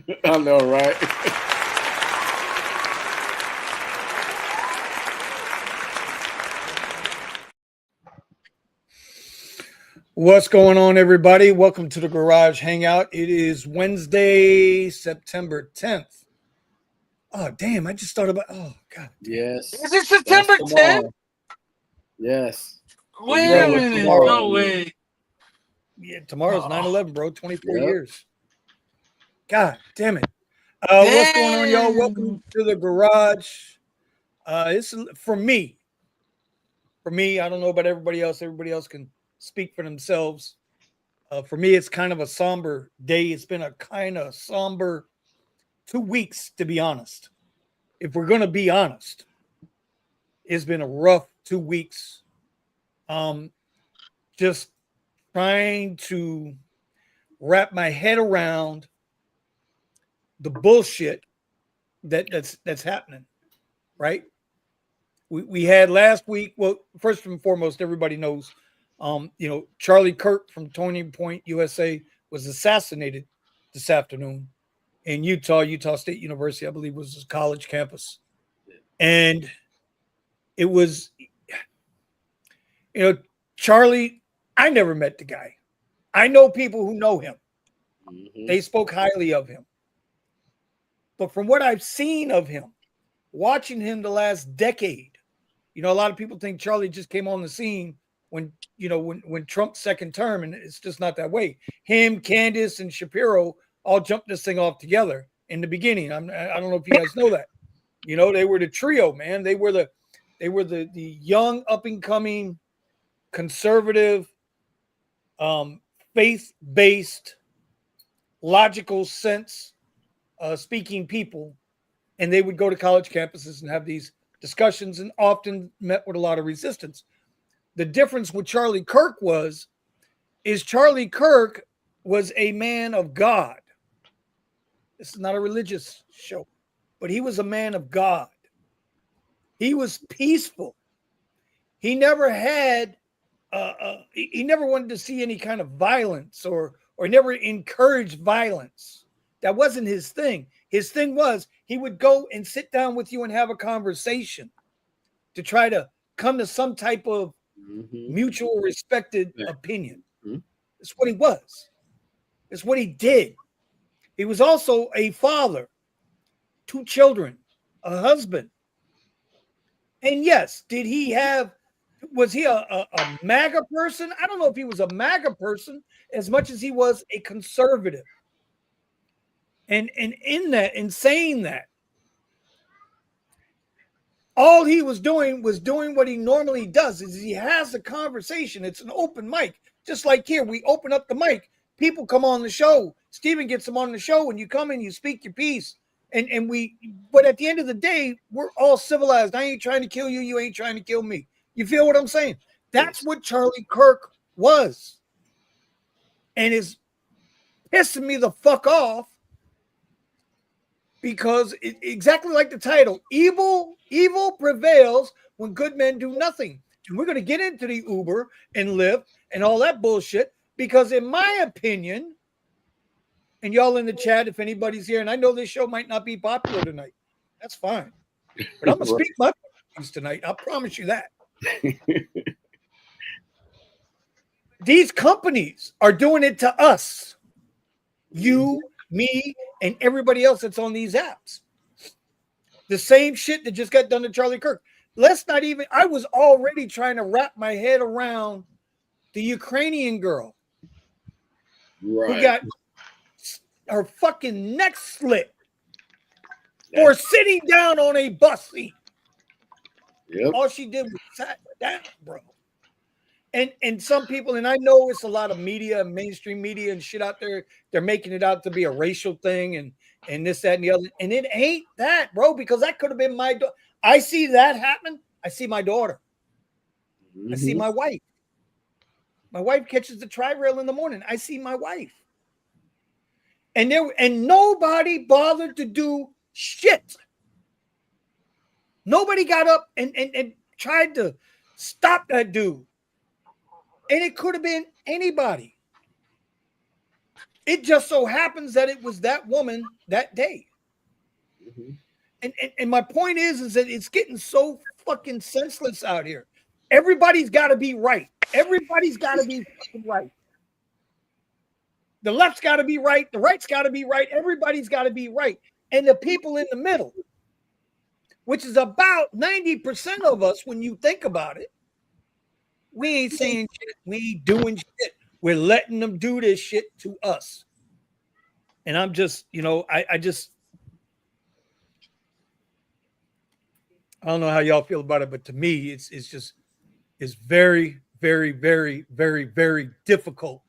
I know, right? What's going on, everybody? Welcome to the Garage Hangout. It is Wednesday, September 10th. Oh, damn. I just thought about, oh, God. Yes. Is it September 10th? Yes. Wait Bro, a minute. tomorrow. No way. Yeah, tomorrow's 9/11, bro. 24 Yep. years. God damn it. What's going on, y'all? Welcome to the Garage. It's for me. For me, I don't know about everybody else. Everybody else can speak for themselves. For me, it's kind of a somber day. It's been a kind of somber 2 weeks, to be honest. If we're going to be honest, it's been a rough 2 weeks. Just trying to wrap my head around the bullshit that's happening, right? We had last week. Well, first and foremost, everybody knows, Charlie Kirk from Turning Point, USA, was assassinated this afternoon in Utah State University, I believe was his college campus. And it was, Charlie, I never met the guy. I know people who know him. Mm-hmm. They spoke highly of him. But from what I've seen of him, watching him the last decade, a lot of people think Charlie just came on the scene when Trump's second term, and it's just not that way. Him, Candace, and Shapiro all jumped this thing off together in the beginning. I don't know if you guys know that. They were the trio, man. They were the young, up and coming, conservative, faith-based, logical sense speaking people, and they would go to college campuses and have these discussions, and often met with a lot of resistance. The difference with Charlie Kirk is Charlie Kirk was a man of God. This is not a religious show, but he was a man of God. He was peaceful. He never had, he never wanted to see any kind of violence or never encouraged violence. That wasn't his thing. His thing was he would go and sit down with you and have a conversation to try to come to some type of mutual respected opinion. That's what he was. That's what he did. He was also a father, 2 children, a husband. And yes, was he a MAGA person? I don't know if he was a MAGA person as much as he was a conservative. And in saying that, all he was doing what he normally does is he has a conversation. It's an open mic. Just like here, we open up the mic. People come on the show. Steven gets them on the show, and you come in, you speak your piece. But at the end of the day, we're all civilized. I ain't trying to kill you. You ain't trying to kill me. You feel what I'm saying? That's what Charlie Kirk was. And it's pissing me the fuck off because exactly like the title, evil prevails when good men do nothing. And we're going to get into the Uber and Lyft and all that bullshit because in my opinion, and y'all in the chat, if anybody's here, and I know this show might not be popular tonight, that's fine. But I'm going to speak my piece tonight. I promise you that. These companies are doing it to us. You, me, and everybody else that's on these apps. The same shit that just got done to Charlie Kirk. I was already trying to wrap my head around the Ukrainian girl who got her fucking neck slit for sitting down on a bus seat. Yep. All she did was sat down, bro. And some people, and I know it's a lot of media, mainstream media and shit out there, they're making it out to be a racial thing and this, that, and the other. And it ain't that, bro, because that could have been my daughter. I see that happen. I see my daughter. I see my wife. My wife catches the tri-rail in the morning. I see my wife. And nobody bothered to do shit. Nobody got up and tried to stop that dude. And it could have been anybody. It just so happens that it was that woman that day. Mm-hmm. And my point is that it's getting so fucking senseless out here. Everybody's got to be right. Everybody's got to be fucking right. The left's got to be right. The right's got to be right. Everybody's got to be right. And the people in the middle, which is about 90% of us when you think about it, we ain't saying shit. We ain't doing shit. We're letting them do this shit to us. And I'm just, I don't know how y'all feel about it, but to me, it's very, very, very, very, very difficult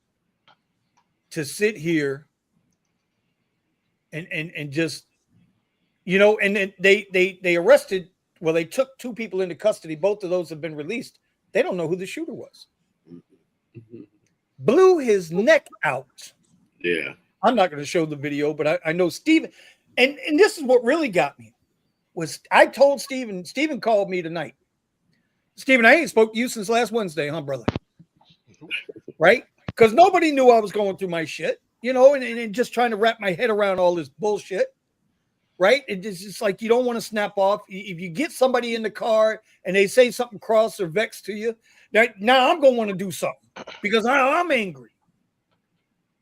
to sit here and just, and then they arrested. Well, they took 2 people into custody. Both of those have been released. They don't know who the shooter was. Mm-hmm. Blew his neck out. Yeah. I'm not going to show the video, but I know Steven. And this is what really got me. Was I told Steven called me tonight. Steven, I ain't spoke to you since last Wednesday, huh, brother? Right? Because nobody knew I was going through my shit, and just trying to wrap my head around all this bullshit. Right? It's just like you don't want to snap off. If you get somebody in the car and they say something cross or vex to you, now I'm going to want to do something because I'm angry.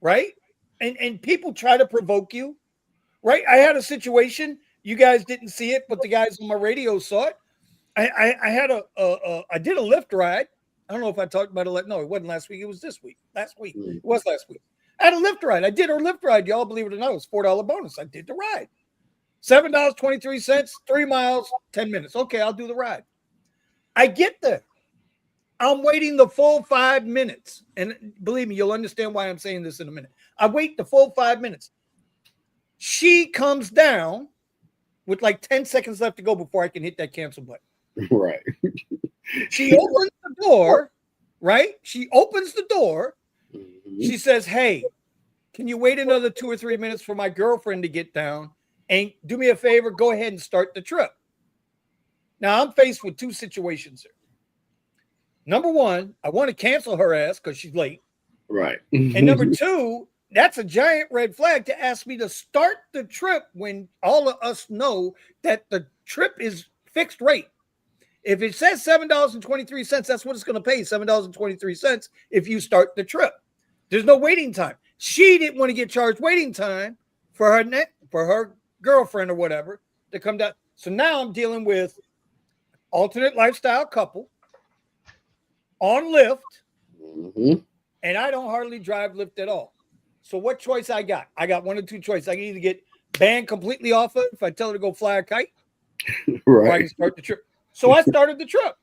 Right? And people try to provoke you. Right? I had a situation. You guys didn't see it, but the guys on my radio saw it. I had I did a Lyft ride. I don't know if I talked about it. No, it wasn't last week. It was this week. Last week. It was last week. I had a Lyft ride. I did a Lyft ride. Y'all believe it or not, it was $4 bonus. I did the ride. $7.23, 3 miles, 10 minutes. Okay, I'll do the ride. I get there. I'm waiting the full 5 minutes. And believe me, you'll understand why I'm saying this in a minute. I wait the full 5 minutes. She comes down with like 10 seconds left to go before I can hit that cancel button. Right. She opens the door, right? She opens the door. Mm-hmm. She says, hey, can you wait another 2 or 3 minutes for my girlfriend to get down? And do me a favor, go ahead and start the trip. Now, I'm faced with 2 situations here. Number 1, I want to cancel her ass because she's late. Right. And number 2, that's a giant red flag to ask me to start the trip when all of us know that the trip is fixed rate. If it says $7.23, that's what it's going to pay, $7.23 if you start the trip. There's no waiting time. She didn't want to get charged waiting time for her girlfriend or whatever to come down. So now I'm dealing with alternate lifestyle couple on Lyft, and I don't hardly drive Lyft at all. So what choice I got? I got 1 or 2 choices. I can either get banned completely off of it if I tell her to go fly a kite, right, or I can start the trip. So I started the trip.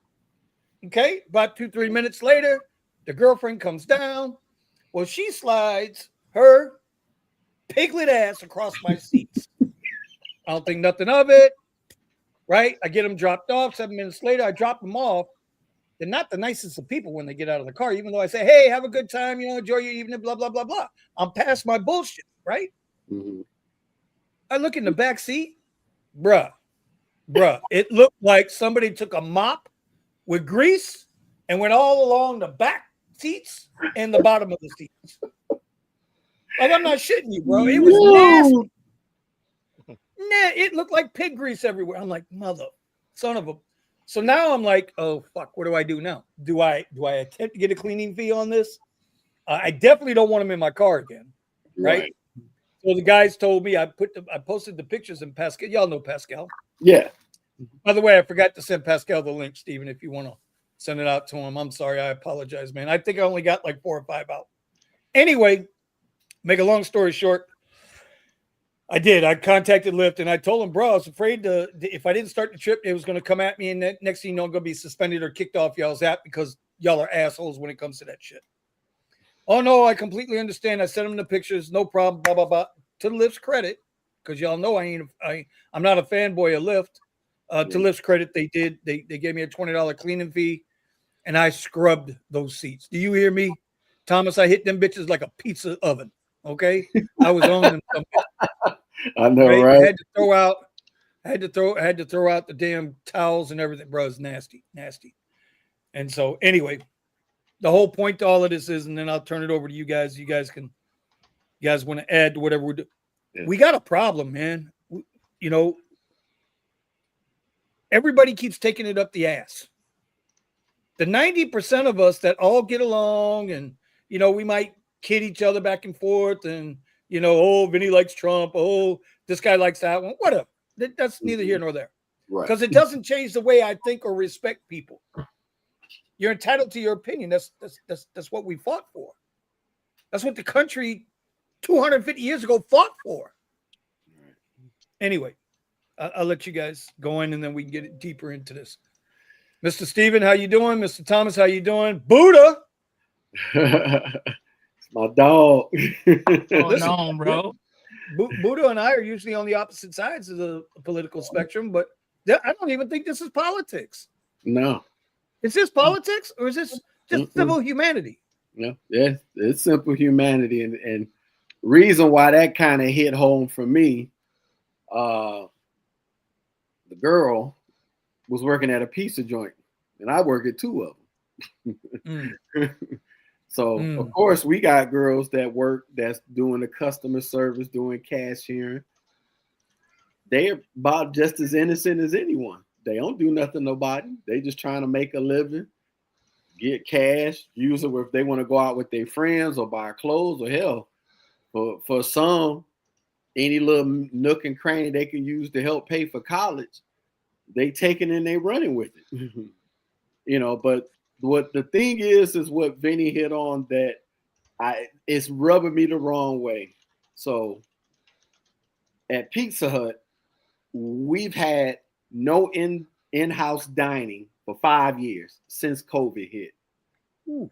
Okay, about 2-3 minutes later, the girlfriend comes down. Well, she slides her piglet ass across my seats. I don't think nothing of it. Right? I get them dropped off. 7 minutes later, I drop them off. They're not the nicest of people when they get out of the car, even though I say, hey, have a good time, enjoy your evening, blah, blah, blah, blah. I'm past my bullshit, right? Mm-hmm. I look in the back seat, bruh, it looked like somebody took a mop with grease and went all along the back seats and the bottom of the seats. Like, I'm not shitting you, bro. It was nasty. It looked like pig grease everywhere. I'm like, mother, son of a. So now I'm like, oh, fuck, what do I do now? Do I attempt to get a cleaning fee on this? I definitely don't want them in my car again, right? So the guys told me I posted the pictures in Pascal. Y'all know Pascal. Yeah. By the way, I forgot to send Pascal the link, Steven, if you want to send it out to him. I'm sorry. I apologize, man. I think I only got like 4 or 5 out. Anyway, make a long story short, I did. I contacted Lyft and I told him, bro, I was afraid if I didn't start the trip, it was going to come at me. And then next thing you know, I'm going to be suspended or kicked off y'all's app because y'all are assholes when it comes to that shit. Oh, no, I completely understand. I sent him the pictures. No problem. Blah, blah, blah. To Lyft's credit, because y'all know I'm not a fanboy of Lyft. To Lyft's credit, they gave me a $20 cleaning fee and I scrubbed those seats. Do you hear me, Thomas? I hit them bitches like a pizza oven. Okay. I was on them. I know, right? I had to throw out the damn towels and everything, bro. It's nasty. And so anyway, the whole point to all of this is, and then I'll turn it over to you guys. You guys can You guys want to add to whatever we do? Yeah. We got a problem, man. You know, everybody keeps taking it up the ass. The 90% of us that all get along and, you know, we might kid each other back and forth and, you know, oh, Vinny likes Trump. Oh, this guy likes that one. Whatever. That's neither here nor there. Right. Because it doesn't change the way I think or respect people. You're entitled to your opinion. That's what we fought for. That's what the country 250 years ago fought for. Anyway, I'll let you guys go in and then we can get deeper into this. Mr. Steven, how you doing? Mr. Thomas, how you doing? Buddha. It's my dog. Going on, bro? Buddha and I are usually on the opposite sides of the political spectrum, but I don't even think this is politics. No. Is this politics or is this just civil humanity? No, yeah, it's simple humanity. And reason why that kind of hit home for me, the girl was working at a pizza joint, and I work at two of them. So, of course, we got girls that work that's doing the customer service, doing cashiering. They're about just as innocent as anyone. They don't do nothing to nobody. They just trying to make a living, get cash, use it if they want to go out with their friends or buy clothes or hell. For some, any little nook and cranny they can use to help pay for college, they take it and they running with it. You know, but what the thing is what Vinny hit on that it's rubbing me the wrong way. So at Pizza Hut, we've had no in-house dining for 5 years since COVID hit. Ooh.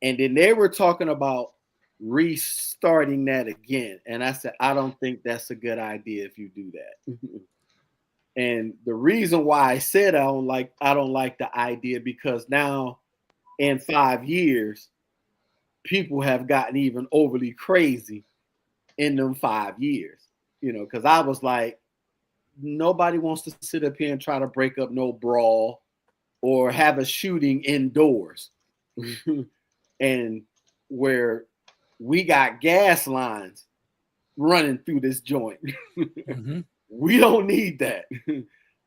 And then they were talking about restarting that again. And I said, I don't think that's a good idea if you do that. And the reason why I said I don't like the idea because now in 5 years, people have gotten even overly crazy in them 5 years. You know, because I was like, nobody wants to sit up here and try to break up no brawl or have a shooting indoors. And where we got gas lines running through this joint. We don't need that.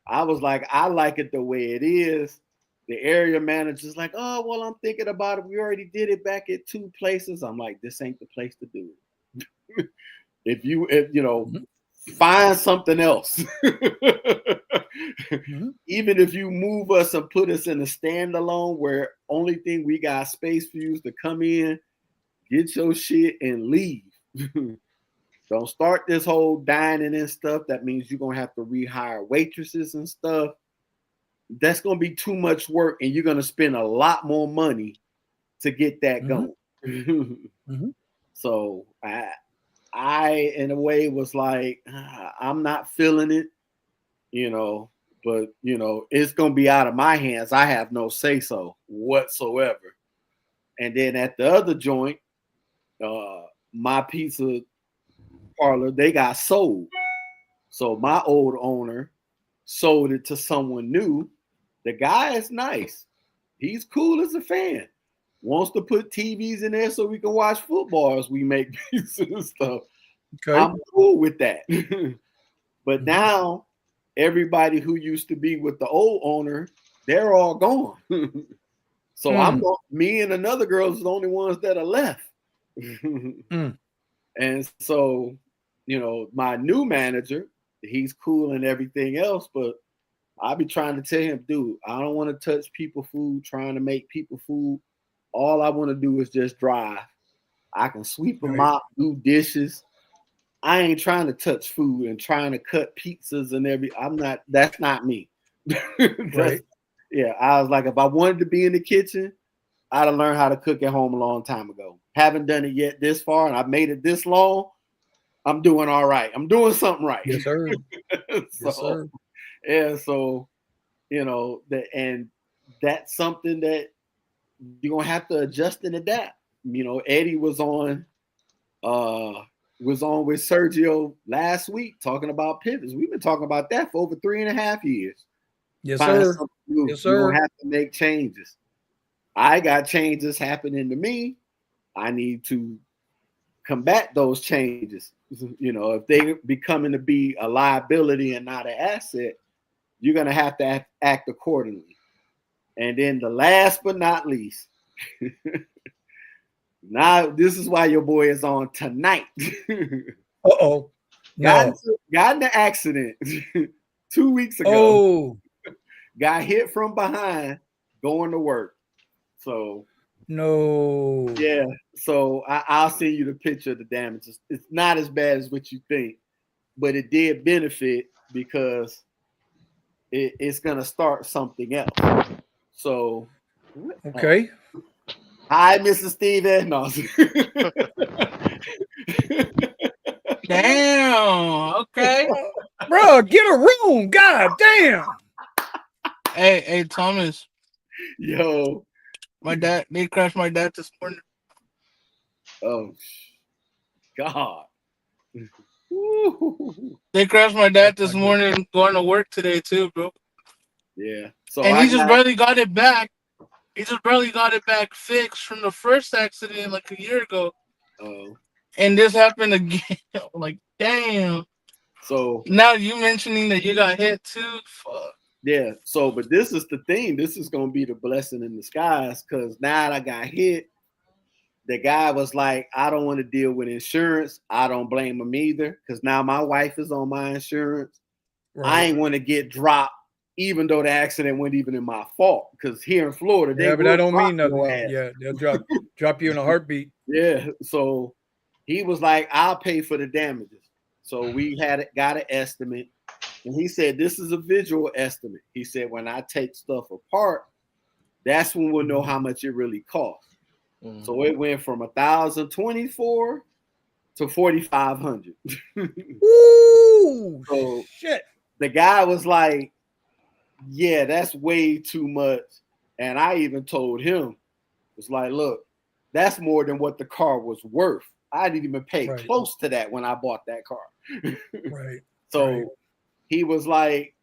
I was like, I like it the way it is. The area manager's like, oh, well, I'm thinking about it. We already did it back at 2 places. I'm like, this ain't the place to do it. if you know, find something else. Even if you move us and put us in a standalone where only thing we got space for you is to come in, get your shit and leave. Don't start this whole dining and stuff. That means you're going to have to rehire waitresses and stuff. That's going to be too much work and you're going to spend a lot more money to get that going. So I, in a way, was like, I'm not feeling it, you know, but, you know, it's going to be out of my hands. I have no say-so whatsoever. And then at the other joint, my pizza parlor, they got sold. So my old owner sold it to someone new. The guy is nice. He's cool as a fan. Wants to put TVs in there so we can watch football as we make pizza and stuff. Okay. I'm cool with that. But now everybody who used to be with the old owner, they're all gone. So me and another girl is the only ones that are left. And so, you know, my new manager, he's cool and everything else, but I be trying to tell him, dude, I don't want to touch people food, trying to make people food. All I want to do is just drive. I can sweep them out, do dishes. I ain't trying to touch food and trying to cut pizzas and that's not me. Right. Yeah. I was like, if I wanted to be in the kitchen, I'd have learned how to cook at home a long time ago. Haven't done it yet this far, and I've made it this long. I'm doing all right. I'm doing something right. Yes, sir. Yes, sir. Yeah, so, you know, and that's something that you're gonna have to adjust and adapt. You know, Eddie was on with Sergio last week talking about pivots. We've been talking about that for over 3.5 years. Yes, sir. Yes, sir. You're gonna have to make changes. I got changes happening to me. I need to combat those changes, if they becoming to be a liability and not an asset, you're going to have to act accordingly. And then the last but not least, now this is why your boy is on tonight. Uh-oh. Got in the accident 2 weeks ago. Oh. Got hit from behind going to work. So no. Yeah. So I'll send you the picture of the damages. It's not as bad as what you think, but it did benefit because it's gonna start something else. So okay. Hi, Mrs. Steven. No. Damn. Okay. Bro, get a room. God damn. Hey, Thomas. Yo. They crashed my dad this morning. Oh God. They crashed my dad this morning going to work today too, bro. Yeah. So and he just barely got it back. He just barely got it back fixed from the first accident like a year ago. Oh. And this happened again. Like, damn. So now you mentioning that you got hit too. Fuck. Yeah. So, but this is the thing. This is gonna be the blessing in disguise, because now I got hit. The guy was like, I don't want to deal with insurance. I don't blame him either, because now my wife is on my insurance. Right. I ain't want to get dropped, even though the accident wasn't even in my fault. Because here in Florida, but that don't mean nothing. Yeah, they'll drop you in a heartbeat. Yeah. So he was like, I'll pay for the damages. So we got an estimate. And he said, this is a visual estimate. He said, when I take stuff apart, that's when we'll know how much it really costs. Mm-hmm. So it went from 1,024 to 4,500. Ooh, so shit. The guy was like, yeah, that's way too much. And I even told him, it's like, look, that's more than what the car was worth. I didn't even pay close to that when I bought that car. Right. So he was like,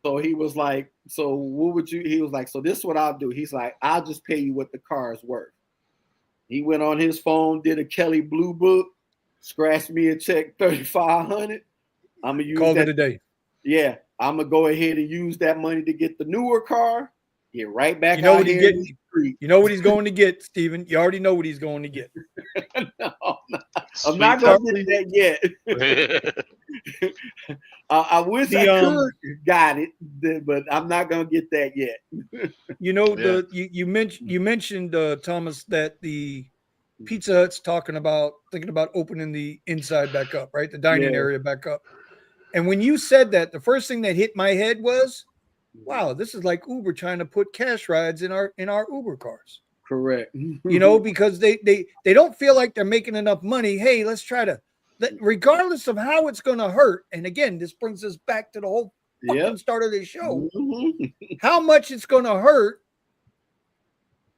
so what would you, he was like, so this is what I'll do. He's like, I'll just pay you what the car is worth. He went on his phone, did a Kelly Blue Book, scratched me a check, 3,500. I'm gonna use Called it a day. Yeah, I'm gonna go ahead and use that money to get the newer car. Get right back. You know what he get? You know what he's going to get, Steven. You already know what he's going to get. No, I'm not gonna get that yet. I wish I could got it, but I'm not gonna get that yet. You know, you mentioned Thomas, that the Pizza Hut's thinking about opening the inside back up, right? The dining area back up. And when you said that, the first thing that hit my head was, wow, this is like Uber trying to put cash rides in our Uber cars. Correct. You know, because they don't feel like they're making enough money. Hey, let's try to, regardless of how it's going to hurt. And again, this brings us back to the whole fucking start of this show. Mm-hmm. How much it's going to hurt,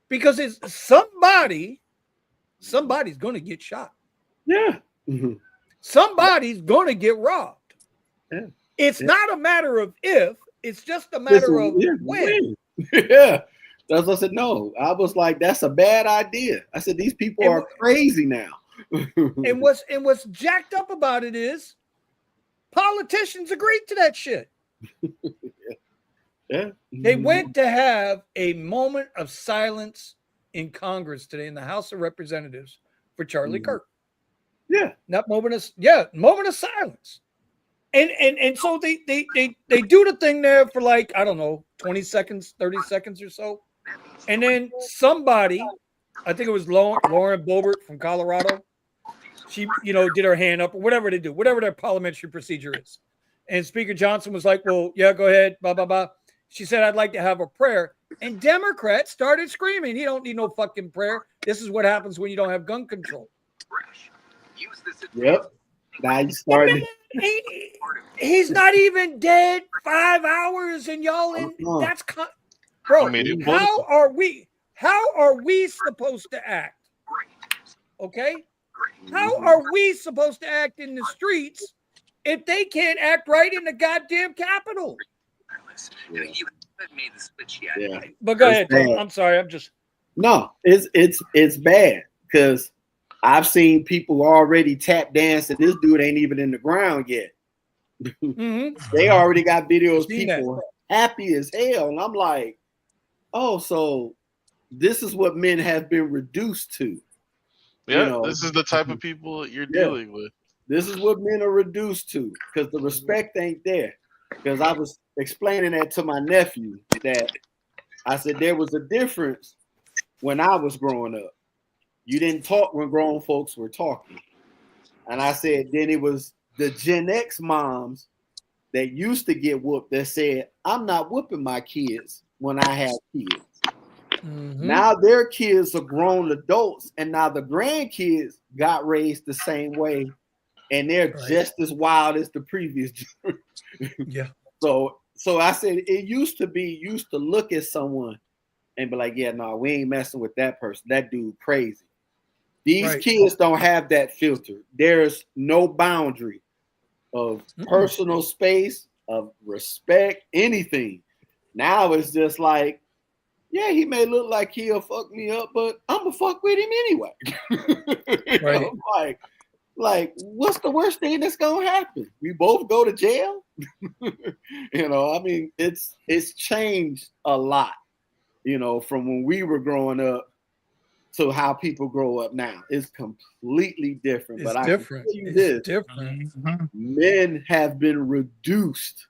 because it's somebody's going to get shot. Yeah. Mm-hmm. Somebody's going to get robbed. Yeah. It's not a matter of if, it's just a matter of when. Yeah. That's what I said. No, I was like, that's a bad idea. I said, these people are crazy now. and what's jacked up about it is politicians agreed to that shit. Yeah. They went to have a moment of silence in Congress today, in the House of Representatives, for Charlie Kirk. Yeah. That moment of silence. And so they do the thing there for like, I don't know, 20 seconds, 30 seconds or so. And then somebody, I think it was Lauren Boebert from Colorado, she, did her hand up, or whatever they do, whatever their parliamentary procedure is. And Speaker Johnson was like, well, yeah, go ahead, blah, blah, blah. She said, I'd like to have a prayer. And Democrats started screaming, he don't need no fucking prayer. This is what happens when you don't have gun control. Yep. Now you started. He's not even dead 5 hours, and y'all in that's bro. How are we supposed to act? Okay, how are we supposed to act in the streets if they can't act right in the goddamn Capitol? But go ahead, Tom. I'm sorry. I'm just no. It's bad, because I've seen people already tap dance, and this dude ain't even in the ground yet. They already got videos, people happy as hell. And I'm like, oh, so this is what men have been reduced to. Yeah, this is the type of people you're dealing with. This is what men are reduced to, because the respect ain't there. Because I was explaining that to my nephew, that I said there was a difference when I was growing up. You didn't talk when grown folks were talking. And I said then it was the Gen X moms that used to get whooped that said, I'm not whooping my kids when I have kids. Now their kids are grown adults, and now the grandkids got raised the same way, and they're just as wild as the previous generation. So I said it used to look at someone and be like, yeah, no, we ain't messing with that person. That dude crazy. These kids don't have that filter. There's no boundary of personal space, of respect, anything. Now it's just like, yeah, he may look like he'll fuck me up, but I'm gonna fuck with him anyway. Like, what's the worst thing that's gonna happen? We both go to jail. I mean, it's changed a lot, from when we were growing up to how people grow up now. It's completely different. It's but different. I can tell you this, men have been reduced.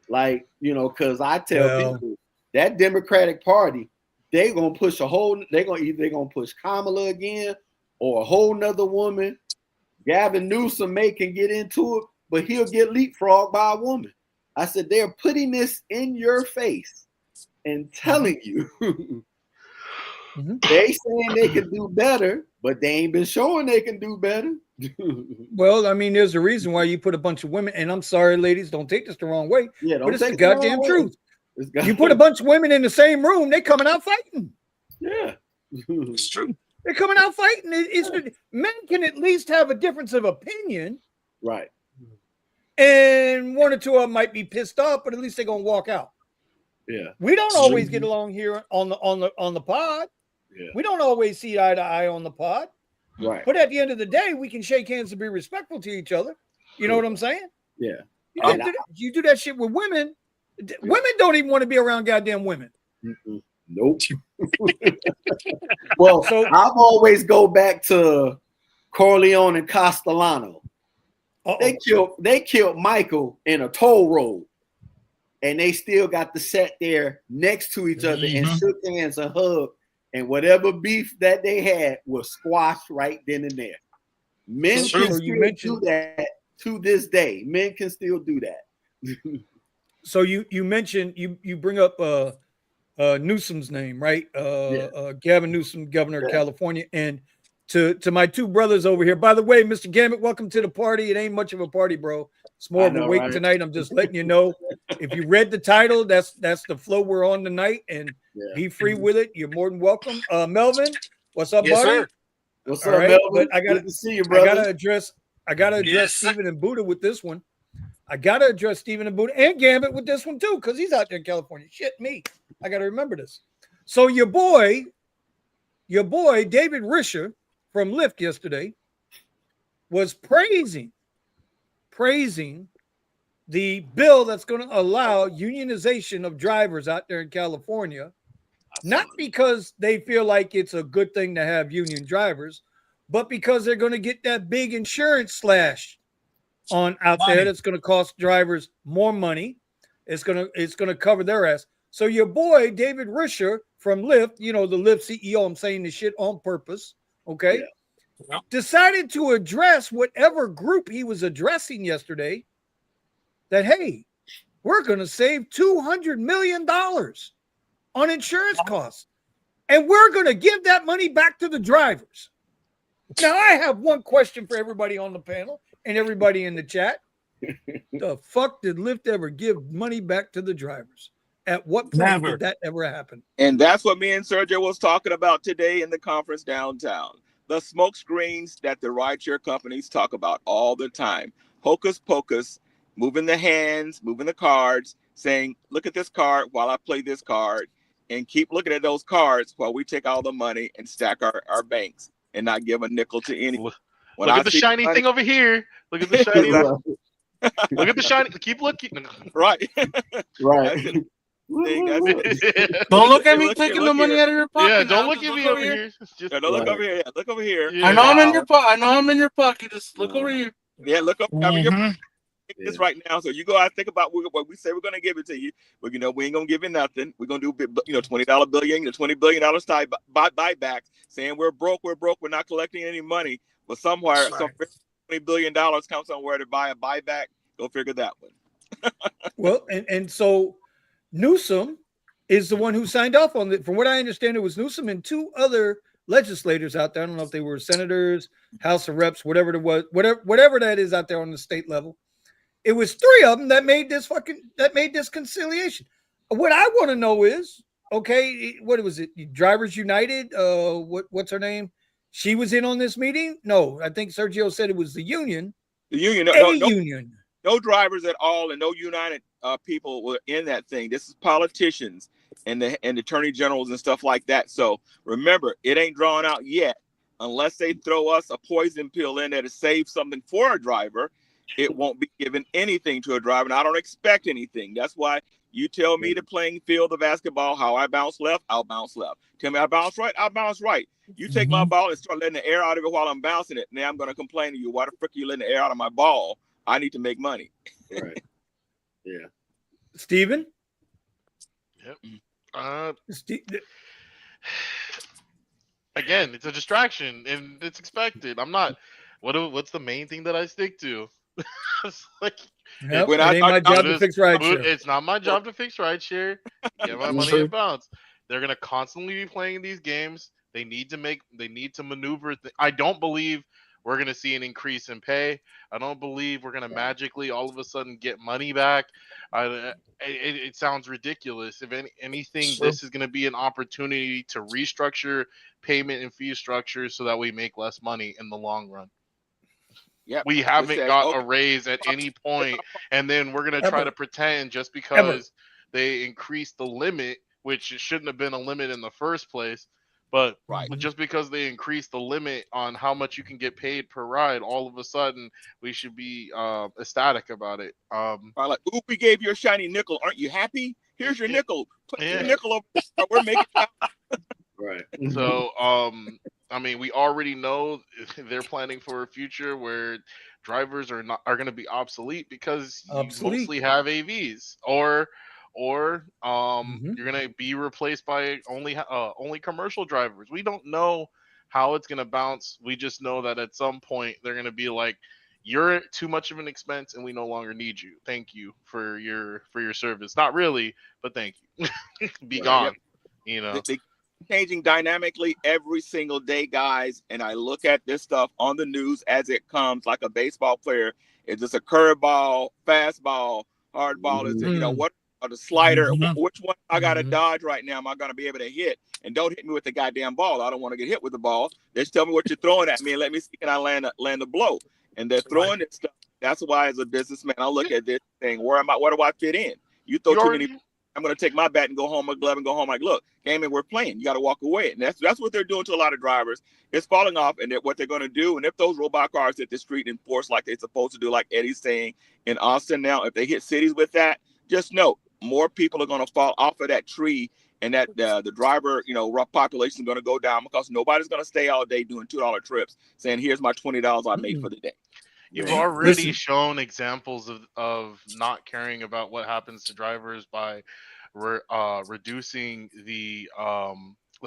Like, because I tell people that Democratic Party, they're gonna push they're gonna push Kamala again or a whole nother woman. Gavin Newsom can get into it, but he'll get leapfrogged by a woman. I said, they're putting this in your face and telling you they saying they can do better, but they ain't been showing they can do better. Well, I mean, there's a reason why you put a bunch of women, and I'm sorry, ladies, don't take this the wrong way, but it's the goddamn truth. You put a bunch of women in the same room, they coming out fighting. Yeah, it's true. They're coming out fighting. Men can at least have a difference of opinion, right? And one or two of them might be pissed off, but at least they're gonna walk out. Yeah, we don't always get along here on the pod. Yeah. We don't always see eye to eye on the pod. Right. But at the end of the day, we can shake hands and be respectful to each other. You know what I'm saying? Yeah. You do that shit with women. Women don't even want to be around goddamn women. Nope. Well, so I've always go back to Corleone and Castellano. They killed Michael in a toll road, and they still got to sit there next to each other and shook hands and hug, and whatever beef that they had was squashed right then and there. Men can still do that to this day. Men can still do that. So you mentioned you bring up Newsom's name, right? Gavin Newsom, governor of California. And to my two brothers over here, by the way, Mr. Gambit, welcome to the party. It ain't much of a party, bro. It's more of a wait tonight. I'm just letting you know. If you read the title, that's the flow we're on tonight, and be free with it. You're more than welcome. Melvin, what's up, buddy? Sir. What's up, Melvin? But I gotta see you, brother. I gotta address Stephen and Buddha with this one. I gotta address Stephen and Buddha and Gambit with this one too, because he's out there in California. Shit me. I gotta remember this. So your boy David Risher from Lyft yesterday was praising the bill that's going to allow unionization of drivers out there in California, not because they feel like it's a good thing to have union drivers, but because they're going to get that big insurance slash out there that's going to cost drivers more money. It's going to cover their ass. So your boy David Risher from Lyft, the Lyft CEO, I'm saying this shit on purpose, okay? Yeah. Decided to address whatever group he was addressing yesterday, that, hey, we're going to save $200 million on insurance costs, and we're going to give that money back to the drivers. Now, I have one question for everybody on the panel and everybody in the chat. The fuck did Lyft ever give money back to the drivers? At what point did that ever happen? And that's what me and Sergio was talking about today in the conference downtown. The smoke screens that the rideshare companies talk about all the time. Hocus pocus, moving the hands, moving the cards, saying, look at this card while I play this card, and keep looking at those cards while we take all the money and stack our banks. and not give a nickel to anyone. Look at the shiny thing over here. Look at the shiny. Look at the shiny. Keep looking. Right. Right. Don't look at me taking the money out of your pocket. Yeah, don't now. look at me over here. Just, don't look over here. Look over here. I know I'm in your pocket. I know I'm in your pocket. Just look over here. Yeah, look up over your pocket. This right now. So you go out and think about what we say we're going to give it to you. But we ain't going to give you nothing. We're going to do $20 billion, $20 billion type buyback, saying we're broke, we're not collecting any money. But somewhere, some $20 billion comes somewhere to buy a buyback. Go figure that one. Well, and so Newsom is the one who signed off on it. From what I understand, it was Newsom and two other legislators out there. I don't know if they were senators, House of Reps, whatever it was, whatever that is out there on the state level. It was three of them that made this conciliation. What I want to know is, okay, what was it? Drivers United? What's her name? She was in on this meeting? No, I think Sergio said it was the union. The union, union. No drivers at all, and no United people were in that thing. This is politicians and the attorney generals and stuff like that. So remember, it ain't drawn out yet. Unless they throw us a poison pill in there to save something for a driver, it won't be given anything to a driver, and I don't expect anything. That's why you tell me the playing field of basketball, how I bounce left, I'll bounce left. Tell me I bounce right, I'll bounce right. You take my ball and start letting the air out of it while I'm bouncing it. Now I'm going to complain to you. Why the frick are you letting the air out of my ball? I need to make money. Right. Yeah. Steven? Yep. Again, it's a distraction, and it's expected. I'm not. What's the main thing that I stick to? It's like, it ain't my job to fix rideshare. It's not my job to fix rideshare. Get my money and bounce. They're gonna constantly be playing these games. They need to maneuver. I don't believe we're gonna see an increase in pay. I don't believe we're gonna magically all of a sudden get money back. It sounds ridiculous. If anything, this is gonna be an opportunity to restructure payment and fee structures so that we make less money in the long run. Yeah, we haven't got a raise at any point, and then we're gonna try to pretend just because they increased the limit, which it shouldn't have been a limit in the first place. But just because they increased the limit on how much you can get paid per ride, all of a sudden we should be ecstatic about it. Like, ooh, we gave you a shiny nickel. Aren't you happy? Here's your nickel. Put your nickel over there. We're making right. So, I mean, we already know they're planning for a future where drivers are going to be obsolete because you mostly have AVs, or you're going to be replaced by only commercial drivers. We don't know how it's going to bounce. We just know that at some point they're going to be like, you're too much of an expense and we no longer need you. Thank you for your service. Not really, but thank you. Be gone. You know. Changing dynamically every single day, guys, and I look at this stuff on the news as it comes, like a baseball player. Is this a curveball, fastball, hardball? Is it, what are the slider? Which one I got to dodge right now? Am I going to be able to hit? And don't hit me with the goddamn ball. I don't want to get hit with the ball. Just tell me what you're throwing at me and let me see can I land the blow. And they're throwing this stuff. That's why, as a businessman, I look at this thing. Where do I fit in? You throw too many. I'm going to take my bat and go home, my glove and go home. Like, look, game and we're playing. You got to walk away. And that's what they're doing to a lot of drivers. It's falling off. And what they're going to do, and if those robot cars hit the street and force like they're supposed to do, like Eddie's saying in Austin now, if they hit cities with that, just know more people are going to fall off of that tree, and that the driver, population is going to go down because nobody's going to stay all day doing $2 trips saying, here's my $20 I made for the day. You've already shown examples of not caring about what happens to drivers by reducing the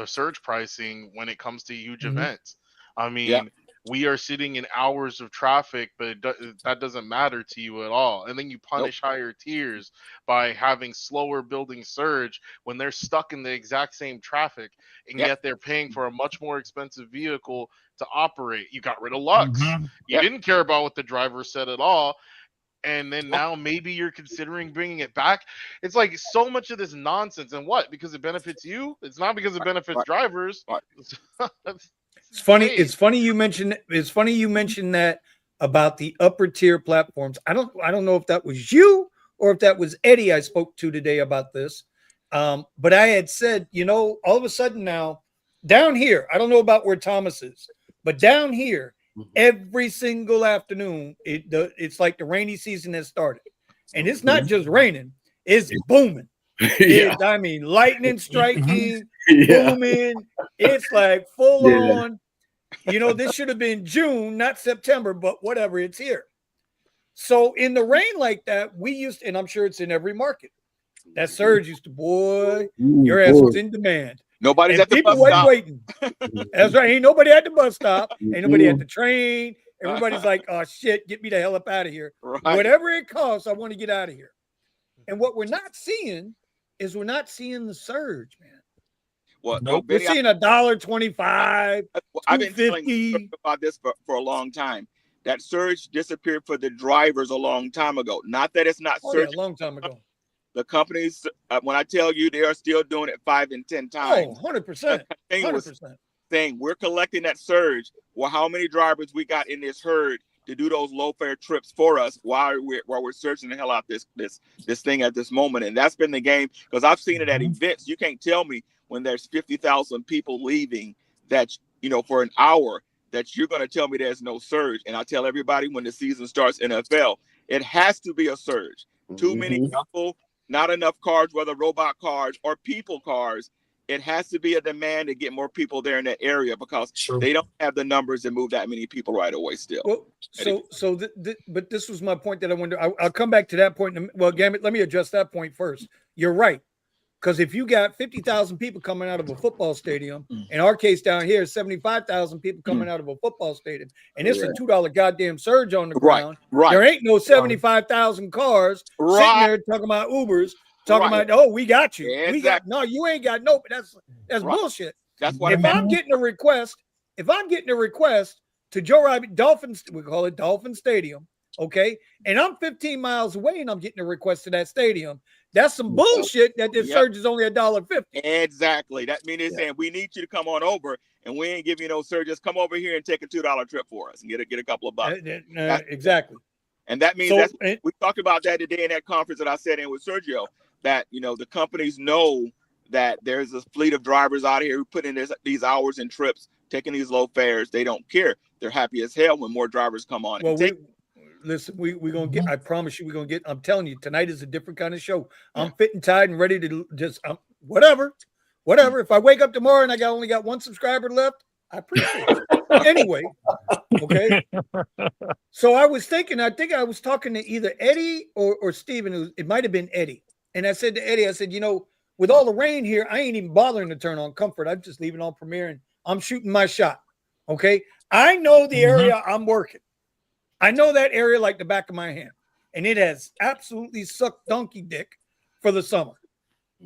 surge pricing when it comes to huge events. I mean, we are sitting in hours of traffic, but that doesn't matter to you at all. And then you punish higher tiers by having slower building surge when they're stuck in the exact same traffic, and yet they're paying for a much more expensive vehicle to operate. You got rid of Lux. You didn't care about what the driver said at all. And then now maybe you're considering bringing it back. It's like so much of this nonsense. And what? Because it benefits you? It's not because it benefits drivers. It's funny. It's funny you mentioned that about the upper tier platforms. I don't know if that was you or if that was Eddie I spoke to today about this. But I had said, all of a sudden now down here, I don't know about where Thomas is, But down here, every single afternoon, it's like the rainy season has started. And it's not just raining, it's booming. Yeah. I mean, lightning striking, Yeah. booming. It's like full on. You know, this should have been June, not September, but whatever, it's here. So in the rain like that, we used, and I'm sure it's in every market. That surge used to, boy, your ass was in demand. Nobody's and at the people bus wasn't stop. waiting. That's right. Ain't nobody at the bus stop. Ain't nobody at the train. Everybody's like, oh shit, get me the hell up out of here. Right. Whatever it costs, I want to get out of here. And what we're not seeing is we're not seeing the surge, man. Well, nope. We're seeing $1.25. I've been telling about this for a long time. That surge disappeared for the drivers a long time ago. Not that it's not surging. Yeah, a long time ago. The companies, when I tell you, they are still doing it 5 and 10 times. Oh, 100%. 100%. Saying we're collecting that surge. Well, how many drivers we got in this herd to do those low fare trips for us while we're searching the hell out this thing at this moment? And that's been the game, because I've seen it at events. You can't tell me when there's 50,000 people leaving that, you know, for an hour, that you're going to tell me there's no surge. And I tell everybody when the season starts, NFL, it has to be a surge. Too many people, not enough cars, whether robot cars or people cars. It has to be a demand to get more people there in that area, because they don't have the numbers to move that many people right away still. Well, but this was my point that I wonder. I'll come back to that point. Well, Gambit, let me address that point first. You're right. Because if you got 50,000 people coming out of a football stadium, in our case down here, 75,000 people coming out of a football stadium, and it's a $2 goddamn surge on the ground, there ain't no 75,000 cars sitting there talking about Ubers, talking about, oh, we got you. Yeah, we got no, you ain't got no. That's bullshit. That's what if I'm getting a request to Joe Robbie Dolphins, we call it Dolphin Stadium, okay, and I'm 15 miles away and I'm getting a request to that stadium. That's some bullshit that this surge is only $1.50. Exactly. That means they're saying we need you to come on over, and we ain't giving you no surge. Just come over here and take a $2 trip for us and get a couple of bucks. Exactly. And that means we talked about that today in that conference that I sat in with Sergio, that, you know, the companies know that there's a fleet of drivers out here who put in these hours and trips, taking these low fares. They don't care. They're happy as hell when more drivers come on. Well, listen, we're going to get, I promise you, we're going to get, I'm telling you, tonight is a different kind of show. I'm fit and tied and ready to just, whatever. If I wake up tomorrow and I only got one subscriber left, I appreciate it. Anyway, okay. So I was thinking, I think I was talking to either Eddie or Steven. It might have been Eddie. And I said to Eddie, I said, you know, with all the rain here, I ain't even bothering to turn on Comfort. I'm just leaving on Premiere and I'm shooting my shot. Okay. I know the area I'm working. I know that area like the back of my hand, and it has absolutely sucked donkey dick for the summer,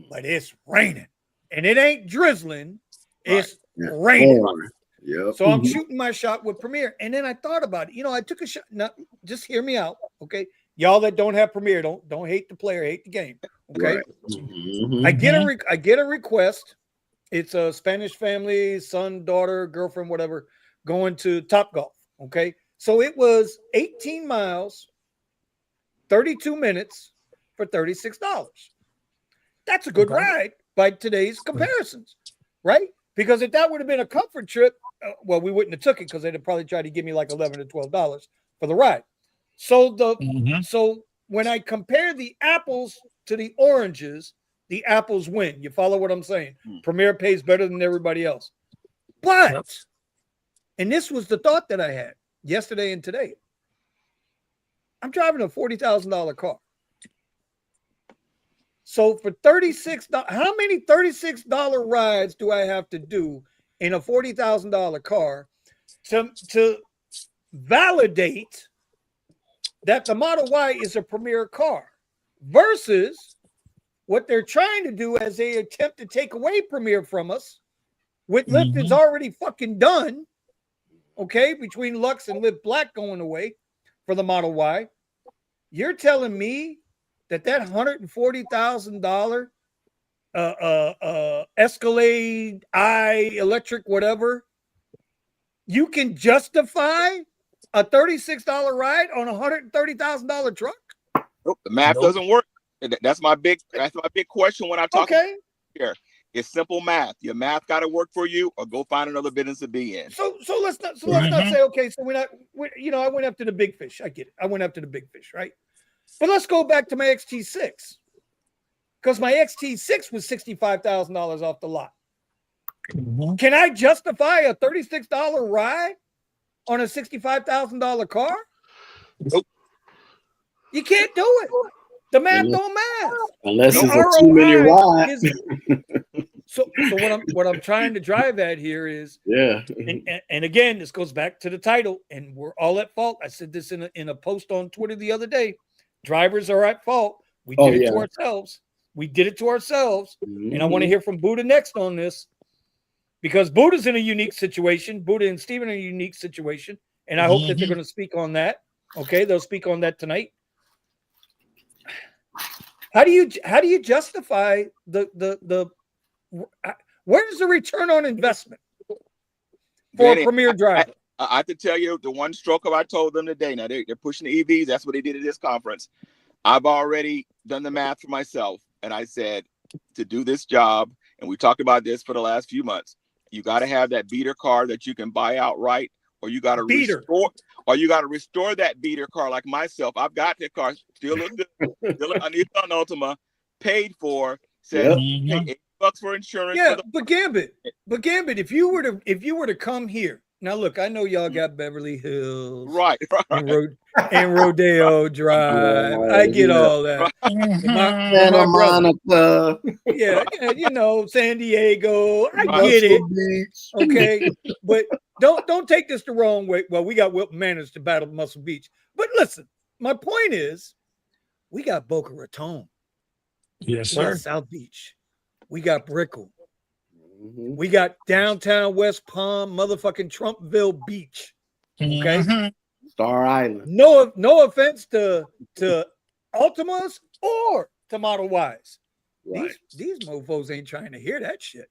but it's raining, and it ain't drizzling. It's raining. Yep. So I'm shooting my shot with Premiere, and then I thought about it. You know, I took a shot. Now, just hear me out, okay? Y'all that don't have Premiere, don't hate the player, hate the game, okay? I get a request. It's a Spanish family, son, daughter, girlfriend, whatever, going to Topgolf, okay? So it was 18 miles, 32 minutes for $36. That's a good ride by today's comparisons, right? Because if that would have been a Comfort trip, well, we wouldn't have took it because they'd have probably tried to give me like $11 to $12 for the ride. So so when I compare the apples to the oranges, the apples win. You follow what I'm saying? Premiere pays better than everybody else. But, and this was the thought that I had yesterday and today. I'm driving a $40,000 car. So for $36, how many $36 rides do I have to do in a $40,000 car to validate that the Model Y is a premier car versus what they're trying to do as they attempt to take away Premier from us with Lyft is already fucking done. Okay, between Lux and Lyft Black going away for the Model Y, you're telling me that $140,000 Escalade I electric whatever, you can justify a $36 ride on a $130,000 truck? Nope, the math doesn't work. That's my big question when I talk here. It's simple math. Your math got to work for you, or go find another business to be in. So let's not say, okay, so I went after the big fish. I get it. I went after the big fish, right? But let's go back to my XT6, because my XT6 was $65,000 off the lot. Can I justify a $36 ride on a $65,000 car? Nope. You can't do it. The math don't math. Unless The it's a too many rides. So what I'm trying to drive at here is, and again, this goes back to the title, and we're all at fault. I said this in a post on Twitter the other day. Drivers are at fault. We did it to ourselves. We did it to ourselves. And I want to hear from Buddha next on this, because Buddha's in a unique situation. Buddha and Steven are in a unique situation, and I hope that they're going to speak on that. Okay, they'll speak on that tonight. How do you justify the where's the return on investment for a premier driver? I have to tell you, the one stroke I told them today. Now they're pushing the EVs. That's what they did at this conference. I've already done the math for myself, and I said, to do this job, and we talked about this for the last few months, you got to have that beater car that you can buy outright, or you got to restore that beater car like myself. I've got that car, still look good, still a Nissan Altima, paid for, said, hey, $8 for insurance. Yeah, but Gambit, if you were to come here. Now, look, I know y'all got Beverly Hills, right. and Rodeo Drive. I get all that. Santa Monica. Yeah, San Diego. I get it. Beach. Okay, but don't take this the wrong way. Well, we got Wilton Manors to battle Muscle Beach. But listen, my point is, we got Boca Raton. Yes, sir. South Beach. We got Brickell. We got downtown West Palm, motherfucking Trumpville Beach. Okay, Star Island. No offense to Altimas or to Model Ys. Right. These mofos ain't trying to hear that shit.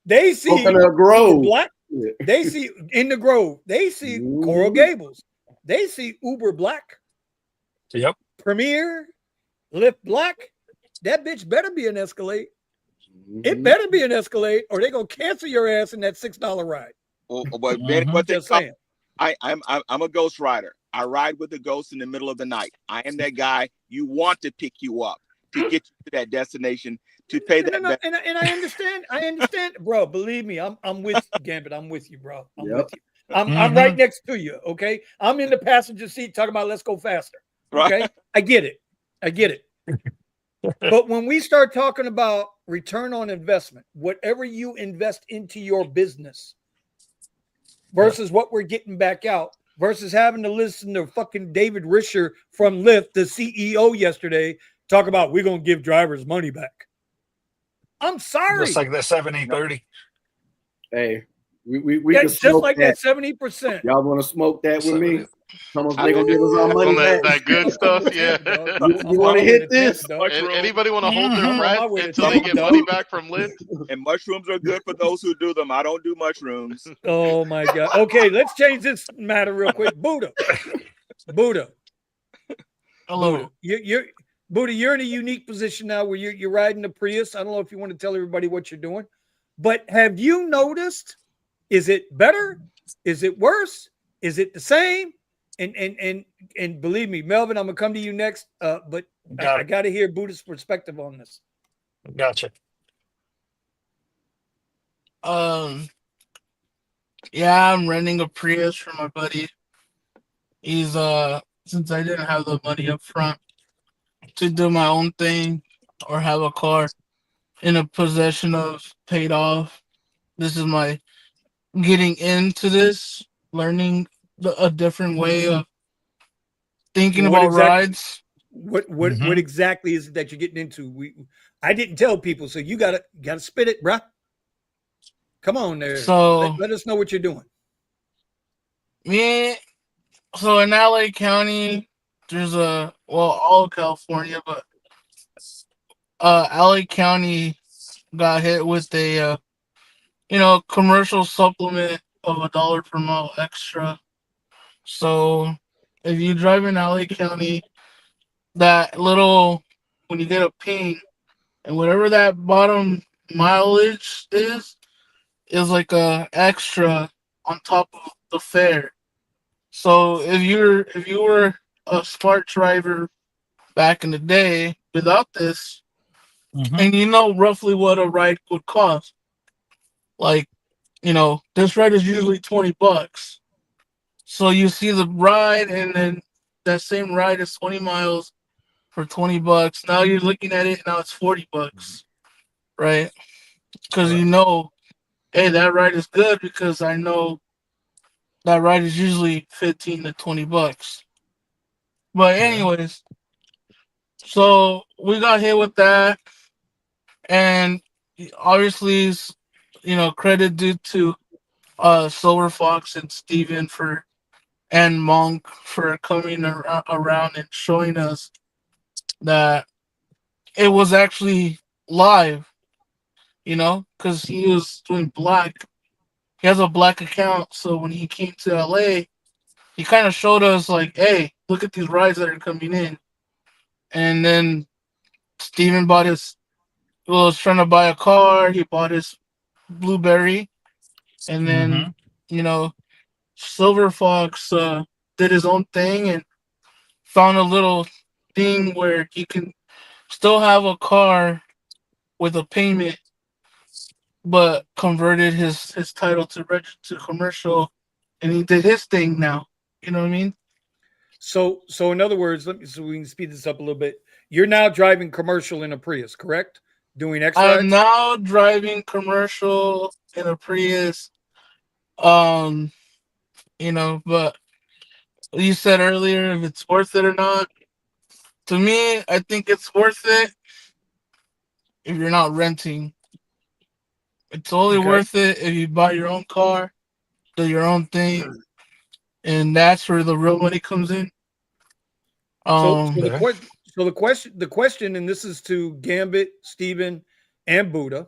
They see Grove. Black. They see in the Grove. They see Coral Gables. They see Uber Black. Yep. Premier, Lyft Black. That bitch better be an Escalade. It better be an Escalade, or they're gonna cancel your ass in that $6 ride. But what they saying? I'm a ghost rider. I ride with the ghost in the middle of the night. I am that guy you want to pick you up to get you to that destination to pay that. And I understand. I understand, bro. Believe me, I'm with you, Gambit. I'm with you, bro. I'm with you. I'm right next to you. Okay, I'm in the passenger seat talking about let's go faster. Okay, right. I get it. But when we start talking about return on investment, whatever you invest into your business versus what we're getting back out, versus having to listen to fucking David Risher from Lyft, the CEO yesterday, talk about we're going to give drivers money back. I'm sorry. Just like that 70-30. Hey, we can just like that 70%. Y'all want to smoke that with me? Come on, they gonna give us our money back. That good stuff, yeah. You want to hit this? Anybody want to hold their breath until they get money back from Lyft? And mushrooms are good for those who do them. I don't do mushrooms. Oh my God. Okay, let's change this matter real quick. Buddha. Hello. Buddha, you're in a unique position now where you're riding a Prius. I don't know if you want to tell everybody what you're doing, but have you noticed? Is it better? Is it worse? Is it the same? And believe me, Melvin, I'm gonna come to you next. But I got to hear Buddha's perspective on this. Gotcha. Yeah, I'm renting a Prius for my buddy. He's since I didn't have the money up front to do my own thing or have a car in a possession of paid off. This is my getting into this, learning a different way of thinking about rides. What exactly is it that you're getting into? I didn't tell people, so you gotta spit it, bruh. Come on there. So let us know what you're doing. Me, so in LA County, there's all of California, but LA County got hit with a commercial supplement of $1 per mile extra. So if you drive in LA County, that little, when you get a ping, and whatever that bottom mileage is like a extra on top of the fare. So if you were a smart driver back in the day without this, and you know roughly what a ride would cost, like, you know, this ride is usually $20. So you see the ride, and then that same ride is 20 miles for $20. Now you're looking at it, now it's $40, right? Because you know, hey, that ride is good because I know that ride is usually $15 to $20. But anyways, so we got hit with that, and obviously, you know, credit due to Silver Fox and Steven and Monk for coming around and showing us that it was actually live, you know, because he was doing black. He has a black account, so when he came to LA, he kind of showed us like, hey, look at these rides that are coming in. And then Steven was trying to buy a car. He bought his Blueberry, and then you know, Silver Fox did his own thing and found a little thing where he can still have a car with a payment, but converted his title to commercial, and he did his thing now. You know what I mean? So in other words, so we can speed this up a little bit. You're now driving commercial in a Prius, correct? Doing X rides? I'm now driving commercial in a Prius. You know, but you said earlier if it's worth it or not. To me, I think it's worth it if you're not renting. It's only worth it if you buy your own car, do your own thing, and that's where the real money comes in. So the question, and this is to Gambit, Steven, and Buddha,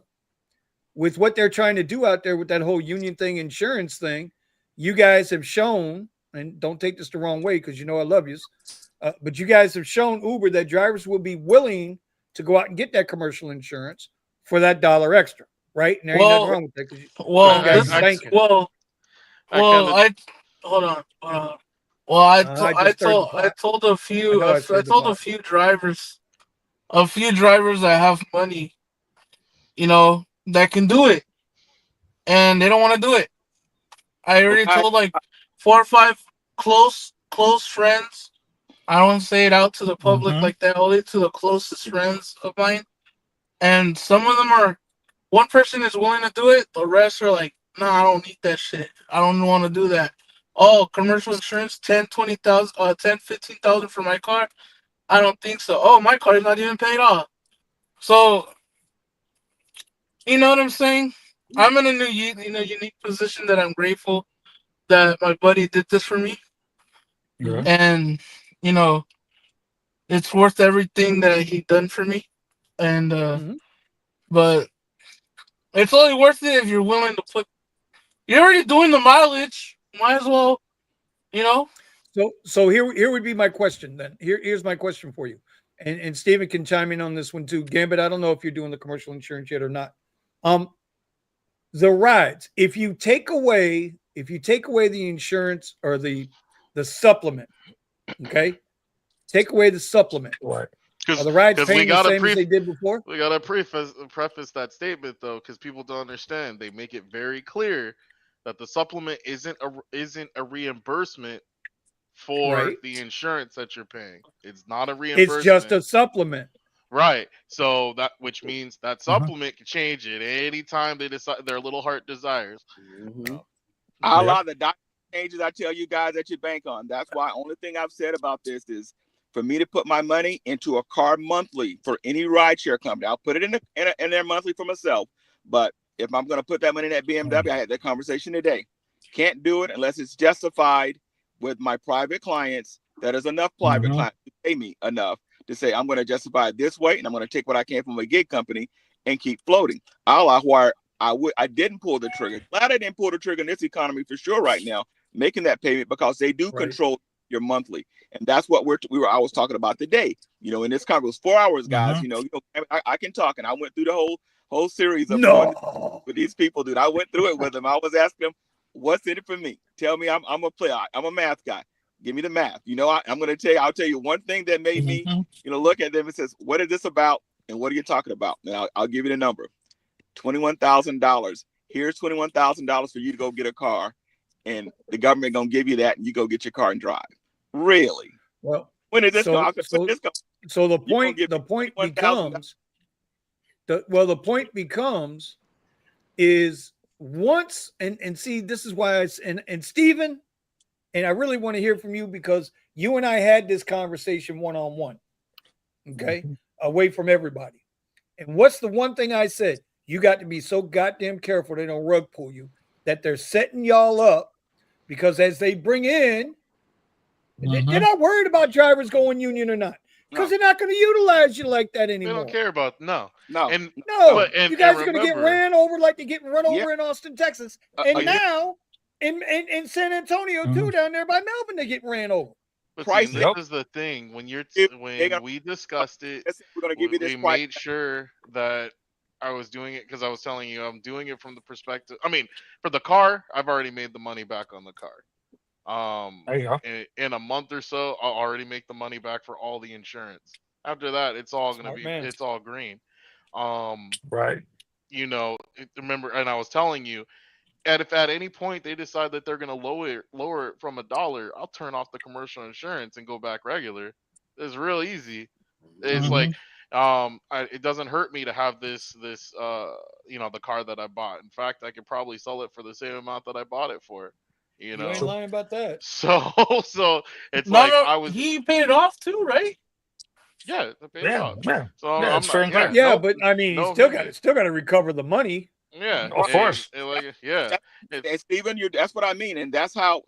with what they're trying to do out there with that whole union thing, insurance thing, you guys have shown, and don't take this the wrong way because you know I love you, but you guys have shown Uber that drivers will be willing to go out and get that commercial insurance for that $1 extra, right? And there ain't nothing wrong with that because well, you guys are banking. I hold on. Well, I told a few drivers that have money, you know, that can do it, and they don't want to do it. I already told like 4 or 5 close friends. I don't say it out to the public like that, only to the closest friends of mine. And some of them are, one person is willing to do it, the rest are like, nah, I don't need that shit. I don't want to do that. Oh, commercial insurance, 10, 20,000, 10, 15,000 for my car? I don't think so. Oh, my car is not even paid off. So, you know what I'm saying? I'm in a unique position that I'm grateful that my buddy did this for me. Yeah. And, you know, it's worth everything that he done for me. And, but it's only worth it if you're willing to put, you're already doing the mileage. Might as well, you know. So here would be my question then. Here's my question for you. And Steven can chime in on this one too. Gambit, I don't know if you're doing the commercial insurance yet or not. The rides, if you take away the insurance or the supplement, okay? Take away the supplement. Right. Are the rides paying the same as they did before? We gotta preface that statement though, because people don't understand. They make it very clear that the supplement isn't a reimbursement for the insurance that you're paying. It's not a reimbursement. It's just a supplement. Right. So that, which means that supplement can change at any time they decide their little heart desires. A lot of the document changes I tell you guys that you bank on. That's why only thing I've said about this is for me to put my money into a car monthly for any rideshare company. I'll put it in there monthly for myself. But if I'm going to put that money in that BMW, I had that conversation today. Can't do it unless it's justified with my private clients. That is enough private clients to pay me enough to say I'm going to justify it this way, and I'm going to take what I can from a gig company and keep floating. Where I didn't pull the trigger. Glad I didn't pull the trigger in this economy for sure right now, making that payment because they do control your monthly. And that's what I was talking about today. In this conference, it was 4 hours, guys. I can talk, and I went through the whole series of going with these people, dude. I went through it with them. I was asking them, what's in it for me? Tell me I'm a player. I'm a math guy. Give me the math. I'm going to tell you, I'll tell you one thing that made me, look at them and says, what is this about? And what are you talking about? And I'll give you the number. $21,000. Here's $21,000 for you to go get a car. And the government going to give you that, and you go get your car and drive. Really? Well, when did this so, go? So the point becomes is once, and see, this is why and Stephen, and I really want to hear from you because you and I had this conversation one-on-one, okay, away from everybody. And what's the one thing I said? You got to be so goddamn careful they don't rug pull you, that they're setting y'all up, because as they bring in, they're not worried about drivers going union or not, because they're not going to utilize you like that anymore. They don't care about you guys are going to get ran over like they're getting run over in Austin, Texas, and now in San Antonio too, down there by Melbourne, they get ran over. This is the thing. When we discussed it, we made sure that I was doing it because I was telling you I'm doing it from the perspective. I mean, for the car, I've already made the money back on the car. There you go. In a month or so, I'll already make the money back for all the insurance. After that, it's all gonna be it's all green. Right. Remember, and I was telling you, if at any point they decide that they're gonna lower it from $1, I'll turn off the commercial insurance and go back regular. It's real easy. It's like it doesn't hurt me to have this the car that I bought. In fact, I could probably sell it for the same amount that I bought it for. You ain't lying about that. So it's he paid it off too, right? Yeah, I paid it off. Yeah. So yeah, it's fair and clear. Yeah, but I mean, you still got to recover the money. Yeah, of course. And Stephen, that's what I mean, and that's how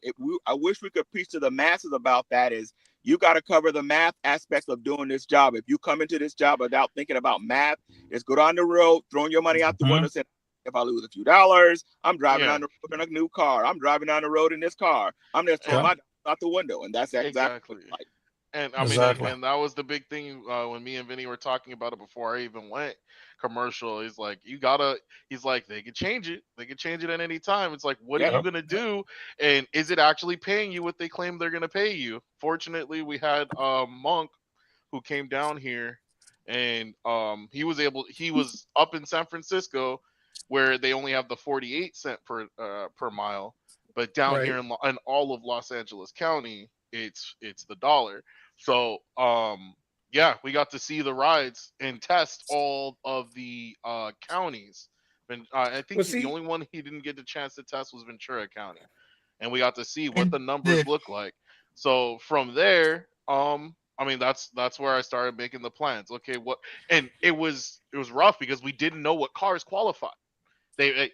I wish we could preach to the masses about that. Is you got to cover the math aspects of doing this job. If you come into this job without thinking about math, it's go down the road, throwing your money out the window, saying, if I lose a few dollars, I'm driving down the road in a new car. I'm driving down the road in this car. I'm just throwing my dollars out the window, and that's exactly like. And I mean, and that was the big thing when me and Vinny were talking about it before I even went commercial. He's like, he's like, they could change it. They could change it at any time. It's like, what are you going to do? And is it actually paying you what they claim they're going to pay you? Fortunately, we had Monk who came down here, and he was up in San Francisco where they only have the 48 cent per mile. But down here in all of Los Angeles County, it's the $1. So we got to see the rides and test all of the counties. And I think the only one he didn't get the chance to test was Ventura County, and we got to see what the numbers look like. So from there, I mean that's where I started making the plans. Okay, and it was rough because we didn't know what cars qualify. They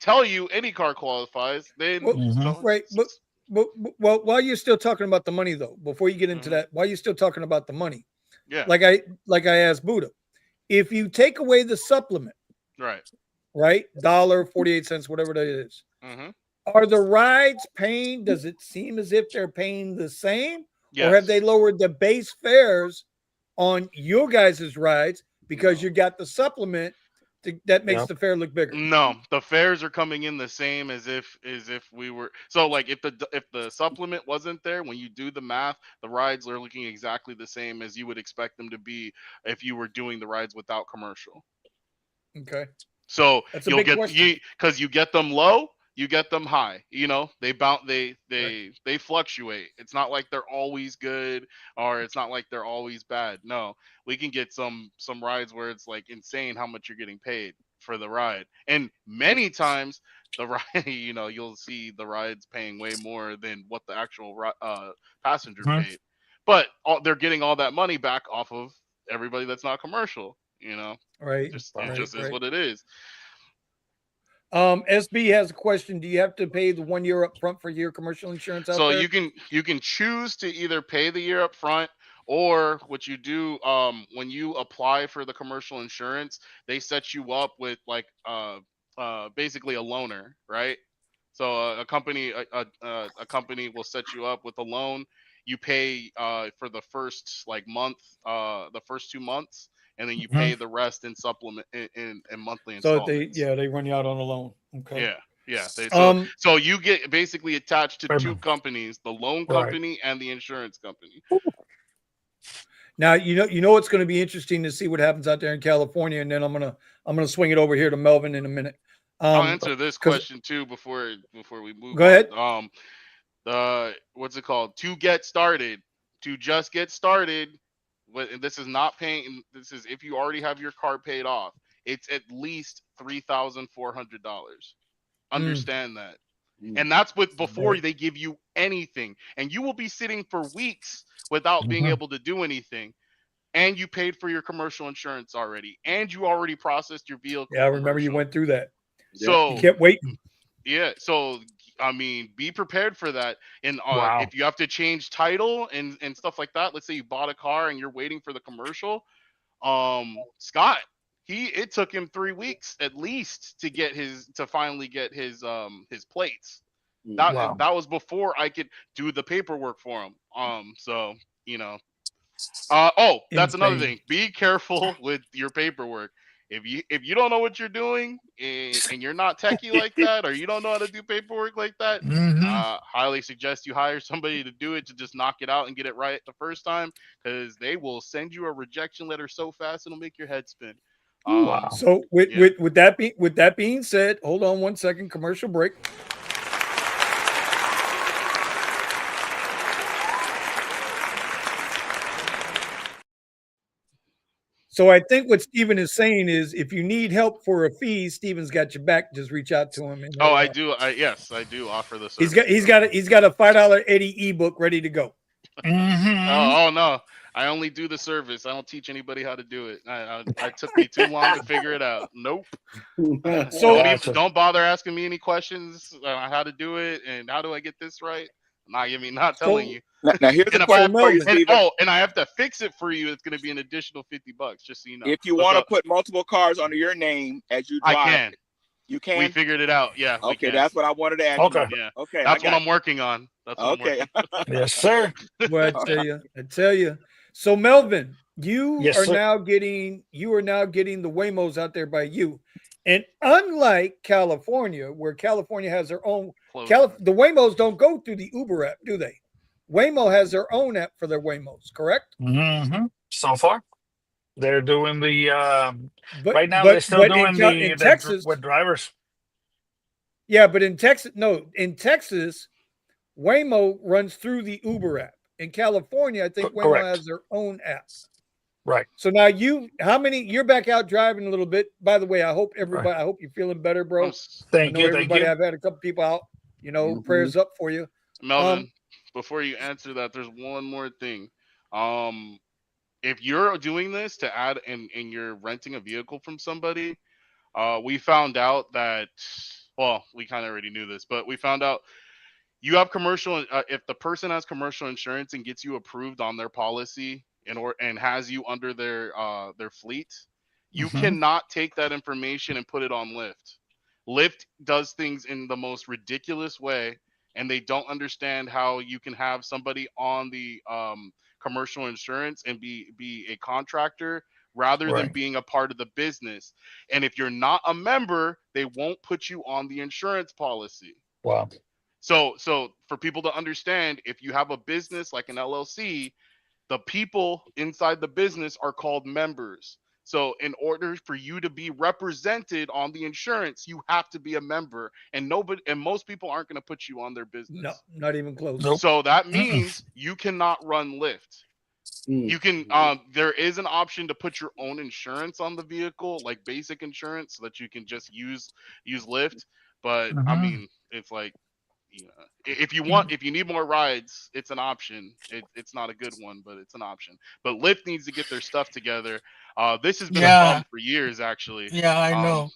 tell you any car qualifies. Then But while you're still talking about the money, though, before you get into that, while you're still talking about the money, like I asked Buddha, if you take away the supplement, right, $1.48, whatever that is, are the rides paying? Does it seem as if they're paying the same, or have they lowered the base fares on your guys' rides because you got the supplement? That makes the fare look bigger. No, the fares are coming in the same as if we were. So like if the supplement wasn't there, when you do the math, the rides are looking exactly the same as you would expect them to be if you were doing the rides without commercial. Okay. So you'll get because you get them low, you get them high. They fluctuate. It's not like they're always good or it's not like they're always bad. No, we can get some rides where it's like insane how much you're getting paid for the ride, and many times the ride, you'll see the rides paying way more than what the actual passenger paid, but they're getting all that money back off of everybody that's not commercial. It just is what it is. SB has a question. Do you have to pay the 1 year up front for your commercial insurance out there? So you can choose to either pay the year up front, or what you do when you apply for the commercial insurance, they set you up with like basically a loaner, right? So a company will set you up with a loan. you pay for the first month, the first 2 months, and then you pay the rest in supplement in monthly installments. So they run you out on a loan. Okay. Yeah. So you get basically attached to two companies, the loan company and the insurance company. Now you know it's going to be interesting to see what happens out there in California, and then I'm gonna swing it over here to Melvin in a minute. I'll answer this question too before we move. Go ahead. What's it called? To just get started. This is not paying. This is if you already have your car paid off. It's at least $3,400. Understand that. And that's before they give you anything. And you will be sitting for weeks without being able to do anything. And you paid for your commercial insurance already. And you already processed your vehicle. Yeah, I remember you went through that. So you kept waiting. Yeah. So I mean, be prepared for that. And if you have to change title and stuff like that, let's say you bought a car and you're waiting for the commercial. Scott, it took him 3 weeks at least to finally get his plates. That was before I could do the paperwork for him. So that's another thing. Be careful with your paperwork. If you don't know what you're doing and you're not techie like that, or you don't know how to do paperwork like that, highly suggest you hire somebody to do it, to just knock it out and get it right the first time, because they will send you a rejection letter so fast it'll make your head spin. So with that being said, hold on 1 second, commercial break. So I think what Steven is saying is, if you need help for a fee, Steven's got your back. Just reach out to him. And I do. Yes, I do offer the service. He's got a $5 Eddie ebook ready to go. Oh no, I only do the service. I don't teach anybody how to do it. I took me too long to figure it out. Nope. So don't bother asking me any questions on how to do it and how do I get this right. Not telling you. Now here's the question for you, Steven. And I have to fix it for you. It's going to be an additional $50, just so you know. If you want to put multiple cars under your name as you drive, I can. You can. We figured it out. Yeah. Okay, that's what I wanted to ask. Okay. You. Yeah. Okay. That's what I'm working on. That's what I'm working on. Yes, sir. Well, I tell you. So Melvin, you are now getting the Waymos out there by you. And unlike California, where California has their own, the Waymos don't go through the Uber app, do they? Waymo has their own app for their Waymos, correct? So far, they're doing the right now. They're still doing in Texas with drivers. Yeah, but in Texas, Waymo runs through the Uber app. In California, I think Waymo has their own app. Right. So now you're back out driving a little bit. By the way, I hope I hope you're feeling better, bro. Thank you. Everybody, I've had a couple people out, prayers up for you. Melvin, before you answer that, there's one more thing. If you're doing this to add and you're renting a vehicle from somebody, we found out that, we kind of already knew this, but we found out you have commercial. If the person has commercial insurance and gets you approved on their policy and has you under their fleet, you cannot take that information and put it on Lyft. Lyft does things in the most ridiculous way, and they don't understand how you can have somebody on the commercial insurance and be a contractor rather than being a part of the business. And if you're not a member, they won't put you on the insurance policy. Wow. So for people to understand, if you have a business like an LLC, the people inside the business are called members. So in order for you to be represented on the insurance, you have to be a member, and most people aren't going to put you on their business. No, not even close. Nope. So that means you cannot run Lyft. You can, there is an option to put your own insurance on the vehicle, like basic insurance, so that you can just use Lyft. But I mean, it's like, if you need more rides, it's an option. It's not a good one, but it's an option. But Lyft needs to get their stuff together. This has been a problem for years, actually. Yeah, I know.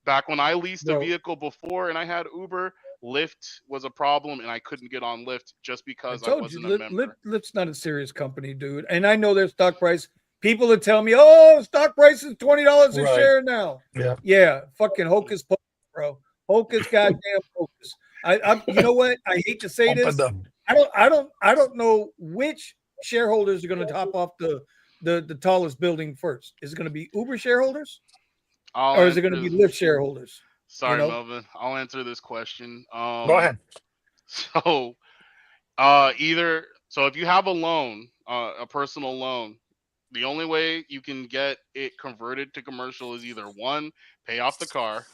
Back when I leased a vehicle before and I had Uber, Lyft was a problem, and I couldn't get on Lyft just because I wasn't a member. Lyft's not a serious company, dude. And I know their stock price. People that tell me, "Oh, stock price is $20 a share now." Yeah, fucking hocus pocus, bro. Hocus goddamn hocus. You know what? I hate to say this. I don't know which shareholders are going to top off the tallest building first. Is it going to be Uber shareholders, or is it going to be Lyft shareholders? Sorry, Melvin. I'll answer this question. Go ahead. So, so if you have a loan, a personal loan, the only way you can get it converted to commercial is either 1, pay off the car,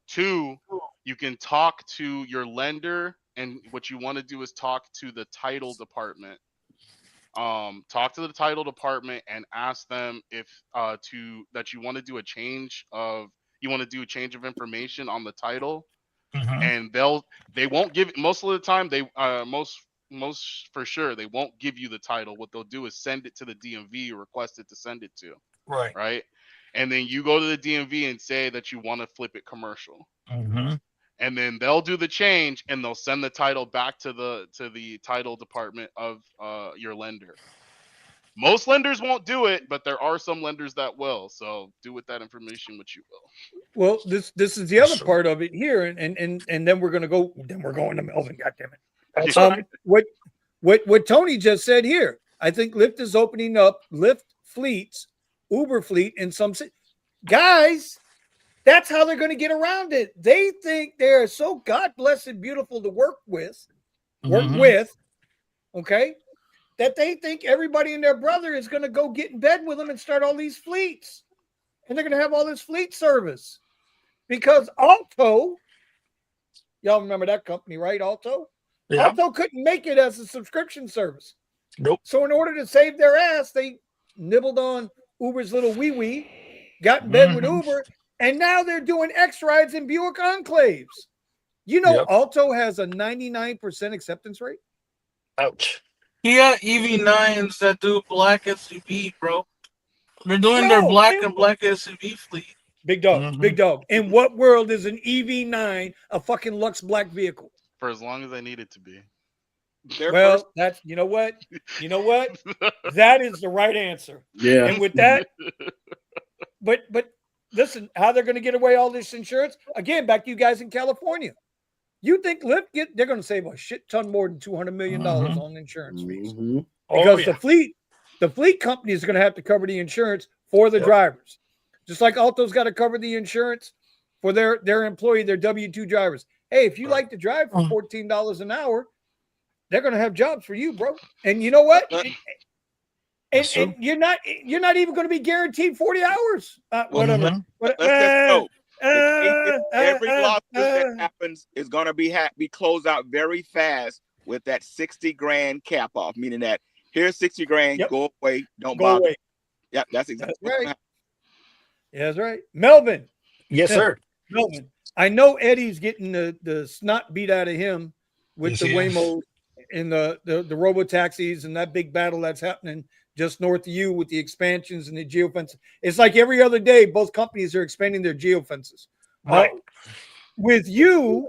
2, you can talk to your lender, and what you want to do is talk to the title department. Talk to the title department and ask them if that you want to do a change of information on the title, and they won't give, most of the time they most for sure they won't give you the title. What they'll do is send it to the DMV or request it to send it to. Right. And then you go to the DMV and say that you want to flip it commercial. And then they'll do the change and they'll send the title back to the title department of your lender. Most lenders won't do it, but there are some lenders that will. So do with that information what you will. Well, this is the other part of it here, and then we're going to go. Then we're going to Melvin. God damn it! That's right. What Tony just said here. I think Lyft is opening up Lyft fleets, Uber fleet in some guys. That's how they're going to get around it. They think they're so God blessed beautiful to work with, okay, that they think everybody and their brother is going to go get in bed with them and start all these fleets. And they're going to have all this fleet service. Because Alto, y'all remember that company, right? Alto? Yeah. Alto couldn't make it as a subscription service. Nope. So in order to save their ass, they nibbled on Uber's little wee-wee, got in bed with Uber, and now they're doing X rides in Buick Enclaves. You know, Alto has a 99% acceptance rate. Ouch. Yeah, EV9s that do black SUV, bro. They're doing their black SUV fleet. Big dog, big dog. In what world is an EV9 a fucking Lux black vehicle? For as long as I need it to be. That's you know what? That is the right answer. Yeah. And with that, but listen, how they're going to get away all this insurance? Again, back to you guys in California. You think Lyft they're going to save a shit ton more than $200 million on insurance fees. Because the fleet companies are going to have to cover the insurance for the drivers. Just like Alto's got to cover the insurance for their employee, their W-2 drivers. Hey, if you like to drive for $14 an hour, they're going to have jobs for you, bro. And you know what? And you're not even going to be guaranteed 40 hours. Whatever. Every lawsuit that happens is going to be closed out very fast with that $60,000 cap off, meaning that here's $60,000, go away, don't bother. Away. Yep, that's exactly right. Yeah, that's right. Melvin. Yes, sir. Melvin. I know Eddie's getting the snot beat out of him with the Waymo and the robo-taxis and that big battle that's happening just north of you with the expansions and the geofences. It's like every other day, both companies are expanding their geofences. Right. With you,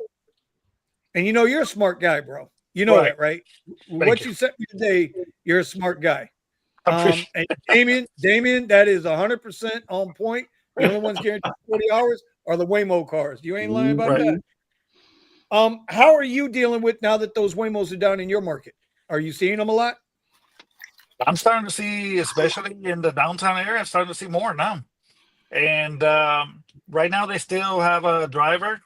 and you know you're a smart guy, bro. You know that, right? What you sent me today, you're a smart guy. And Damien, that is 100% on point. The only ones guaranteed 40 hours are the Waymo cars. You ain't lying about that. How are you dealing with now that those Waymos are down in your market? Are you seeing them a lot? I'm starting to see, especially in the downtown area, I'm starting to see more now. And right now they still have a driver.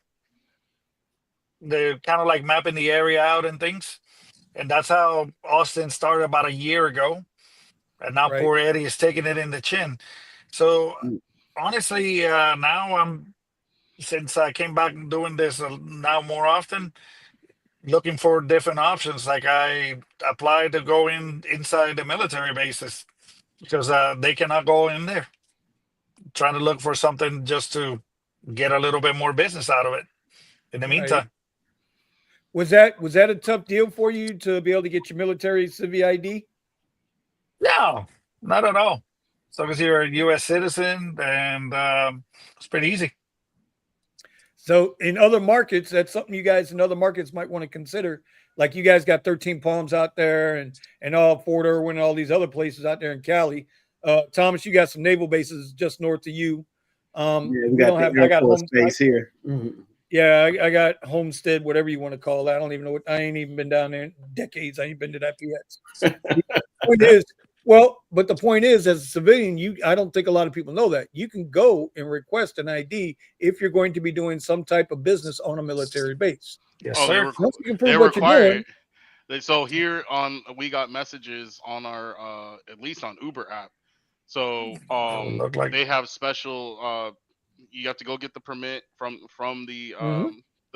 They're kind of like mapping the area out and things. And that's how Austin started about a year ago. And now poor Eddie is taking it in the chin. So honestly, now since I came back and doing this now more often, looking for different options. Like I applied to go inside the military bases because they cannot go in there. Trying to look for something just to get a little bit more business out of it in the meantime. Was that a tough deal for you to be able to get your military civic ID? No, not at all. So as you're a U.S. citizen, and it's pretty easy. So in other markets, that's something you guys in other markets might want to consider. Like you guys got 13 Palms out there and all Fort Irwin and all these other places out there in Cali. Thomas, you got some naval bases just north of you. We got home space here. Yeah, I got Homestead, whatever you want to call that. I don't even know what. I ain't even been down there in decades. I ain't been to that yet. Point is, but the point is, as a civilian, I don't think a lot of people know that you can go and request an ID if you're going to be doing some type of business on a military base. Yes, Oh, sir. Once you can prove they what you're require doing, it. So here we got messages on our at least on Uber app. So Look like they have special you have to go get the permit from the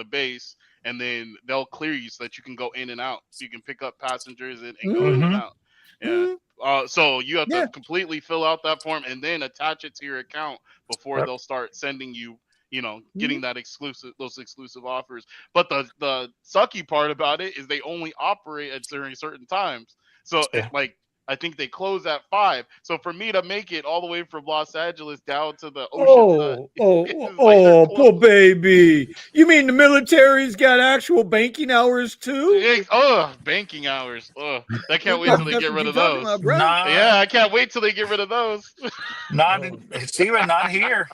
base, and then they'll clear you so that you can go in and out. So you can pick up passengers and go in and out. Yeah. So you have to completely fill out that form and then attach it to your account before they'll start sending you, getting those exclusive offers. But the sucky part about it is they only operate at during certain times. So I think they close at 5. So for me to make it all the way from Los Angeles down to the ocean, poor baby. You mean the military's got actual banking hours too? Banking hours. I can't wait till they get rid of those. Yeah, I can't wait till they get rid of those. Steven, not here.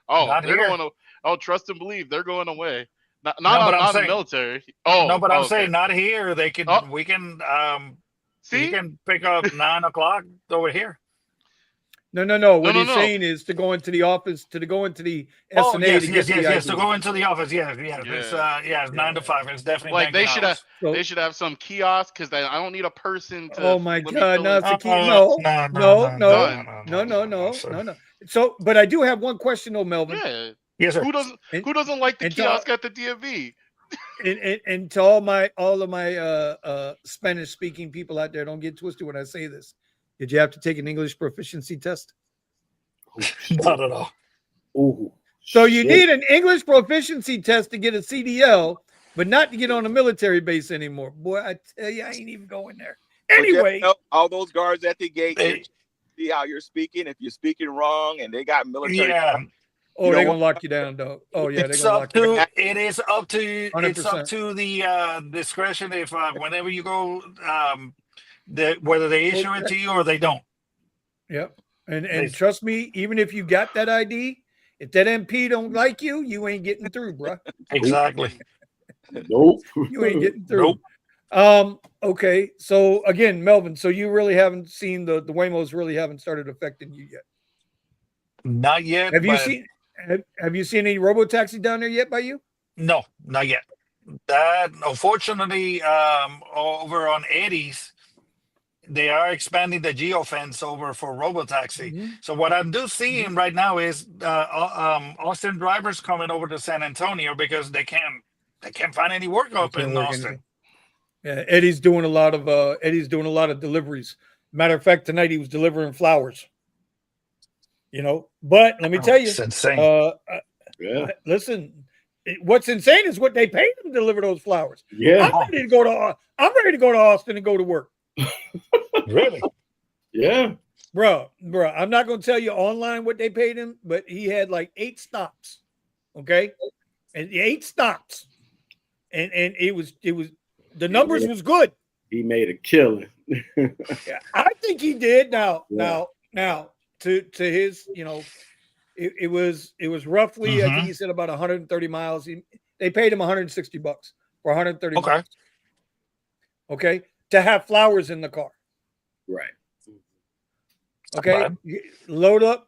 They're going to. Trust and believe, they're going away. Not in military. But I'm saying not here. They can. We can. See? You can pick up 9 o'clock over here. No. What he's saying is to go into the office, to go into the SNA to get the ID. To go into the office. It's 9 to 5. It's definitely like they should have some kiosk because I don't need a person to. Oh my God! No, it's a key. No. So, but I do have one question, though, Melvin. Yeah. Yes, sir. Who doesn't like the kiosk at the DMV? And to all of my Spanish speaking people out there, don't get twisted when I say this. Did you have to take an English proficiency test? Not at all. Ooh, so you need an English proficiency test to get a CDL, but not to get on a military base anymore. Boy, I tell you, I ain't even going there. Anyway, all those guards at the gate see how you're speaking. If you're speaking wrong, and they got military. Yeah. Oh, they're gonna lock you down, though. Oh yeah, they're gonna lock you down. It is up to 100%. It's up to the discretion if whenever you go, whether they issue it to you or they don't. Yep, and trust me, even if you got that ID, if that MP don't like you, you ain't getting through, bro. Exactly. Nope. You ain't getting through. Nope. Okay. So again, Melvin, so you really haven't seen the Waymos really haven't started affecting you yet. Not yet. Have you seen any robo-taxi down there yet by you? No, not yet. That unfortunately, over on Eddie's, they are expanding the geofence over for robotaxi. Mm-hmm. So what I'm seeing right now is Austin drivers coming over to San Antonio because they can't find any work up in Austin. Yeah, Eddie's doing a lot of deliveries. Matter of fact, tonight he was delivering flowers. But let me tell you, it's insane. Listen, what's insane is what they paid him to deliver those flowers. Yeah, I'm ready to go to Austin and go to work. Really? Yeah, bro. I'm not going to tell you online what they paid him, but he had like 8 stops. Okay, and 8 stops, and it was the numbers was good. He made a killing. Yeah, I think he did. Now. To his, it was roughly, I think he said about 130 miles. They paid him $160 for 130 miles. Okay. To have flowers in the car. Right. Okay. Load up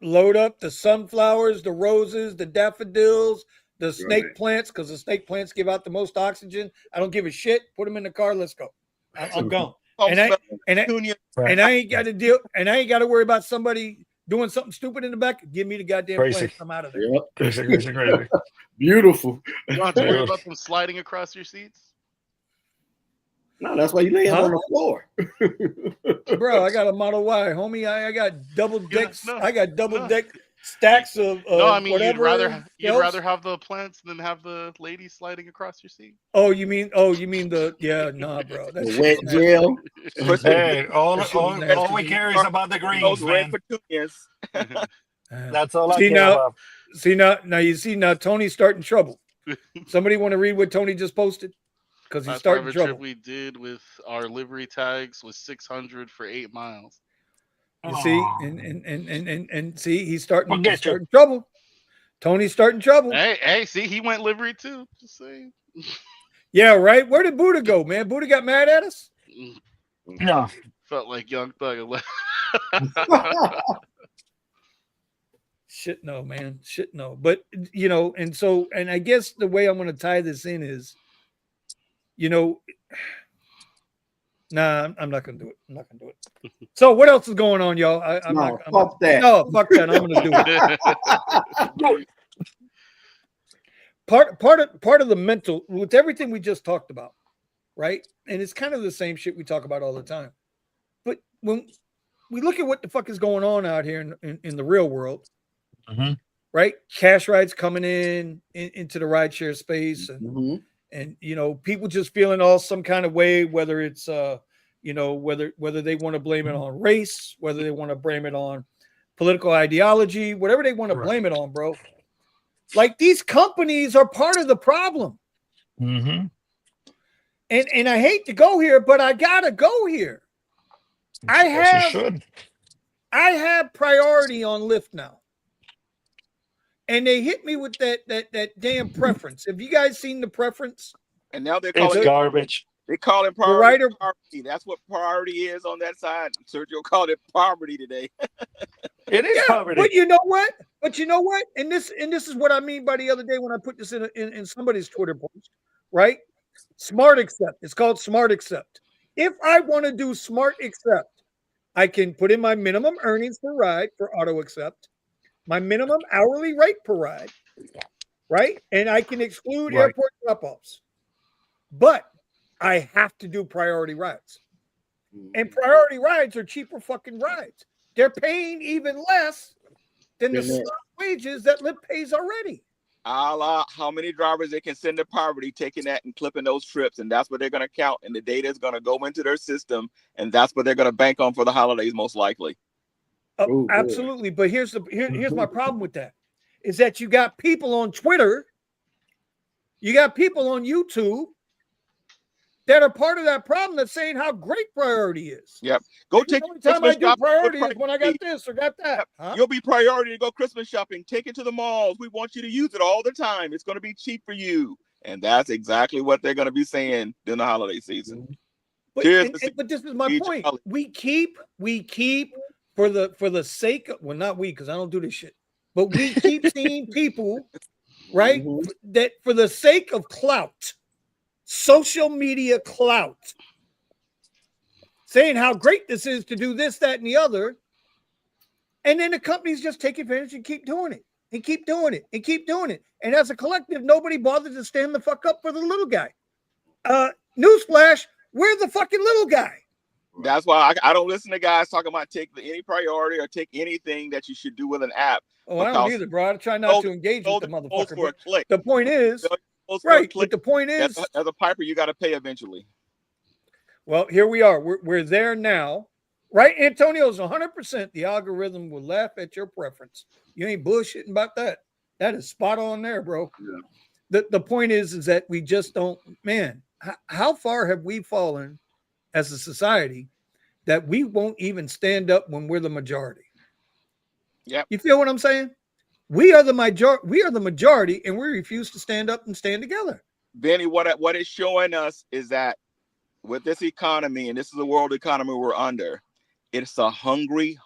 the sunflowers, the roses, the daffodils, the snake plants, because the snake plants give out the most oxygen. I don't give a shit. Put them in the car. Let's go. I'm gone. And I ain't got to deal, and I ain't got to worry about somebody doing something stupid in the back. Give me the goddamn plants. I'm out of there. Yep. Crazy. Beautiful. You don't have to worry about them sliding across your seats. No, that's why you lay on the floor. Bro, I got a Model Y, homie. I got double decks. I got double deck stacks of whatever. You'd rather have the plants than have the lady sliding across your seat. Oh, you mean nah, bro. That's the wet gel. Hey, all we care is about the greens, man. That's all I care about. Now Tony's starting trouble. Somebody want to read what Tony just posted? Because he's starting trouble. Trip we did with our livery tags was 600 for 8 miles. You see, and see, he's starting trouble. Tony's starting trouble. Hey, see, he went livery too. Just saying. Yeah, right. Where did Buddha go, man? Buddha got mad at us. No. Felt like Young Thug. Shit, no, man. Shit, no. But and I guess the way I'm going to tie this in is, nah, I'm not going to do it. I'm not going to do it. So what else is going on, y'all? Fuck that. No, fuck that. I'm going to do it. Part of the mental, with everything we just talked about, right? And it's kind of the same shit we talk about all the time. But when we look at what the fuck is going on out here in the real world, right? Cash rides coming into the rideshare space, and people just feeling all some kind of way, whether it's whether they want to blame it on race, whether they want to blame it on political ideology, whatever they want to blame it on, bro. Like, these companies are part of the problem. And I hate to go here, but I gotta go here. I have priority on Lyft now. And they hit me with that damn preference. Have you guys seen the preference? And now they're calling it's garbage. They call it priority. That's what priority is on that side. Sergio called it poverty today. It is poverty. But you know what? And this is what I mean by the other day when I put this in somebody's Twitter post, right? Smart accept. It's called smart accept. If I want to do smart accept, I can put in my minimum earnings per ride for auto accept, my minimum hourly rate per ride, right? And I can exclude airport drop-offs. But I have to do priority rides. And priority rides are cheaper fucking rides. They're paying even less than the wages that Lyft pays already. How many drivers they can send to poverty, taking that and clipping those trips, and that's what they're going to count, and the data is going to go into their system, and that's what they're going to bank on for the holidays, most likely. Absolutely, but here's my problem with that, is that you got people on Twitter, you got people on YouTube that are part of that problem that's saying how great priority is. Yep. Go take the only time I do priority is when I got this or got that. Huh? You'll be priority to go Christmas shopping. Take it to the malls. We want you to use it all the time. It's going to be cheap for you. And that's exactly what they're going to be saying during the holiday season. But this is my point. We keep for the sake of, well, not we, because I don't do this shit, but we keep seeing people, right, that for the sake of clout, social media clout, saying how great this is to do this, that, and the other. And then the companies just take advantage and keep doing it and keep doing it and keep doing it. And as a collective, nobody bothers to stand the fuck up for the little guy. Newsflash, we're the fucking little guy. That's why I don't listen to guys talking about take any priority or take anything that you should do with an app. Oh, I don't either, bro. I try not to engage with the motherfucker. The point is, right, but the point is, as a piper, you got to pay eventually. Well, here we are. We're there now, right? Antonio's 100%. The algorithm will laugh at your preference. You ain't bullshitting about that. That is spot on there, bro. Yeah. The point is that we just don't, man, how far have we fallen as a society that we won't even stand up when we're the majority? Yeah. You feel what I'm saying? We are the majority, and we refuse to stand up and stand together. Benny, what it's showing us is that with this economy, and this is the world economy we're under, it's a hungry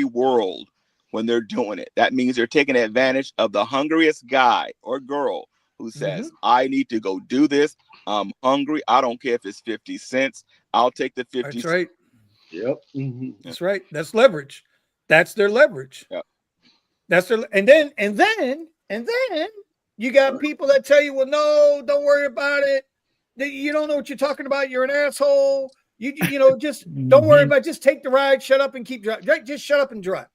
world when they're doing it. That means they're taking advantage of the hungriest guy or girl who says, I need to go do this. I'm hungry. I don't care if it's 50 cents. I'll take the 50 That's right. Yep. That's right. That's leverage. That's their leverage. Yep. That's their, and then you got people that tell you, well, no, don't worry about it. You don't know what you're talking about. You're an asshole. You know, just don't worry about it. Just take the ride. Shut up and keep driving. Just shut up and drive.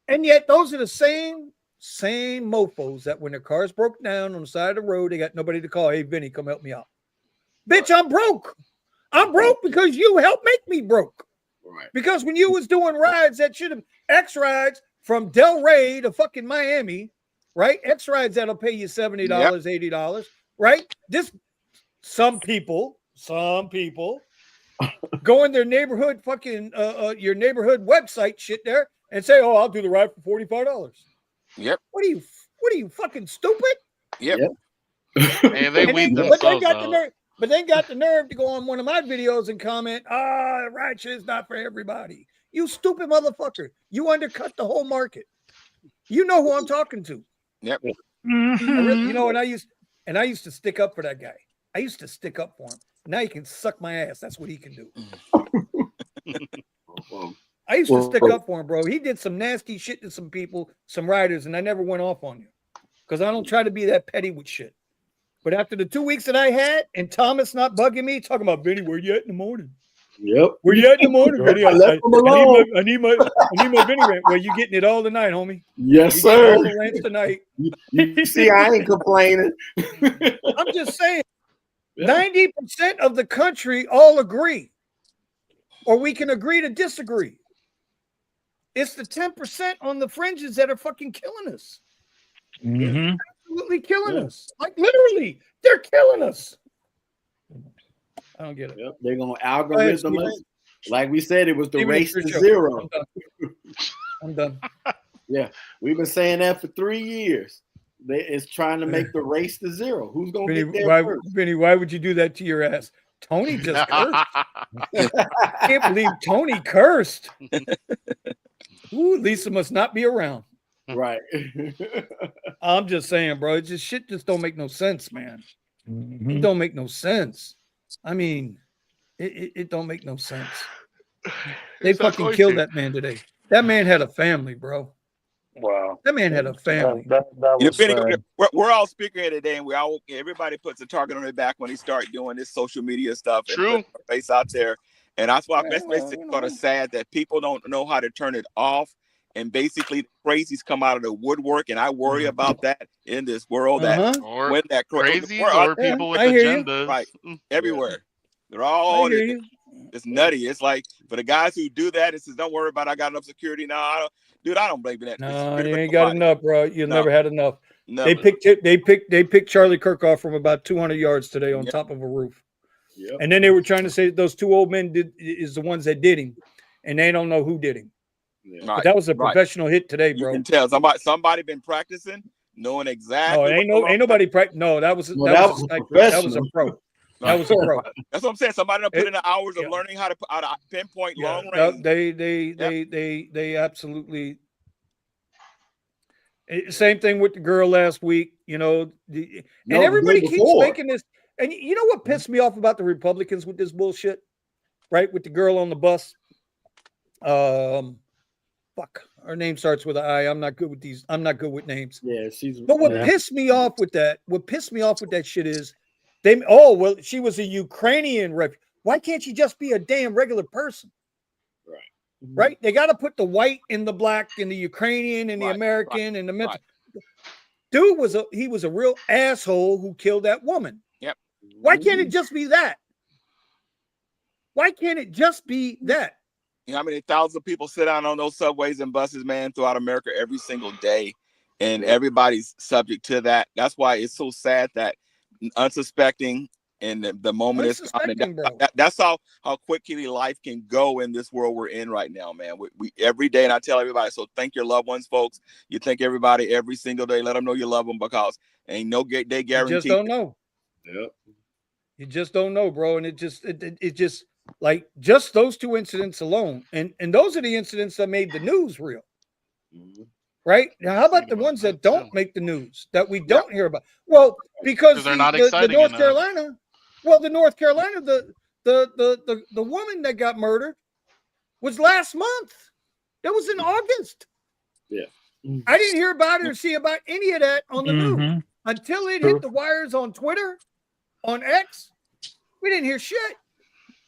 And yet those are the same mofos that when their cars broke down on the side of the road, they got nobody to call. Hey, Vinny, come help me out. Bitch, I'm broke. I'm broke because you helped make me broke. Right. Because when you was doing rides that should have X rides from Del Rey to fucking Miami, right? X rides that'll pay you $70, $80, right? Some people go in their neighborhood fucking your neighborhood website shit there and say, oh, I'll do the ride for $45. Yep. What are you What are you, fucking stupid? Yep. And they weed themselves out. But they got the nerve to go on one of my videos and comment, rideshare is not for everybody. You stupid motherfucker. You undercut the whole market. You know who I'm talking to. Yep. You know, and I used to stick up for that guy. I used to stick up for him. Now he can suck my ass. That's what he can do. I used to stick up for him, bro. He did some nasty shit to some people, some riders, and I never went off on you because I don't try to be that petty with shit. But after the 2 weeks that I had, and Thomas not bugging me, talking about, Benny, where you at in the morning? Yep. Where you at in the morning, Benny? I need my Benny rant. Well, you getting it all tonight, homie. Yes, sir. All the rants tonight. You see, I ain't complaining. I'm just saying, 90% of the country all agree, or we can agree to disagree. It's the 10% on the fringes that are fucking killing us. Mm-hmm. Absolutely killing us. Like literally, they're killing us. I don't get it. Yep. They're gonna algorithm us. Like we said, it was the race to zero. I'm done. Yeah, we've been saying that for 3 years. It's trying to make the race to zero. Who's gonna get there first? Benny, why would you do that to your ass? Tony just cursed. I can't believe Tony cursed. Ooh, Lisa must not be around. Right. I'm just saying, bro. It just shit just don't make no sense, man. Mm-hmm. It don't make no sense. I mean, it don't make no sense. They fucking killed that man today. That man had a family, bro. Wow. That man had a family. That was sad. We're all speaking here today, and everybody puts a target on their back when they start doing this social media stuff. True. And put their face out there, and that's why it's basically sort of sad that people don't know how to turn it off. And basically, crazies come out of the woodwork, and I worry about that in this world. That or when that crazies or people with agendas, right, everywhere. They're all it's nutty. It's like for the guys who do that, it says, "Don't worry about it. I got enough security now." I don't blame that. No, you ain't got enough, bro. You never had enough. Never. They picked Charlie Kirk off from about 200 yards today on top of a roof. Yep. And then they were trying to say those two old men is the ones that did him, and they don't know who did him. Yeah. But that was a professional hit today, bro. You can tell somebody been practicing, knowing exactly. No, ain't nobody practice. No, that was a pro. That was a pro. That's what I'm saying. Somebody put in the hours of learning how to pinpoint long range. They absolutely. Same thing with the girl last week. You know, and everybody keeps making this. And you know what pissed me off about the Republicans with this bullshit, right? With the girl on the bus. Fuck, her name starts with an I. I'm not good with these. I'm not good with names. Yeah, she's. But what pissed me off with that? What pissed me off with that shit is, she was a Ukrainian refugee. Why can't she just be a damn regular person? Right. Right. They got to put the white and the black and the Ukrainian and the American and the mental. Dude was a real asshole who killed that woman. Yep. Why can't it just be that? Why can't it just be that? You know how many thousands of people sit down on those subways and buses, man, throughout America every single day, and everybody's subject to that. That's why it's so sad that unsuspecting and the moment is coming. That's how quickly life can go in this world we're in right now, man. We every day, and I tell everybody, so thank your loved ones, folks. You thank everybody every single day. Let them know you love them because ain't no day guarantee. You just don't know. Yep. You just don't know, bro, and it just. Like just those two incidents alone, and those are the incidents that made the news real, right? Now, how about the ones that don't make the news that we don't hear about? Well, because they're not exciting the North enough. Carolina, the woman that got murdered was last month. That was in August. Yeah, I didn't hear about it or see about any of that on the news until it hit the wires on Twitter, on X. We didn't hear shit.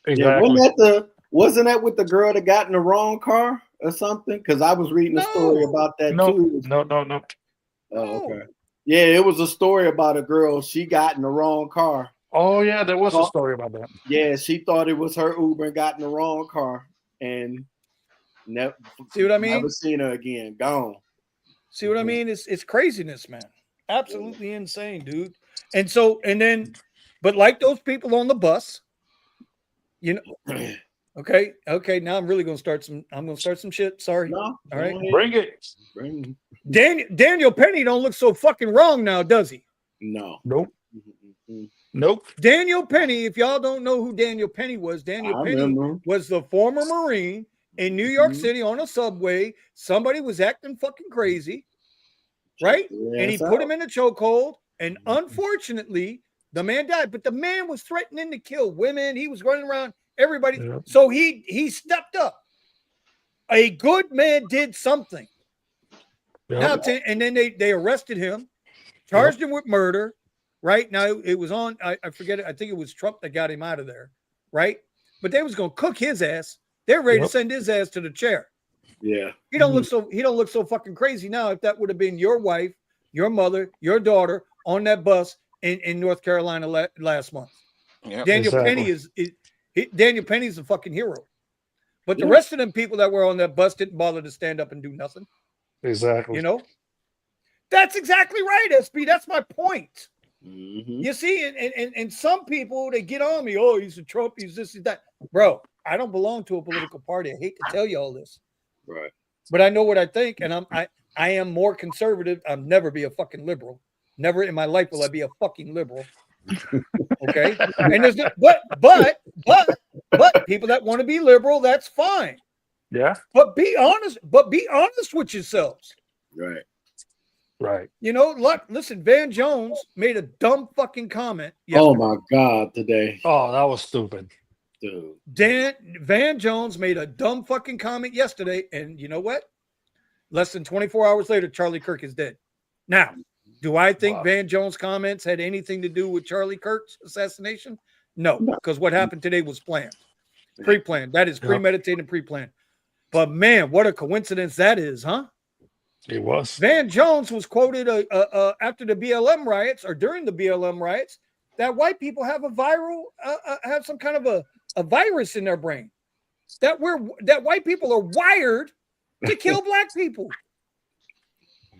Exactly. Yeah, wasn't that with the girl that got in the wrong car or something? Because I was reading a story about that too. No. Oh, okay. Yeah, it was a story about a girl. She got in the wrong car. Oh yeah, there was a story about that. Yeah, she thought it was her Uber and got in the wrong car and never. See what I mean? Never seen her again. Gone. See what I mean? It's craziness, man. Absolutely insane, dude. But like those people on the bus. You know, okay. Now I'm really gonna start some. I'm gonna start some shit. Sorry. No, all right. Bring it. Daniel Penny don't look so fucking wrong now, does he? No. Nope. Nope. Daniel Penny, if y'all don't know who Daniel Penny was, Daniel Penny was the former Marine in New York City on a subway. Somebody was acting fucking crazy, right? And he put him in a chokehold. And unfortunately, the man died. But the man was threatening to kill women. He was running around everybody. Yep. So he stepped up. A good man did something. Yep. Now, and then they arrested him, charged him with murder. Right now, it was on. I forget it. I think it was Trump that got him out of there. Right, but they was gonna cook his ass. They're ready to send his ass to the chair. Yeah, he don't look so fucking crazy now. If that would have been your wife, your mother, your daughter on that bus in North Carolina last month, Daniel Penny Daniel Penny's a fucking hero. But the rest of them people that were on that bus didn't bother to stand up and do nothing. Exactly. You know, that's exactly right, SB. That's my point. You see, and some people, they get on me. Oh, he's a Trump. He's this, he's that. Bro, I don't belong to a political party. I hate to tell you all this. Right. But I know what I think, and I am more conservative. I'll never be a fucking liberal. Never in my life will I be a fucking liberal. Okay. And there's but people that want to be liberal, that's fine. Yeah. But be honest with yourselves. Right. Right. You know, listen, Van Jones made a dumb fucking comment yesterday. Oh my God, today. Oh, that was stupid. Dude. Van Jones made a dumb fucking comment yesterday, and you know what? Less than 24 hours later, Charlie Kirk is dead. Now, do I think Van Jones' comments had anything to do with Charlie Kirk's assassination? No, because what happened today was planned. Pre-planned. That is premeditated and pre-planned. But man, what a coincidence that is, huh? It was. Van Jones was quoted after the BLM riots or during the BLM riots that white people have have some kind of a virus in their brain that white people are wired to kill black people.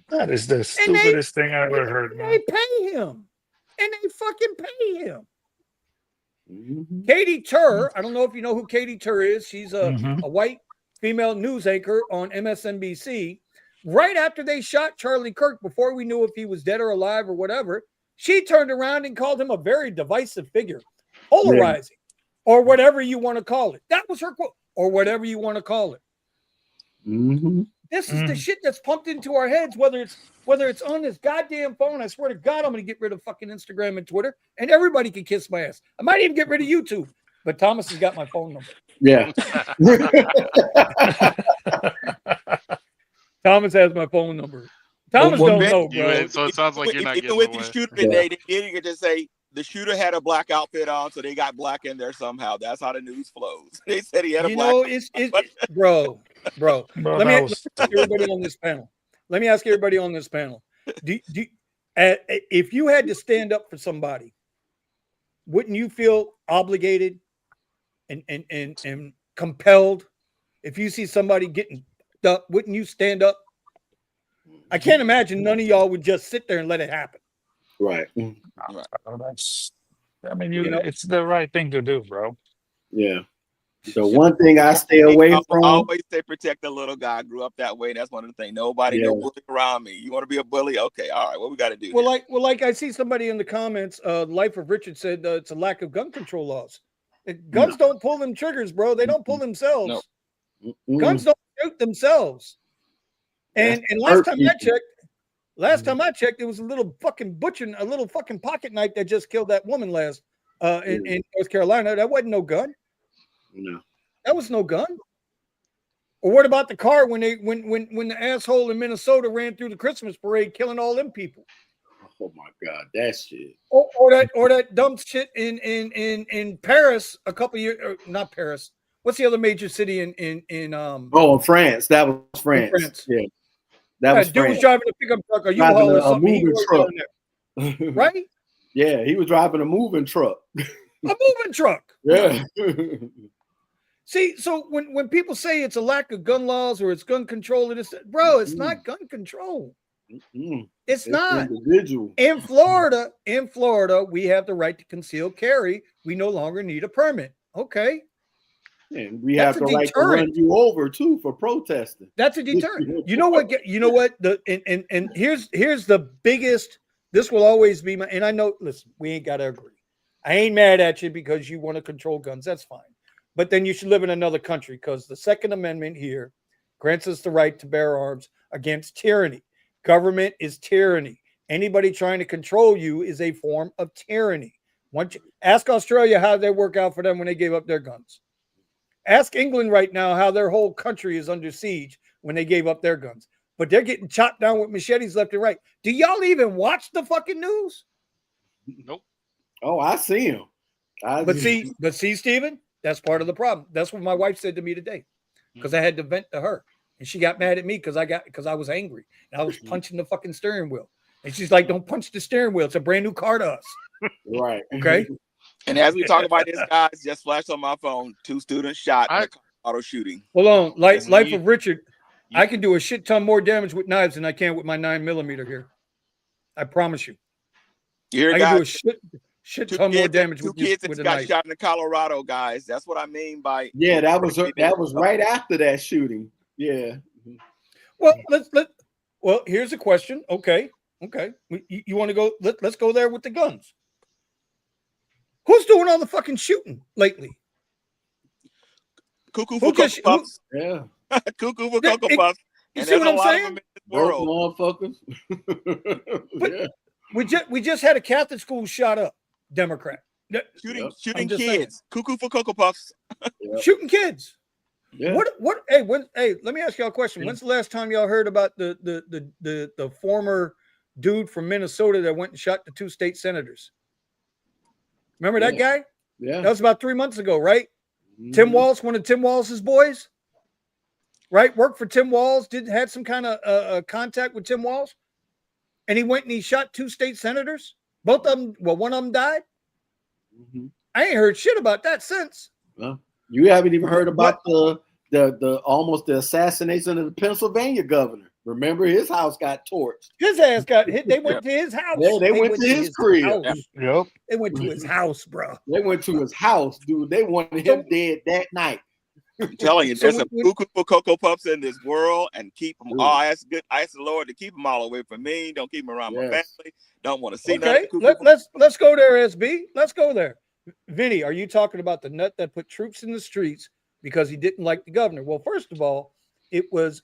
That is the stupidest thing I ever heard. They pay him, and they fucking pay him. Katie Tur, I don't know if you know who Katie Tur is. She's a white female news anchor on MSNBC. Right after they shot Charlie Kirk, before we knew if he was dead or alive or whatever, she turned around and called him a very divisive figure, polarizing, or whatever you want to call it. That was her quote, or whatever you want to call it. This is the shit that's pumped into our heads, whether it's on this goddamn phone. I swear to God, I'm going to get rid of fucking Instagram and Twitter, and everybody can kiss my ass. I might even get rid of YouTube, but Thomas has got my phone number. Yeah. Thomas has my phone number. Thomas don't know, bro. So it sounds like you're not getting with away. the shooter today, they didn't just say the shooter had a black outfit on, so they got black in there somehow. That's how the news flows. They said he had a black. Bro. Let me ask everybody on this panel. If you had to stand up for somebody, wouldn't you feel obligated and compelled? If you see somebody getting up, wouldn't you stand up? I can't imagine none of y'all would just sit there and let it happen. Right. It's the right thing to do, bro. Yeah. The one thing I stay away from. I always say protect the little guy. I grew up that way. That's one of the things. Nobody, no bully around me. You want to be a bully? Okay, all right. What we got to do? Like I see somebody in the comments. Life of Richard said it's a lack of gun control laws. Guns don't pull them triggers, bro. They don't pull themselves. Guns don't shoot themselves. And last time I checked, it was a little fucking pocket knife that just killed that woman in North Carolina. That wasn't no gun. No, that was no gun. Or what about the car when the asshole in Minnesota ran through the Christmas parade, killing all them people? Oh my God, that shit. Or that dumb shit in Paris a couple years, or not Paris. What's the other major city in France? That was France. France. Yeah, that was. Dude was driving a pickup truck or U-Haul or something. He was truck. Right? Yeah, he was driving a moving truck. A moving truck. Yeah. See, so when people say it's a lack of gun laws or it's gun control, it's not gun control. It's not. Individual. In Florida, we have the right to conceal carry. We no longer need a permit. Okay. And we have the right to run you over too for protesting. That's a deterrent. You know what? And here's the biggest. This will always be my. And I know. Listen, we ain't got to agree. I ain't mad at you because you want to control guns. That's fine. But then you should live in another country because the Second Amendment here grants us the right to bear arms against tyranny. Government is tyranny. Anybody trying to control you is a form of tyranny. Ask Australia how they work out for them when they gave up their guns. Ask England right now how their whole country is under siege when they gave up their guns. But they're getting chopped down with machetes left and right. Do y'all even watch the fucking news? Nope. Oh, I see him. But see, Stephen, that's part of the problem. That's what my wife said to me today, because I had to vent to her, and she got mad at me because I was angry and I was punching the fucking steering wheel, and she's like, "Don't punch the steering wheel. It's a brand new car to us." Right. Okay. And as we talk about this, guys, just flashed on my phone. 2 students shot in a auto shooting. Hold on, Life of Richard. I can do a shit ton more damage with knives than I can with my 9mm here. I promise you. I can do a shit ton more damage with a knife. 2 kids got shot in Colorado, guys. That's what I mean by that was right after that shooting. Yeah. Well, here's a question. Okay. You want to go? Let's go there with the guns. Who's doing all the fucking shooting lately? Cuckoo for Cocoa Puffs. Yeah. Cuckoo for Cocoa Puffs. You see what I'm saying? Motherfuckers. We just had a Catholic school shot up. Democrat shooting kids. Saying. Cuckoo for Cocoa Puffs. Shooting kids. Yeah. What? Hey, let me ask y'all a question. When's the last time y'all heard about the former dude from Minnesota that went and shot the 2 state senators? Remember that guy? Yeah. That was about 3 months ago, right? Mm-hmm. Tim Walz, one of Tim Walz's boys, right? Worked for Tim Walz, had some kind of contact with Tim Walz, and he went and he shot 2 state senators. Both of them, one of them died. Mm-hmm. I ain't heard shit about that since. Well, you haven't even heard about the almost the assassination of the Pennsylvania governor. Remember, his house got torched. His ass got hit. They went to his house. Yeah, they went to his crib. Yep. They went to his house, bro. They went to his house, dude. They wanted him dead that night. I'm telling you, there's some cuckoo for Cocoa Puffs in this world, and keep them. Oh, I ask the Lord to keep them all away from me. Don't keep them around my family. Don't want to see nothing. Let's go there, SB. Let's go there. Vinny, are you talking about the nut that put troops in the streets because he didn't like the governor? Well, first of all, it was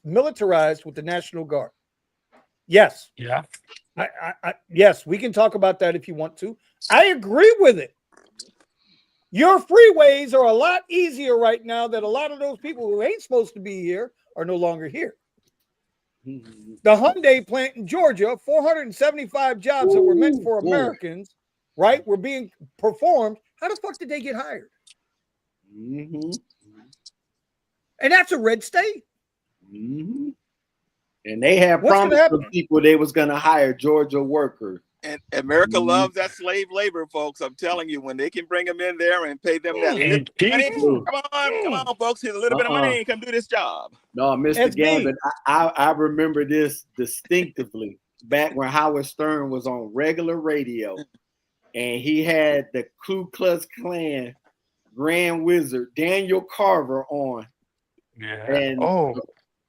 militarized with the National Guard. Yes. Yeah. Yes, we can talk about that if you want to. I agree with it. Your freeways are a lot easier right now that a lot of those people who ain't supposed to be here are no longer here. The Hyundai plant in Georgia, 475 jobs that were meant for Americans, right, were being performed. How the fuck did they get hired? Mm-hmm. And that's a red state. Mm-hmm. And they had promised the people they was going to hire Georgia workers. And America loves that slave labor, folks. I'm telling you, when they can bring them in there and pay them that money, come on, folks. Here's a little bit of money. Come do this job. No, Mr. Gambit, I remember this distinctively back when Howard Stern was on regular radio, and he had the Ku Klux Klan Grand Wizard Daniel Carver on. Yeah. And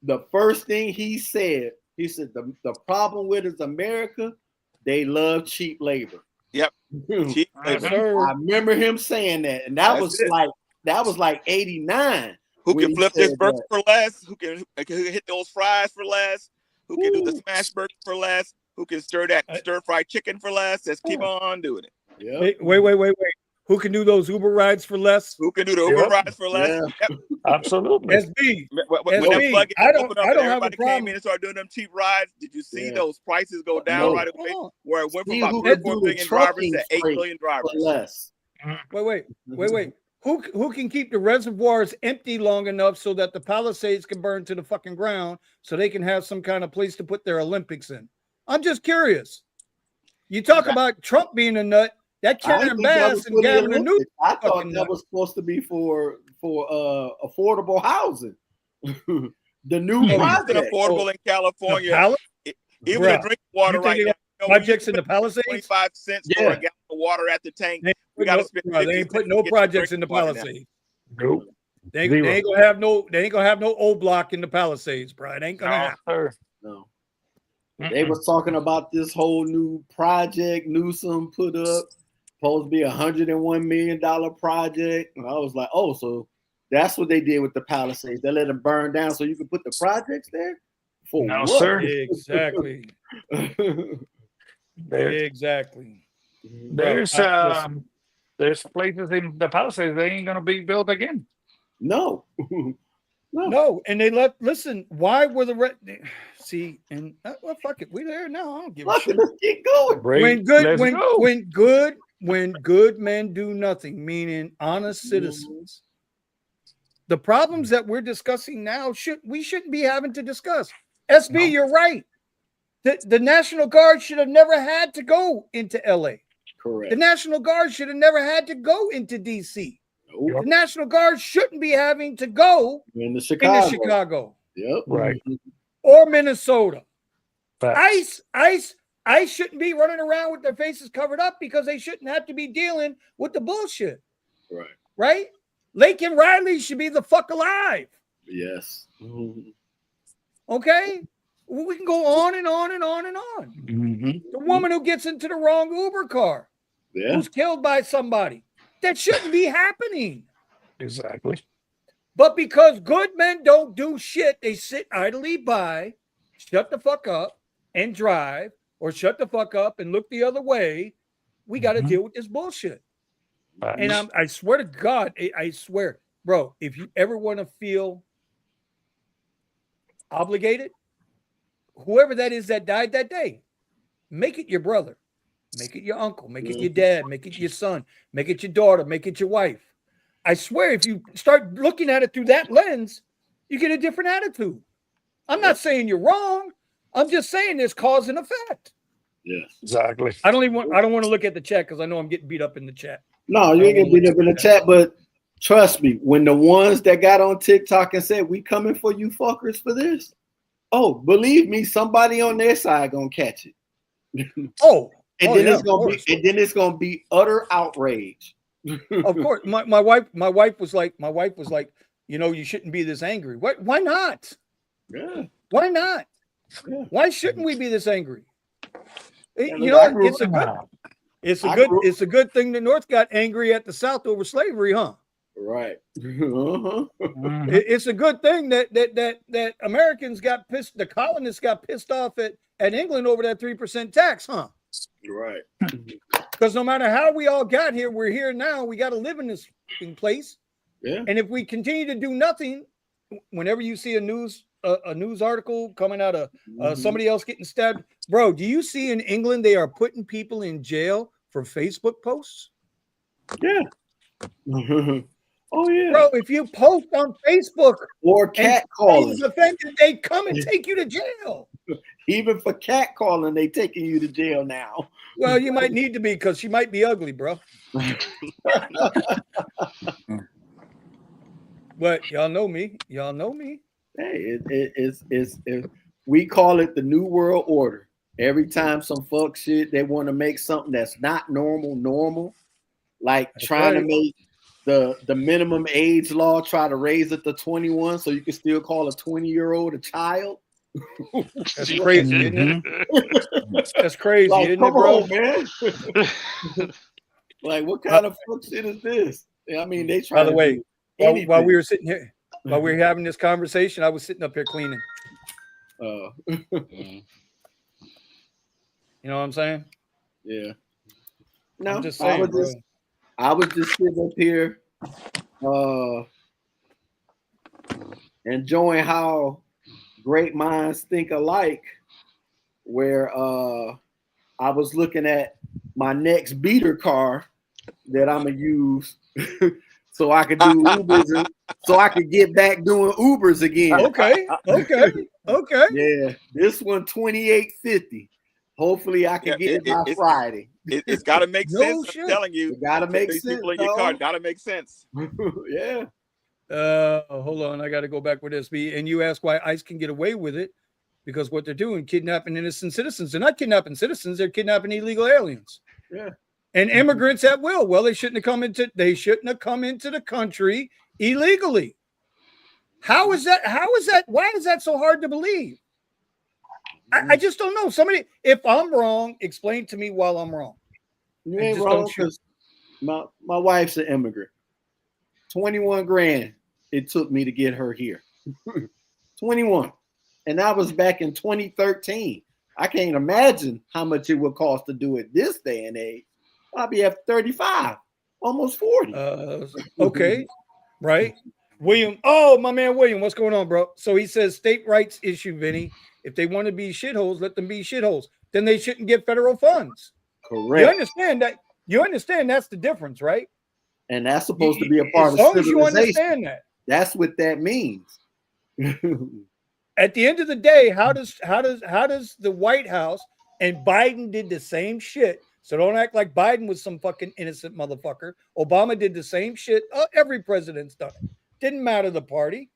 the first thing he said the problem with is America. They love cheap labor. Yep. Cheap labor. I remember him saying that, and that was like 89. Who can flip this burger for less? Who can hit those fries for less? Who can do the smash burger for less? Who can stir fried chicken for less? Let's keep on doing it. Yep. Wait. Who can do those Uber rides for less? Who can do the Uber rides for less? Yeah. Yep. Absolutely. SB. I don't have a problem. Came in and started doing them cheap rides. Did you see those prices go down right away? Where it went from about 3 4 million drivers to 8 million drivers. Less. Wait. Who can keep the reservoirs empty long enough so that the Palisades can burn to the fucking ground so they can have some kind of place to put their Olympics in? I'm just curious. You talk about Trump being a nut. That Karen Bass and Gavin Newsom. I thought that was supposed to be for affordable housing. The new project. Affordable in California. Even the drinking water right now. Projects in the Palisades. 25 cents for a gallon of water at the tank. They ain't putting no projects in the Palisades. Nope. They ain't gonna have no O block in the Palisades, bro. It ain't gonna happen. Sir. No. They was talking about this whole new project Newsom put up, supposed to be $101 million project. And I was like, oh, so that's what they did with the Palisades. They let them burn down so you could put the projects there? For No, what? sir. Exactly. Exactly. There's places in the Palisades they ain't gonna be built again. No. No, and they listen. Why were the see? And well, fuck it, we there now. I don't give a shit. Let's keep going. When good men do nothing, meaning honest citizens. The problems that we're discussing now we shouldn't be having to discuss. SB, you're right. The National Guard should have never had to go into LA. Correct. The National Guard should have never had to go into DC. The National Guard shouldn't be having to go into Chicago. Yep. Right. Or Minnesota. Facts. ICE shouldn't be running around with their faces covered up because they shouldn't have to be dealing with the bullshit. Right. Right? Lake and Riley should be the fuck alive. Yes. Okay? We can go on and on and on and on. The woman who gets into the wrong Uber car, who's killed by somebody. That shouldn't be happening. Exactly. But because good men don't do shit, they sit idly by, shut the fuck up and drive, or shut the fuck up and look the other way. We got to deal with this bullshit. And I swear to God, I swear, bro, if you ever want to feel obligated, whoever that is that died that day, make it your brother. Make it your uncle, make it your dad, make it your son, make it your daughter, make it your wife. I swear, if you start looking at it through that lens, you get a different attitude. I'm not saying you're wrong. I'm just saying there's cause and effect. Yes, exactly. I don't want to look at the chat because I know I'm getting beat up in the chat. No, you ain't getting beat up in the chat, but trust me, when the ones that got on TikTok and said, we coming for you fuckers for this, oh, believe me, somebody on their side gonna catch it. It's gonna be utter outrage. Of course, my wife was like, you know, you shouldn't be this angry. What? Why not? Yeah. Why not? Yeah. Why shouldn't we be this angry? It's a good thing the North got angry at the South over slavery, huh? Right. It's a good thing that Americans got pissed. The colonists got pissed off at England over that 3% tax, huh? Right. Because no matter how we all got here, we're here now. We got to live in this place. Yeah. And if we continue to do nothing, whenever you see a news article coming out of somebody else getting stabbed, bro, do you see in England they are putting people in jail for Facebook posts? Yeah. Oh yeah. Bro, if you post on Facebook or catcalling, they come and take you to jail. Even for catcalling, they taking you to jail now. Well, you might need to be because she might be ugly, bro. But y'all know me. Hey, it's we call it the New World Order. Every time some fuck shit, they want to make something that's not normal, like that's trying to make the minimum age law, try to raise it to 21 so you can still call a 20-year-old a child. That's crazy, isn't it? That's crazy, like, isn't it, bro? On, man. Like, what kind of fuck shit is this? I mean, they try. By the way, while we were sitting here, while we were having this conversation, I was sitting up here cleaning. You know what I'm saying? Yeah. No, I'm just saying, I was just sitting up here, enjoying how great minds think alike, where I was looking at my next beater car that I'm gonna use so I could do Ubers so I could get back doing Ubers again. Okay. Yeah, this one $28.50. Hopefully I can get it by Friday. It's got to make sense. I'm telling you, it got to make sense. People in your car got to make sense. Yeah. Hold on, I got to go back with this. And you ask why ICE can get away with it because what they're doing, kidnapping innocent citizens. They're not kidnapping citizens; they're kidnapping illegal aliens. Yeah. And immigrants at will. Well, they shouldn't have come into the country illegally. How is that? Why is that so hard to believe? I just don't know. Somebody, if I'm wrong, explain to me while I'm wrong. You ain't wrong, because my wife's an immigrant. 21 grand it took me to get her here. 21. And that was back in 2013. I can't imagine how much it would cost to do it this day and age. I'll be at 35, almost 40. Okay, right. William, oh, my man William, what's going on, bro? So he says state rights issue, Vinny. If they want to be shitholes, let them be shitholes. Then they shouldn't get federal funds. Correct. You understand that? You understand that's the difference, right? And that's supposed to be a part of civilization. As long as you understand that. That's what that means. At the end of the day, how does the White House, and Biden did the same shit. So don't act like Biden was some fucking innocent motherfucker. Obama did the same shit. Every president's done it. Didn't matter the party.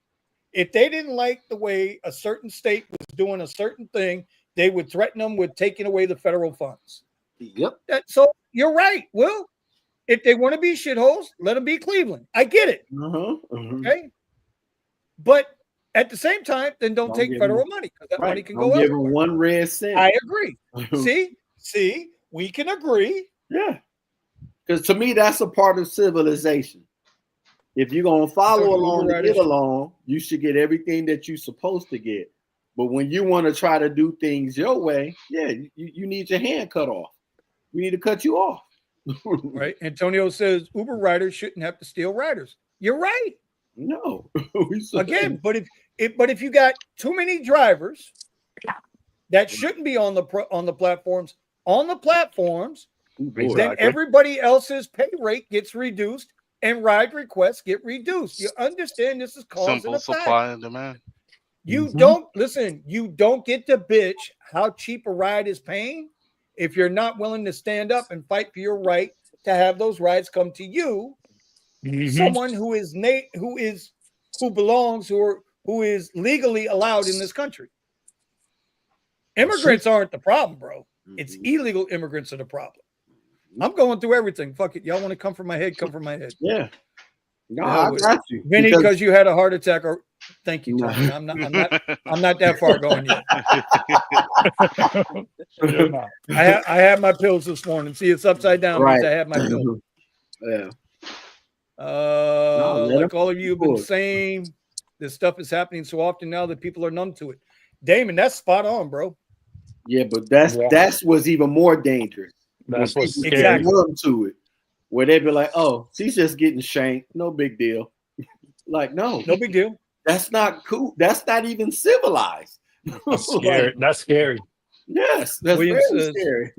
If they didn't like the way a certain state was doing a certain thing, they would threaten them with taking away the federal funds. Yep. So you're right, Will. If they want to be shitholes, let them be Cleveland. I get it. Okay. But at the same time, then don't take federal money, because that money can go out. Give them 1 red cent. I agree. See, we can agree. Yeah. Because to me, that's a part of civilization. If you're going to follow along to get along, you should get everything that you're supposed to get. But when you want to try to do things your way, yeah, you need your hand cut off. We need to cut you off. Right. Antonio says Uber riders shouldn't have to steal riders. You're right. No. Again, but if you got too many drivers that shouldn't be on the platforms, then everybody else's pay rate gets reduced and ride requests get reduced. You understand this is cause and effect. Simple supply and demand. You don't listen, you don't get to bitch how cheap a ride is paying if you're not willing to stand up and fight for your right to have those rides come to you. Someone who is legally allowed in this country. Immigrants aren't the problem, bro. It's illegal immigrants are the problem. I'm going through everything. Fuck it. Y'all want to come for my head? Come for my head. Yeah. No, I got you. Vinny, because you had a heart attack. Or thank you, Tony. I'm not that far going yet. I had my pills this morning. See, it's upside down because I had my pills. Yeah. Like all of you have been saying, this stuff is happening so often now that people are numb to it. Damon, that's spot on, bro. Yeah, but that's what's even more dangerous. That's what's exactly numb to it, where they be like, "Oh, she's just getting shanked, no big deal." Like, no big deal. That's not cool. That's not even civilized. That's scary. That's scary. Yes, that's very scary.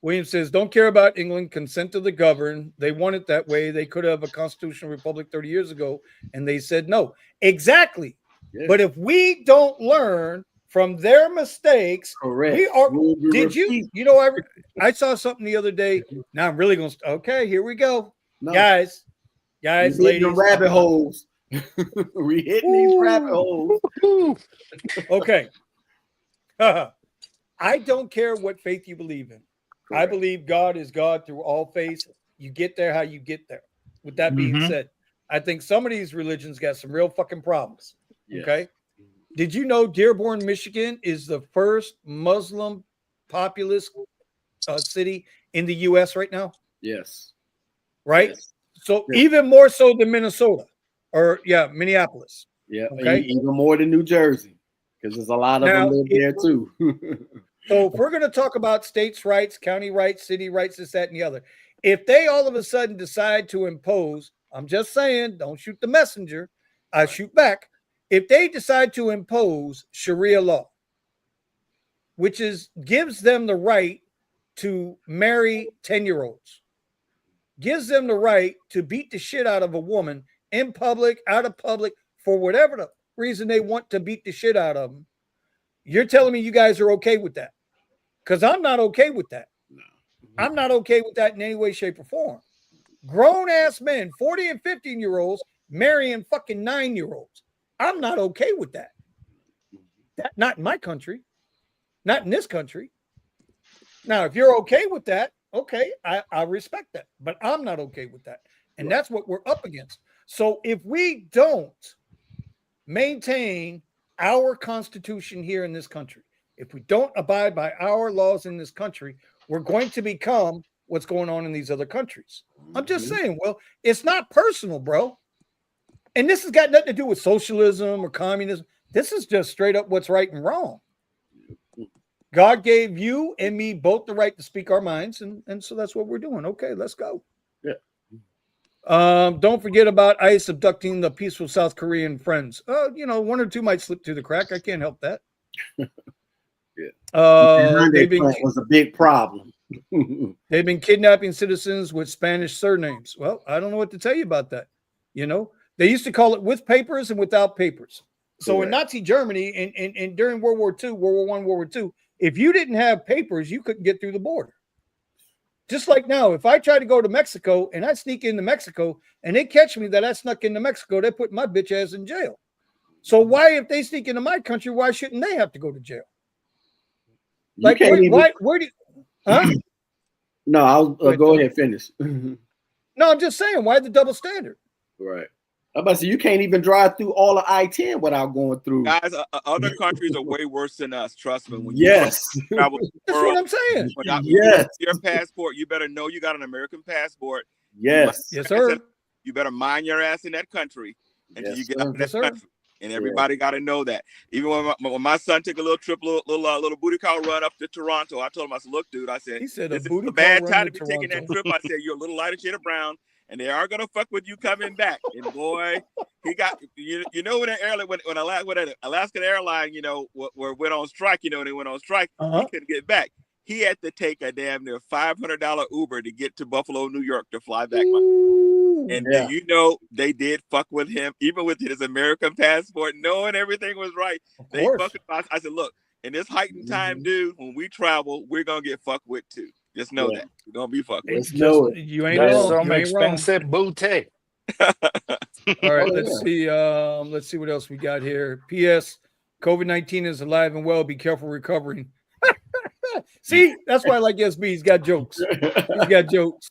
William says, don't care about England, consent to the governed. They want it that way. They could have a constitutional republic 30 years ago, and they said no. Exactly. Yeah. But if we don't learn from their mistakes, correct. We are. Did you? You know, I saw something the other day. Now I'm really going to. Okay, here we go, guys, ladies. The rabbit holes. We hitting these rabbit holes. Okay. I don't care what faith you believe in. Correct. I believe God is God through all faiths. You get there how you get there. With that being said, I think some of these religions got some real fucking problems. Yes. Okay. Did you know Dearborn, Michigan is the first Muslim populous city in the U.S. right now? Yes. Right? Yes. So even more so than Minnesota or Minneapolis. Yeah. Okay. Even more than New Jersey because there's a lot of them live there too. So if we're going to talk about states' rights, county rights, city rights, this, that, and the other, if they all of a sudden decide to impose, I'm just saying, don't shoot the messenger, I shoot back. If they decide to impose Sharia law, which gives them the right to marry 10-year-olds, gives them the right to beat the shit out of a woman in public, out of public, for whatever the reason they want to beat the shit out of them, you're telling me you guys are okay with that? Because I'm not okay with that. No. I'm not okay with that in any way, shape, or form. Grown-ass men, 40 and 15-year-olds, marrying fucking 9-year-olds. I'm not okay with that. Not in my country. Not in this country. Now, if you're okay with that, okay, I respect that. But I'm not okay with that. And that's what we're up against. So if we don't maintain our Constitution here in this country, if we don't abide by our laws in this country, we're going to become what's going on in these other countries. I'm just saying, well, it's not personal, bro. And this has got nothing to do with socialism or communism. This is just straight up what's right and wrong. God gave you and me both the right to speak our minds, and so that's what we're doing. Okay, let's go. Yeah. Don't forget about ICE abducting the peaceful South Korean friends. One or two might slip through the crack. I can't help that. Was a big problem. They've been kidnapping citizens with Spanish surnames. Well, I don't know what to tell you about that. They used to call it with papers and without papers. So in Nazi Germany and during World War II, World War I, World War II, if you didn't have papers, you couldn't get through the border. Just like now, if I try to go to Mexico and I sneak into Mexico and they catch me that I snuck into Mexico, they put my bitch ass in jail. So why, if they sneak into my country, why shouldn't they have to go to jail? Like, where do you, huh? No, I'll go ahead and finish. No, I'm just saying, why the double standard? Right. I'm about to say, you can't even drive through all of I-10 without going through. Guys, other countries are way worse than us. Trust me. When yes. Travel That's what I'm saying. Yes. Your passport, you better know you got an American passport. Yes. Yes, sir. You better mind your ass in that country until you get out of that country. And everybody got to know that. Even when my son took a little trip, little booty call run up to Toronto, I told him, I said, look, dude, I said, this is a bad time to be taking that trip. I said, you're a little lighter shade of brown, and they are gonna fuck with you coming back. And boy, he got when Alaska Airline, went on strike. They went on strike. He couldn't get back. He had to take a damn near $500 Uber to get to Buffalo, New York, to fly back. And they did fuck with him, even with his American passport, knowing everything was right. They fucked with us. I said, look, in this heightened time, dude, when we travel, we're gonna get fucked with too. Just know that we're gonna be fucked with. You ain't wrong. Some expensive booty. All right, let's see. Let's see what else we got here. P.S. COVID-19 is alive and well. Be careful recovering. See, that's why I like SB. He's got jokes. He's got jokes.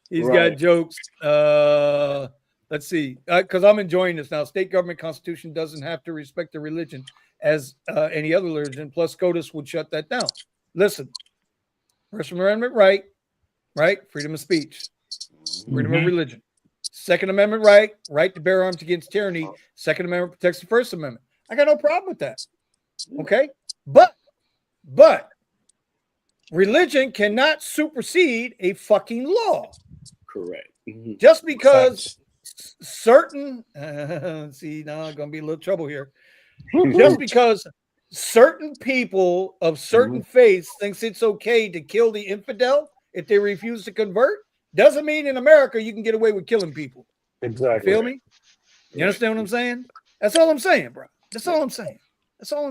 He's got jokes. Let's see. Because I'm enjoying this now. State government constitution doesn't have to respect the religion as any other religion. Plus, SCOTUS would shut that down. Listen, First Amendment right? Freedom of speech, freedom of religion. Second Amendment right to bear arms against tyranny. Second Amendment protects the First Amendment. I got no problem with that. Okay, but religion cannot supersede a fucking law. Correct. Just because certain see, now I'm gonna be a little trouble here. Just because certain people of certain faiths thinks it's okay to kill the infidel if they refuse to convert, doesn't mean in America you can get away with killing people. Exactly. Feel me? You understand what I'm saying? That's all I'm saying, bro. That's all I'm saying. saying.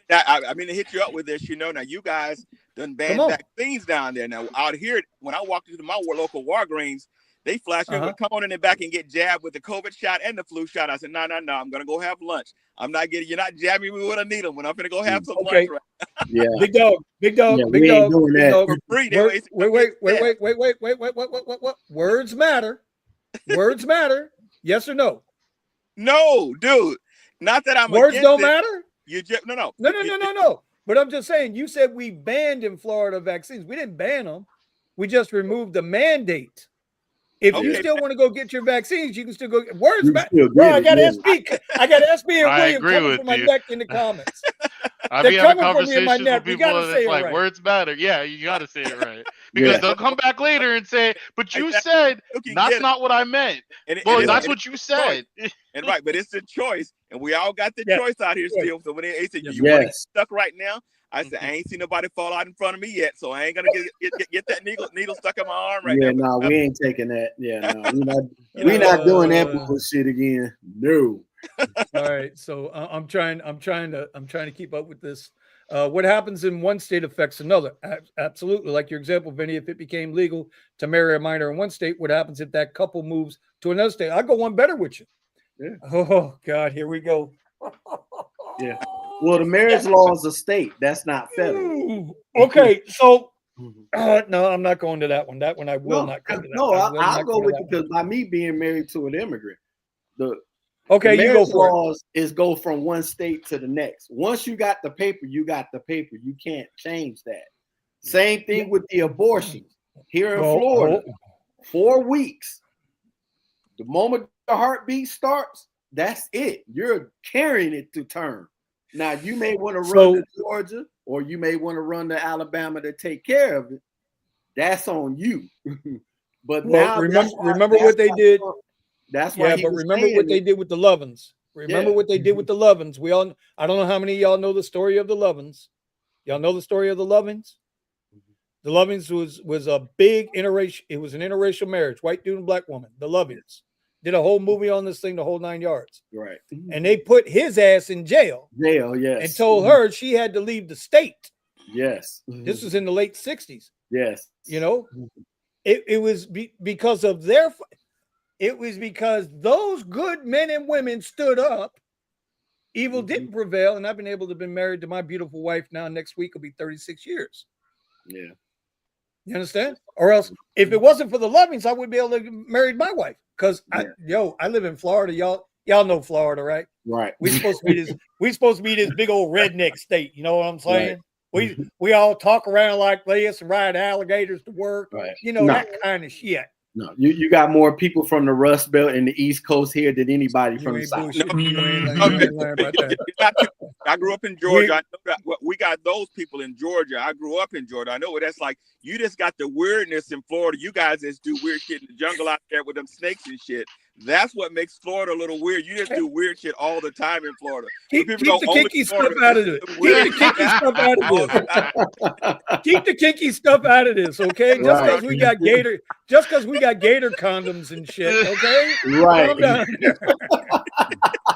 I mean, to hit you up with this, now you guys done ban vaccines down there. Now out here, when I walked into my local Walgreens, they flashed me, come on in the back and get jabbed with the COVID shot and the flu shot. I said, no, I'm gonna go have lunch. You're not jabbing me with a needle when I'm gonna go have some lunch. Right? Yeah, big dog. Big dog. For free. Wait. Words matter. Words matter. Yes or no? No, dude. Not that I'm. Words don't matter. You just no. But I'm just saying. You said we banned in Florida vaccines. We didn't ban them. We just removed the mandate. If you still want to go get your vaccines, you can still go. Words matter. Bro, I got SB. I got SB and William coming from my neck in the comments. I've been having conversations with people that's like, words matter. Yeah, you got to say it right. Because they'll come back later and say, but you said that's not what I meant. Well, that's what you said. And right, but it's a choice. And we all got the choice out here still. So when they say, you want to get stuck right now? I said, I ain't seen nobody fall out in front of me yet, so I ain't gonna get that needle stuck in my arm right now. Yeah, no, we ain't taking that. Yeah, no, we're not doing that bullshit again. No. All right, so I'm trying to keep up with this. What happens in one state affects another. Absolutely, like your example, Vinny. If it became legal to marry a minor in one state, what happens if that couple moves to another state? I'll go one better with you. Yeah. Oh God, here we go. Yeah. Well, the marriage law is a state. That's not federal. Okay, so no, I'm not going to that one. That one I will not go to. I'll go with it because by me being married to an immigrant, Okay, the you go marriage for it. laws is go from one state to the next. Once you got the paper, you got the paper. You can't change that. Same thing with the abortions here in Florida. 4 weeks. The moment the heartbeat starts, that's it. You're carrying it to term. Now you may want to run to Georgia, or you may want to run to Alabama to take care of it. That's on you. But now remember what they did. That's why. But remember what they did with the Lovins. Remember what they did with the Lovins. I don't know how many of y'all know the story of the Lovins. Y'all know the story of the Lovins? The Lovins was a big interracial. It was an interracial marriage, white dude and black woman. The Lovins did a whole movie on this thing, the whole 9 yards. Right. And they put his ass in jail. Yes. And told her she had to leave the state. Yes. This was in the late 60s. Yes. You know, it was because of their. It was because those good men and women stood up. Evil didn't prevail, and I've been able to be married to my beautiful wife now. Next week will be 36 years. Yeah. You understand? Or else, if it wasn't for the Lovings, I would be able to marry my wife. Because I live in Florida. Y'all know Florida, right? Right. We supposed to be this big old redneck state. You know what I'm saying? Right. We all talk around like this and ride alligators to work. Right. You know, that kind of shit. No, you got more people from the Rust Belt and the East Coast here than anybody from the South. I grew up in Georgia. I know that we got those people in Georgia. I grew up in Georgia. I know what that's like. You just got the weirdness in Florida. You guys just do weird shit in the jungle out there with them snakes and shit. That's what makes Florida a little weird. You just do weird shit all the time in Florida. Keep the kinky stuff out of it. Keep the kinky stuff out of this. Keep the kinky stuff out of this, okay? Just because we got gator condoms and shit, okay? Right. Calm down.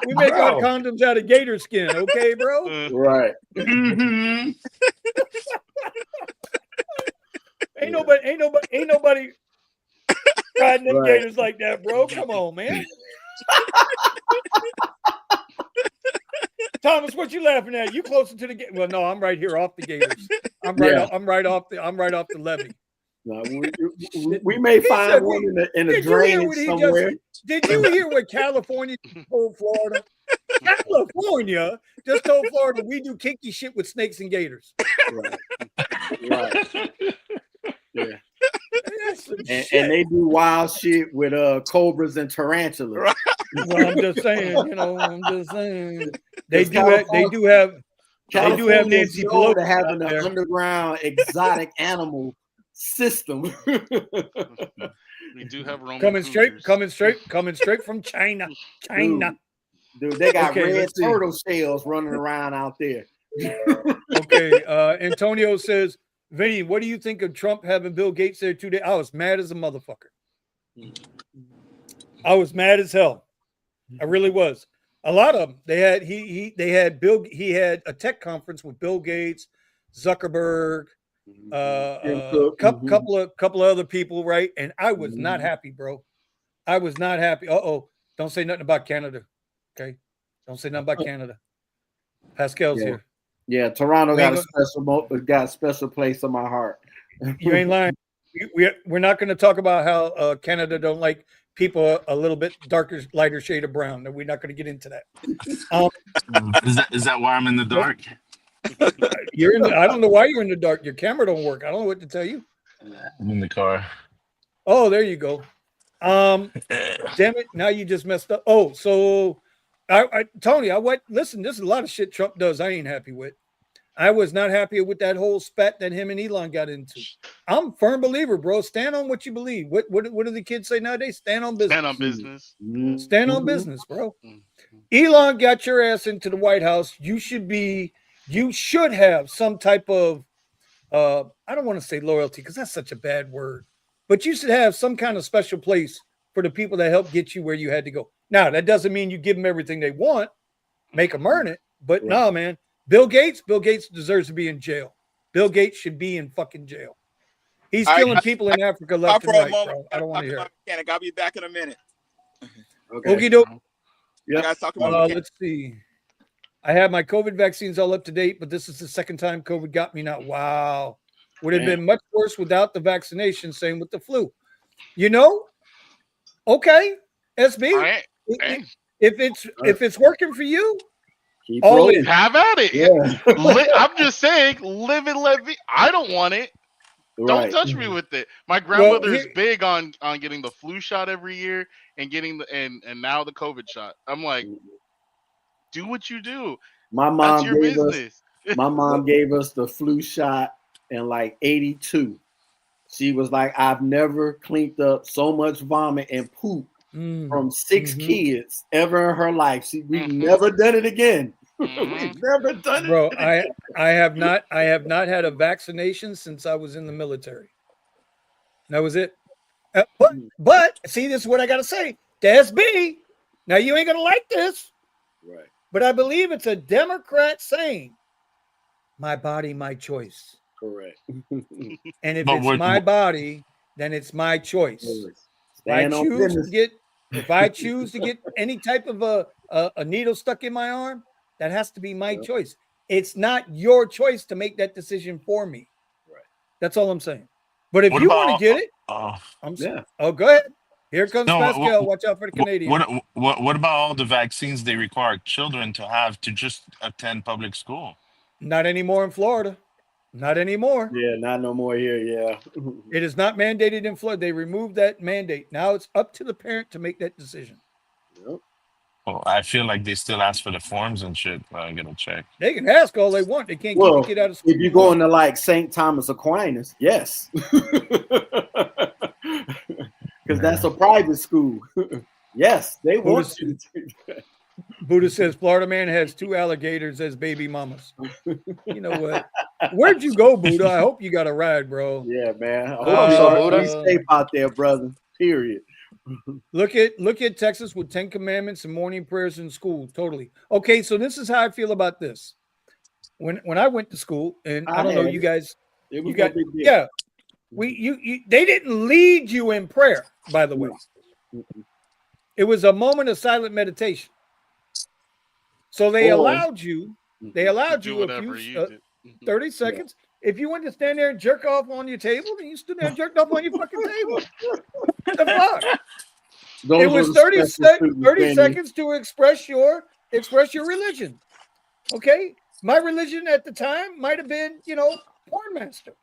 We make our condoms out of gator skin, okay, bro? Right. Ain't nobody riding them gators like that, bro. Come on, man. Thomas, what you laughing at? You closer to the gate? Well, no, I'm right here off the gators. I'm right off the levee. No, we may find one in a drainage somewhere. Did you hear what California told Florida? California just told Florida we do kinky shit with snakes and gators. Right. Yeah. And they do wild shit with cobras and tarantulas. Well, I'm just saying. They do have Nancy Pelosi to having an underground exotic animal system. We do have Roman coming straight from China. Dude, they got red turtle shells running around out there. Okay, Antonio says, Vinny, what do you think of Trump having Bill Gates there 2 days? I was mad as a motherfucker. I was mad as hell. I really was. A lot of them. They had a tech conference with Bill Gates, Zuckerberg, couple of other people, right? And I was not happy, bro. I was not happy. Don't say nothing about Canada. Okay. Don't say nothing about Canada. Pascal's here. Yeah, Toronto got a special place in my heart. You ain't lying. We're not going to talk about how Canada don't like people a little bit darker, lighter shade of brown. We're not going to get into that. Is that why I'm in the dark? You're in. I don't know why you're in the dark. Your camera don't work. I don't know what to tell you. I'm in the car. Oh, there you go. Damn it! Now you just messed up. Oh, so Tony, listen. This is a lot of shit Trump does. I ain't happy with. I was not happy with that whole spat that him and Elon got into. I'm a firm believer, bro. Stand on what you believe. What do the kids say nowadays? Stand on business. Stand on business. Stand on business, bro. Elon got your ass into the White House. You should have some type of I don't want to say loyalty because that's such a bad word, but you should have some kind of special place for the people that helped get you where you had to go. Now, that doesn't mean you give them everything they want, make them earn it, but no, man. Bill Gates deserves to be in jail. Bill Gates should be in fucking jail. He's killing people in Africa left and right, bro. I don't want to hear it. I'll be back in a minute. Okay. Okie doke. Yeah. Let's see. I have my COVID vaccines all up to date, but this is the second time COVID got me now. Wow. Would have been much worse without the vaccination, same with the flu. You know? Okay. SB. Hey, if it's working for you, Keep all rolling. in. have at it. Yeah. I'm just saying, live and let me. I don't want it. Don't Right. touch me with it. My Well, grandmother is big on getting the flu shot every year and getting the and now the COVID shot. I'm like, do what you do. My That's mom your gave us business. the flu shot in like 82. She was like, I've never cleaned up so much vomit and poop from 6 kids ever in her life. We've never done it again. We've never done Bro, it again. I have not had a vaccination since I was in the military. That was it. But see, this is what I gotta say. To SB, now you ain't gonna like this, Right. but I believe it's a Democrat saying, "My body, my choice." Correct. And if But it's what- my body, then it's my choice. Stand on business. If I choose to get any type of a needle stuck in my arm, that has to be my choice. It's not your choice to make that decision for me. Right. That's all I'm saying. But if What you about- want to get it, I'm saying, oh, go ahead. Here comes No, Pascal. Watch out for the Canadian. What about all the vaccines they require children to have to just attend public school? Not anymore in Florida. Not anymore. Yeah, not no more here. Yeah. It is not mandated in Florida. They removed that mandate. Now it's up to the parent to make that decision. Yep. Well, I feel like they still ask for the forms and shit. I gotta check. They can ask all they want. They can't keep the kid out of school. If you go into like St. Thomas Aquinas, yes. Because that's a private school. Yes, they want you to take that. Buddha says Florida man has 2 alligators as baby mamas. You know what? Where'd you go, Buddha? I hope you got a ride, bro. Yeah, man. I hope What's you up, are Buddha? be safe out there, brother. Period. Look at Texas with 10 commandments and morning prayers in school. Totally. Okay, so this is how I feel about this. When I went to school, and I don't know, you guys, It was you got, no big deal. yeah. They didn't lead you in prayer, by the way. It was a moment of silent meditation. So they allowed you a few 30 seconds. If you wanted to stand there and jerk off on your table, then you stood there and jerked off on your fucking table. What the fuck? It was 30 seconds to express your religion. Okay? My religion at the time might have been, porn master.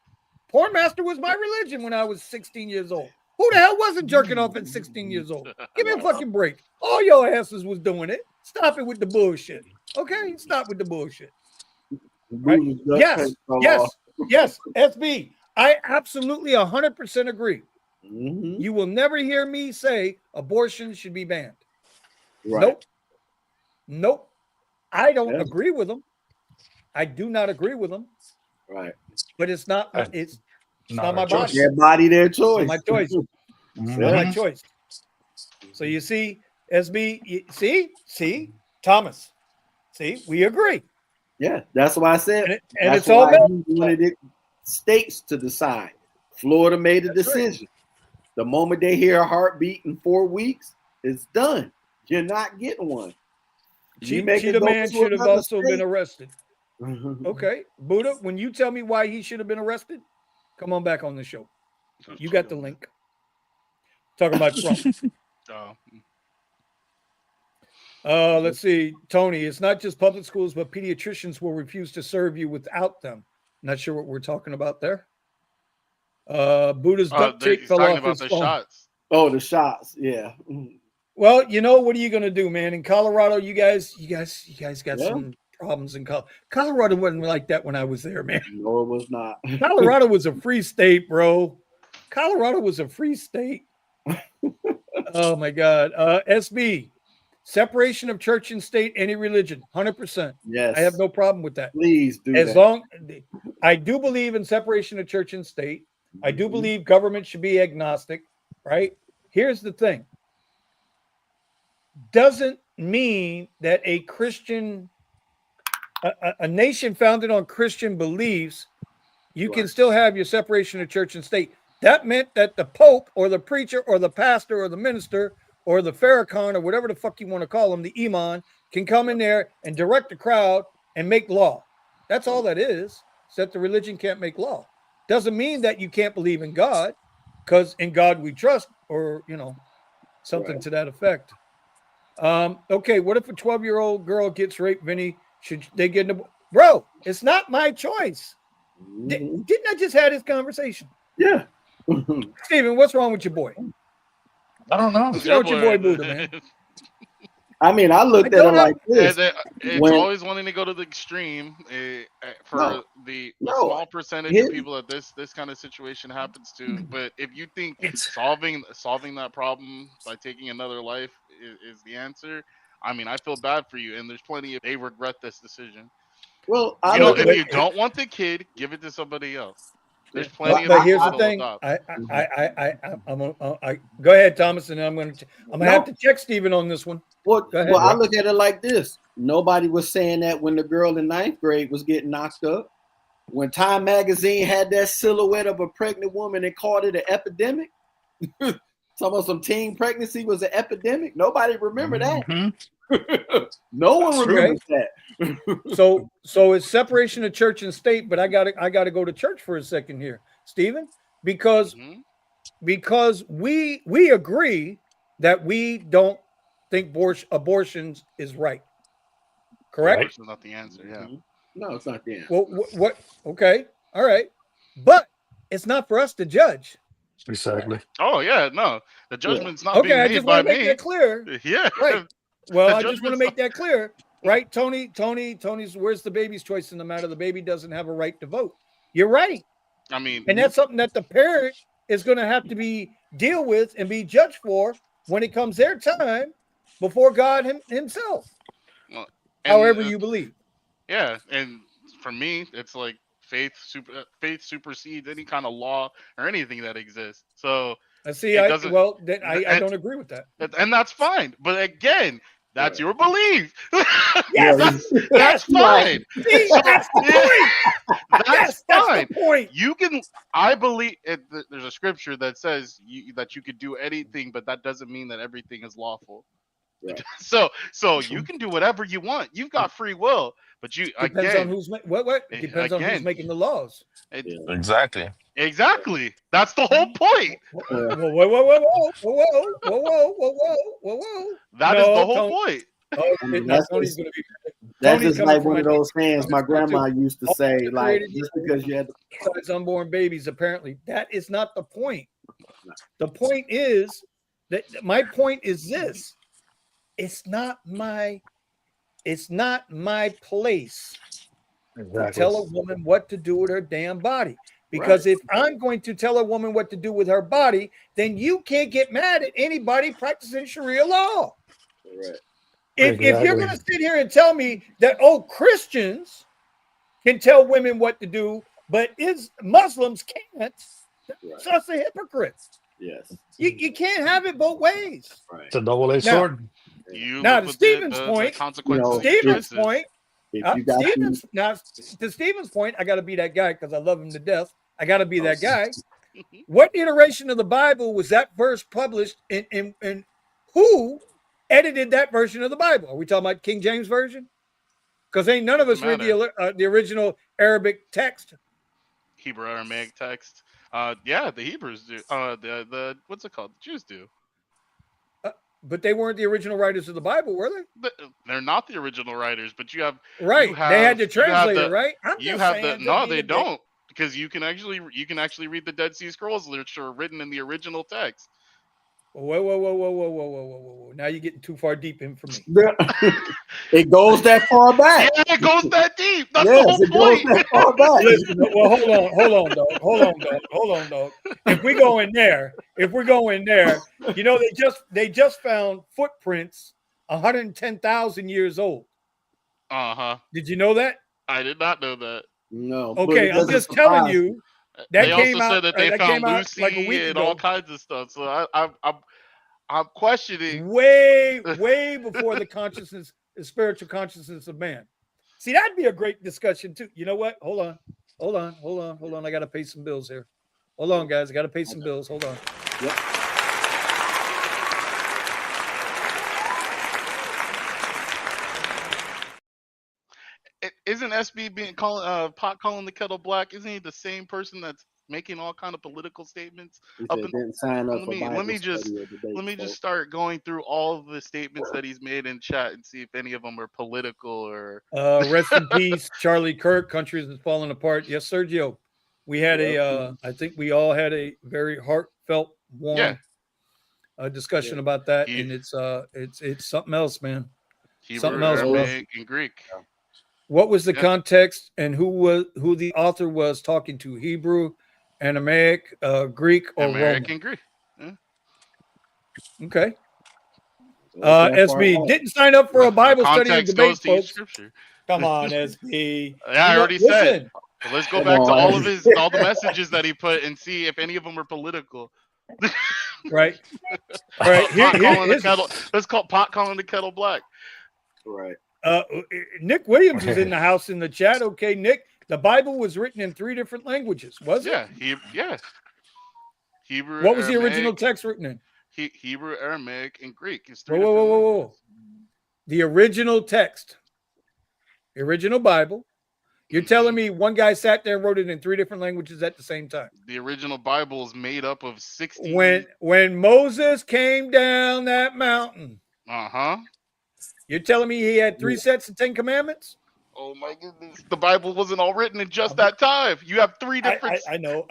Porn master was my religion when I was 16 years old. Who the hell wasn't jerking off at 16 years old? Give me a fucking break. All your asses was doing it. Stop it with the bullshit. Okay? Stop with the bullshit. Right? Yes, SB. I absolutely 100% agree. You will never hear me say abortion should be banned. Right. Nope. I don't agree with them. I do not agree with them. Right. But it's not my body. Their body, their choice. It's my choice. It's not my choice. So you see, SB, see, Thomas. See, we agree. Yeah, that's why I said. And it's all he wanted it states to decide. Florida made a decision. Right. The moment they hear a heartbeat in 4 weeks, it's done. You're not getting one. Cheetah Man should have also been arrested. Okay, Buddha, when you tell me why he should have been arrested, come on back on the show. You got the link. Talking about Trump. Let's see, Tony. It's not just public schools, but pediatricians will refuse to serve you without them. Not sure what we're talking about there. Buddha's duct tape fell off his phone. Shots. Oh, the shots. Yeah. Well, what are you gonna do, man? In Colorado, you guys got some problems in Colorado. Colorado wasn't like that when I was there, man. No, it was not. Colorado was a free state, bro. Colorado was a free state. Oh my God. SB. Separation of church and state, any religion, 100%. Yes. I have no problem with that. Please do as long I do believe in separation of church and state. I do believe government should be agnostic, right? Here's the thing. Doesn't mean that a Christian, a nation founded on Christian beliefs, you can still have your separation of church and state. That meant that the Pope or the preacher or the pastor or the minister or the Farrakhan or whatever the fuck you want to call them, the imam, can come in there and direct the crowd and make law. That's all that is. It's that the religion can't make law. Doesn't mean that you can't believe in God, because in God we trust, or something to that effect. Okay, what if a 12-year-old girl gets raped, Vinny? Should they get in the bro? It's not my choice. Didn't I just have this conversation? Yeah. Steven, what's wrong with your boy? I don't know. What's wrong with your boy Buddha, man? I mean, I looked at it like this. It's always wanting to go to the extreme for the small percentage of people that this kind of situation happens to. But if you think solving that problem by taking another life is the answer, I mean, I feel bad for you. And there's plenty of they regret this decision. Well, if you don't want the kid, give it to somebody else. There's plenty of. But here's the thing. I go ahead, Thomas, and I'm gonna have to check Steven on this one. Well, I look at it like this. Nobody was saying that when the girl in 9th grade was getting knocked up. When Time Magazine had that silhouette of a pregnant woman and called it an epidemic. Some teen pregnancy was an epidemic. Nobody remember that. No one remembers that. So it's separation of church and state, but I gotta go to church for a second here, Stephen, because we agree that we don't think abortions is right. Correct? Abortion's not the answer. Yeah. No, it's not the answer. Well, what? Okay, all right, but it's not for us to judge. Exactly. Oh yeah, no, the judgment's not being I made just by want to make me. that clear. Yeah. Right. Well, I just want to make that clear, right? Tony's where's the baby's choice in the matter? The baby doesn't have a right to vote. You're right. I mean, and that's something that the parent is going to have to deal with and be judged for when it comes their time before God himself. Well, however you believe. Yeah, and for me, it's like faith supersedes any kind of law or anything that exists. So I don't agree with that, and that's fine. But again, that's your belief. Yes, that's fine. See, that's the point. That's fine. The point. You can. I believe there's a scripture that says that you could do anything, but that doesn't mean that everything is lawful. Right. So you can do whatever you want. You've got free will, but you depends on who's it depends on who's making the laws. Exactly. Exactly. That's the whole point. Whoa. That is the whole point. That's just like one of those sayings my grandma used to say, like, just because you had unborn babies, apparently. That is not the point. The point is that my point is this. It's not my place to tell a woman what to do with her damn body. Because if I'm going to tell a woman what to do with her body, then you can't get mad at anybody practicing Sharia law. Right. If you're going to sit here and tell me that, Christians can tell women what to do, but Muslims can't, that's us a hypocrite. Yes. You can't have it both ways. Right. It's a double-edged sword. Now, to Stephen's point, to Stephen's point, I got to be that guy because I love him to death. I got to be that guy. What iteration of the Bible was that verse published in who edited that version of the Bible? Are we talking about King James Version? Because ain't none of us read the original Arabic text. Hebrew Aramaic text. The Hebrews do. The what's it called? The Jews do. But they weren't the original writers of the Bible, were they? They're not the original writers, but you have they had the translator, right? They don't, because you can actually read the Dead Sea Scrolls literature written in the original text. Whoa. Now you're getting too far deep in for me. It goes that far back. Yeah, it goes that deep. That's the whole point. Goes that far back. Listen, hold on, dog. If we're going there, they just found footprints 110,000 years old. Uh-huh. Did you know that? I did not know that. No. Okay, I'm just telling you. They also said that they found Lucy like a week and all kinds of stuff. So I'm questioning way before the spiritual consciousness of man. See, that'd be a great discussion too. You know what? Hold on. I got to pay some bills here. Hold on, guys. I got to pay some bills. Hold on. Yep. Isn't SB calling the kettle black? Isn't he the same person that's making all kind of political statements. He Up said in, didn't sign up let for me Bible let me just study or debate. let me just folks. start going through all of the statements that he's made in chat and see if any of them are political or. Rest in peace, Charlie Kirk. Countries is falling apart. Yes, Sergio. We had I think we all had a very heartfelt, warm discussion about that, and it's something else, man. Something Hebrew, else, bro. Aramaic, and Greek. What was the context and who the author was talking to? Hebrew, Aramaic, Greek, or Aramaic Roman? and Greek. Yeah. Okay. That far SB back. didn't sign up for a Bible study or Context debate, goes to each folks. scripture. Come on, SB. Yeah, I already said. Listen. Well, let's go Come back to on. all the messages that he put and see if any of them are political. Right. Right. Let's call pot calling the kettle black. Right. Nick Williams is in the house in the chat. Okay, Nick. The Bible was written in 3 different languages, was it? Yeah. Hebrew. What was Aramaic, the original text written in? Hebrew, Aramaic, and Greek. It's 3 Whoa, different whoa, whoa, languages. whoa. The original text, the original Bible. You're telling me one guy sat there and wrote it in 3 different languages at the same time? The original Bible is made up of 60. When Moses came down that mountain. You're telling me he had 3 sets of 10 commandments? Oh my goodness! The Bible wasn't all written in just that time. You have 3 different. I know.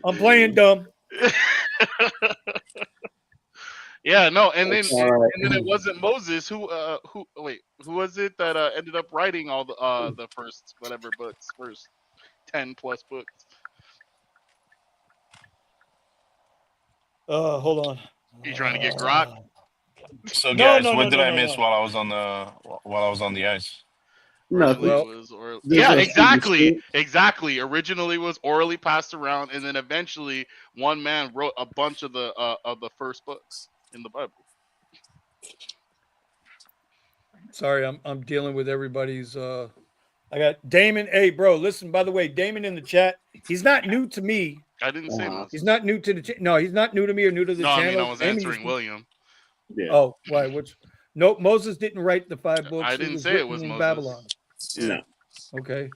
I'm playing dumb. Yeah, no, and then it wasn't Moses who was it that ended up writing all the first whatever books, first 10 plus books. Hold on. You trying to get Grok? So guys, what did I miss while I was on the ice? Exactly. Originally was orally passed around, and then eventually one man wrote a bunch of the first books in the Bible. Sorry, I'm dealing with everybody's. I got Damon. Hey, bro, listen. By the way, Damon in the chat. He's not new to me. I didn't say Moses. He's not new to the. No, he's not new to me or new to the channel. I mean, I was answering William. Yeah. Oh, why? No, Moses didn't write the 5 books. I didn't say it was Moses. Babylon. Yeah. Okay.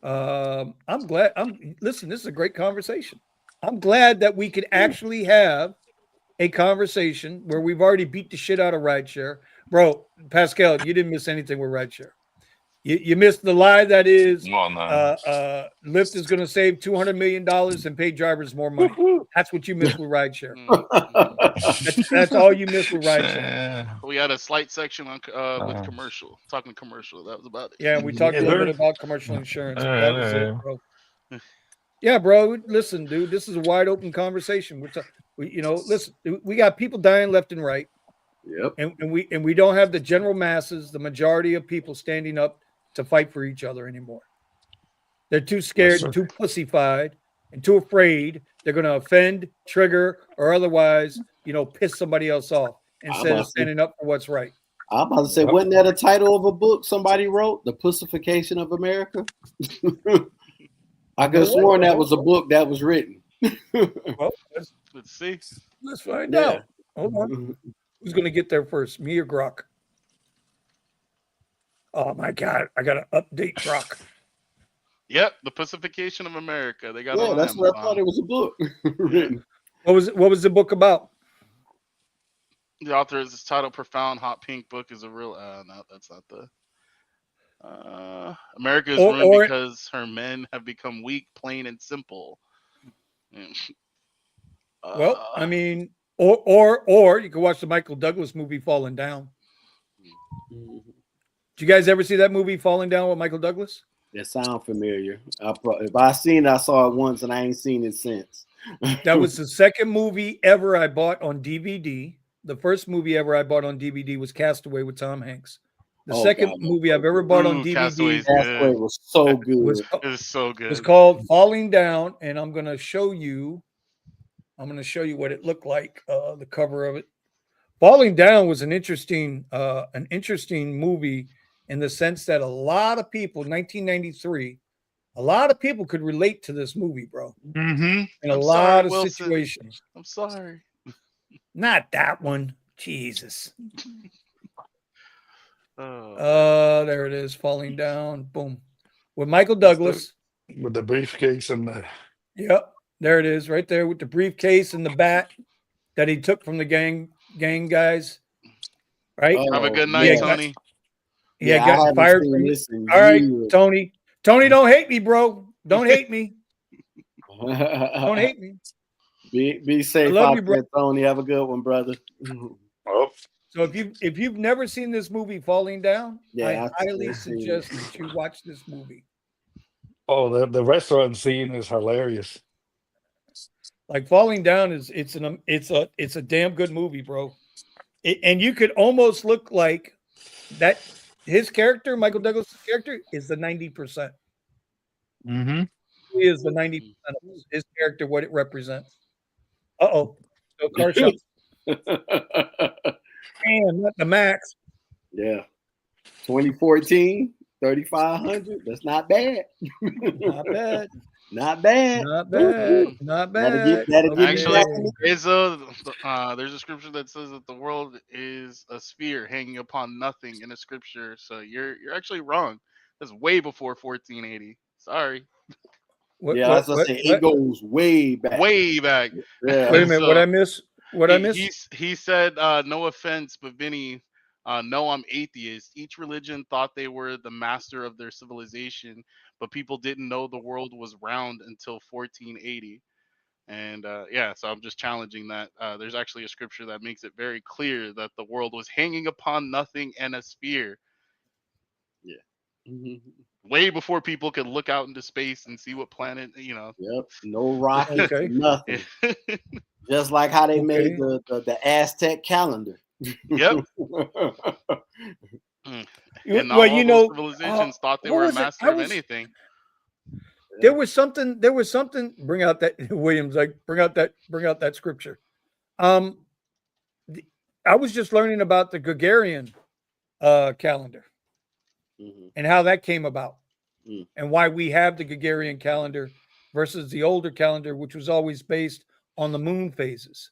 I'm glad. Listen. This is a great conversation. I'm glad that we could actually have a conversation where we've already beat the shit out of rideshare, bro. Pascal, you didn't miss anything with rideshare. You missed the lie that is Lyft is going to save $200 million and pay drivers more money. That's what you missed with rideshare. That's all you missed with rideshare. We had a slight section on with commercial, talking commercial. That was about it. Yeah, we talked a little bit about commercial insurance. That was it, bro. Yeah, bro. Listen, dude, this is a wide open conversation. Listen, we got people dying left and right. Yep. And we don't have the general masses, the majority of people standing up to fight for each other anymore. They're too scared, and too pussyfied, and too afraid they're going to offend, trigger, or otherwise, piss somebody else off instead of standing up for what's right. I'm about to say, wasn't that a title of a book somebody wrote? The Pussification of America? I could have sworn that was a book that was written. Well, let's see. Let's find out. Hold on. Who's going to get there first, me or Grok? Oh, my God. I got to update Grok. Yep, The Pussification of America. They got that's what I thought it was a book written. What was the book about? The author is titled Profound Hot Pink Book is a real no, that's not the America is ruined because her men have become weak, plain and simple. Well, I mean, or you can watch the Michael Douglas movie Falling Down. Did you guys ever see that movie Falling Down with Michael Douglas? That sound familiar. If I seen it, I saw it once and I ain't seen it since. That was the second movie ever I bought on DVD. The first movie ever I bought on DVD was Castaway with Tom Hanks. The second movie I've ever bought on DVD Castaway was so good. It was so good. It was called Falling Down, and I'm going to show you what it looked like, the cover of it. Falling Down was an interesting movie in the sense that a lot of people, 1993, a lot of people could relate to this movie, bro. Mm-hmm. In a lot of situations. I'm sorry. Not that one. Jesus. There it is. Falling Down. Boom. with Michael Douglas. With the briefcase and the. Yep, there it is, right there with the briefcase and the bat that he took from the gang guys. Right. Have a good night, yeah. Tony. Yeah, I got haven't fired seen from this in All right, years. Tony. Tony, don't hate me, bro. Don't hate me. Don't hate me. Be safe love out you, bro. there, Tony. Have a good one, brother. Oh, So if you've never seen this movie, Falling Down, Yeah, I highly I've seen it. suggest that you watch this movie. oh, the restaurant scene is hilarious. Like Falling Down it's a damn good movie, bro. And you could almost look like that. His character, Michael Douglas' character, is the 90%. Mm-hmm. He is the 90% of his character, what it represents. Uh-oh. No car shop. Man, not the max. Yeah. 2014, 3,500. That's not bad. Not bad. Not bad. Not bad. Not bad. That'll get Actually, me there's a scripture that says that the world is a sphere hanging upon nothing in a scripture. So you're actually wrong. That's way before 1480. Sorry. Yeah, as I say, it goes way back. Way back. Yeah. Wait a minute. What I miss? What I miss? He said, no offense, but Vinny, no, I'm atheist. Each religion thought they were the master of their civilization, but people didn't know the world was round until 1480. And yeah, so I'm just challenging that. There's actually a scripture that makes it very clear that the world was hanging upon nothing and a sphere. Yeah. Way before people could look out into space and see what planet, you know. Yep. No rockets, Okay. nothing. Just like how they made the Aztec calendar. Yep. And Well, you know, civilizations thought they were a master of anything. There was something. Bring out that Williams. Like bring out that scripture. I was just learning about the Gregorian calendar and how that came about, and why we have the Gregorian calendar versus the older calendar, which was always based on the moon phases.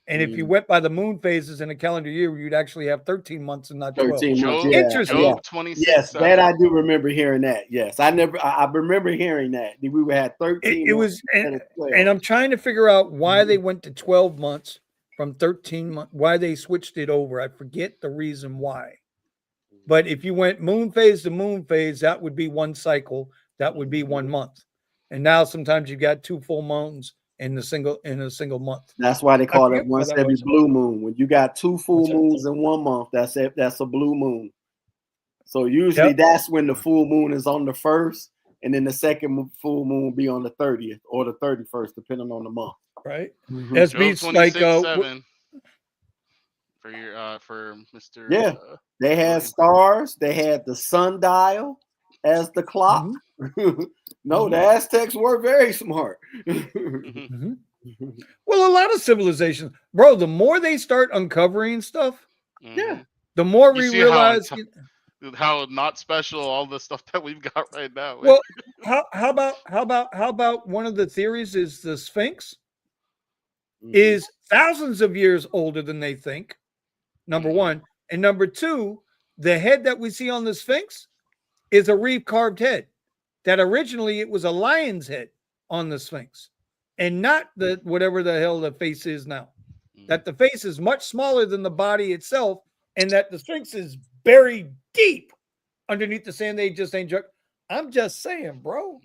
And if you went by the moon phases in a calendar year, you'd actually have 13 months and not 12. 13 months. Yeah. Interesting. 26, yes, that I do remember hearing that. Yes, I remember hearing that. We would have 13. It was, and I'm trying to figure out why they went to 12 months from 13 months. Why they switched it over. I forget the reason why. But if you went moon phase to moon phase, that would be one cycle. That would be 1 month. And now sometimes you got 2 full moons in a single month. That's why they call it once every blue moon. When you got 2 full moons in 1 month, that's it. That's a blue moon. So usually that's when the full moon is on the 1st, and then the second full moon will be on the 30th or the 31st, depending on the month. Right. That's beats like for Mr. Yeah, they had stars. They had the sundial as the clock. No, the Aztecs were very smart. Well, a lot of civilizations, bro, the more they start uncovering stuff, the more we realize how not special all the stuff that we've got right now. Well, how about one of the theories is the Sphinx is thousands of years older than they think. Number one. And number two, the head that we see on the Sphinx is a reef carved head. That originally it was a lion's head on the Sphinx and not the whatever the hell the face is now. That the face is much smaller than the body itself, and that the Sphinx is buried deep underneath the sand. They just ain't joking. I'm just saying, bro.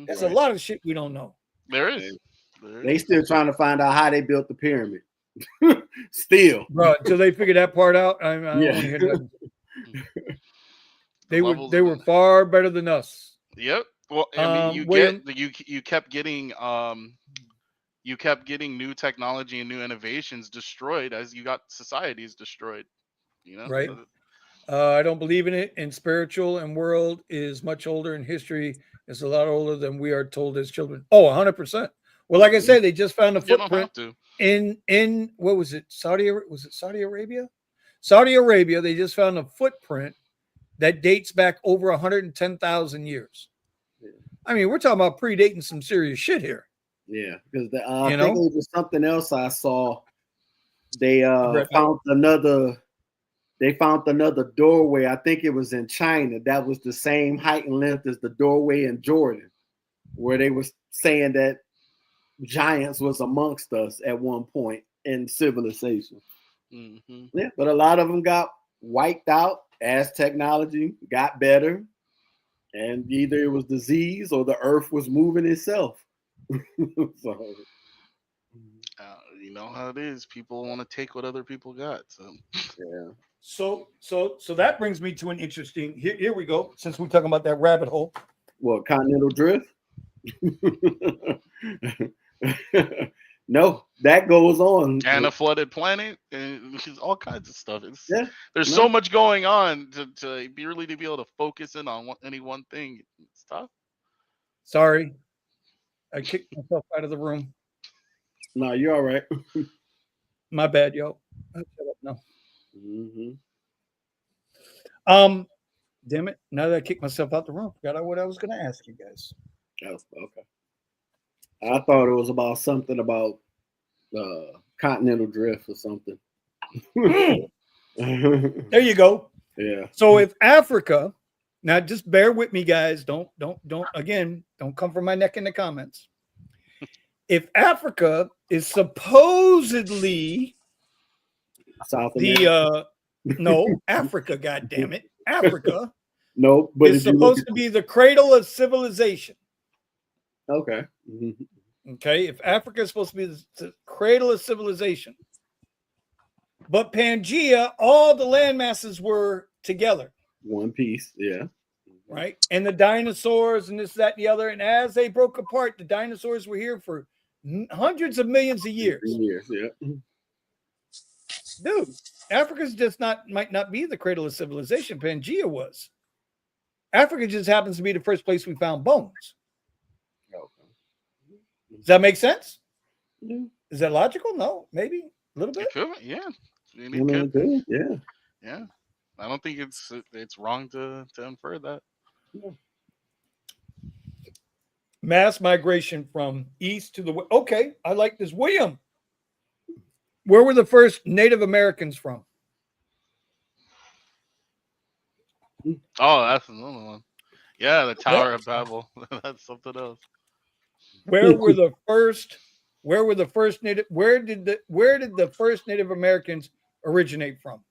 There's a lot of shit we don't know. There is. They still trying to find out how they built the pyramid. Still, bro, until they figure that part out. I don't want to hear that. They were far better than us. Yep. Well, I mean, you kept getting new technology and new innovations destroyed as you got societies destroyed. You know, right? I don't believe in it. And spiritual and world is much older, and history is a lot older than we are told as children. Oh, 100%. Well, like I said, they just found a footprint in what was it? Saudi Arabia? Saudi Arabia. They just found a footprint that dates back over 110,000 years. I mean, we're talking about predating some serious shit here. Yeah, because I think it was something else I saw. They found another they found another doorway. I think it was in China. That was the same height and length as the doorway in Jordan, where they was saying that giants was amongst us at one point in civilization. Mm-hmm. Yeah, but a lot of them got wiped out as technology got better, and either it was disease or the earth was moving itself. So, you know how it is. People want to take what other people got. So yeah. So that brings me to an interesting. Here we go. Since we're talking about that rabbit hole, What, continental drift? No, that goes on. and a flooded planet, and all kinds of stuff. There's No. so much going on to be able to focus in on any one thing. It's tough. sorry, I kicked myself out of the room. No, you're all right. My bad, yo. Shut up now. Mm-hmm. Damn it! Now that I kicked myself out the room, forgot what I was going to ask you guys. Oh, okay. I thought it was about something about continental drift or something. There you go. Yeah. So if Africa, now just bear with me, guys. Don't come from my neck in the comments. If Africa is supposedly South America. No, Africa, God damn it, Africa. No, but it's supposed to be the cradle of civilization. Okay. Mm-hmm. Okay, if Africa is supposed to be the cradle of civilization, but Pangea, all the land masses were together. One piece, yeah. Right, and the dinosaurs and this, that, and the other, and as they broke apart, the dinosaurs were here for hundreds of millions of years. Yeah. Dude, Africa's just might not be the cradle of civilization. Pangea was. Africa just happens to be the first place we found bones. Okay. Does that make sense? Yeah. Is that logical? No, maybe a little bit. It could, yeah. Yeah. Yeah. I don't think it's wrong to infer that. Yeah. Mass migration from east to the west. Okay, I like this. William, where were the first Native Americans from? Oh, that's another one. Yeah, the Tower of Babel. That's something else. Where did the first Native Americans originate from?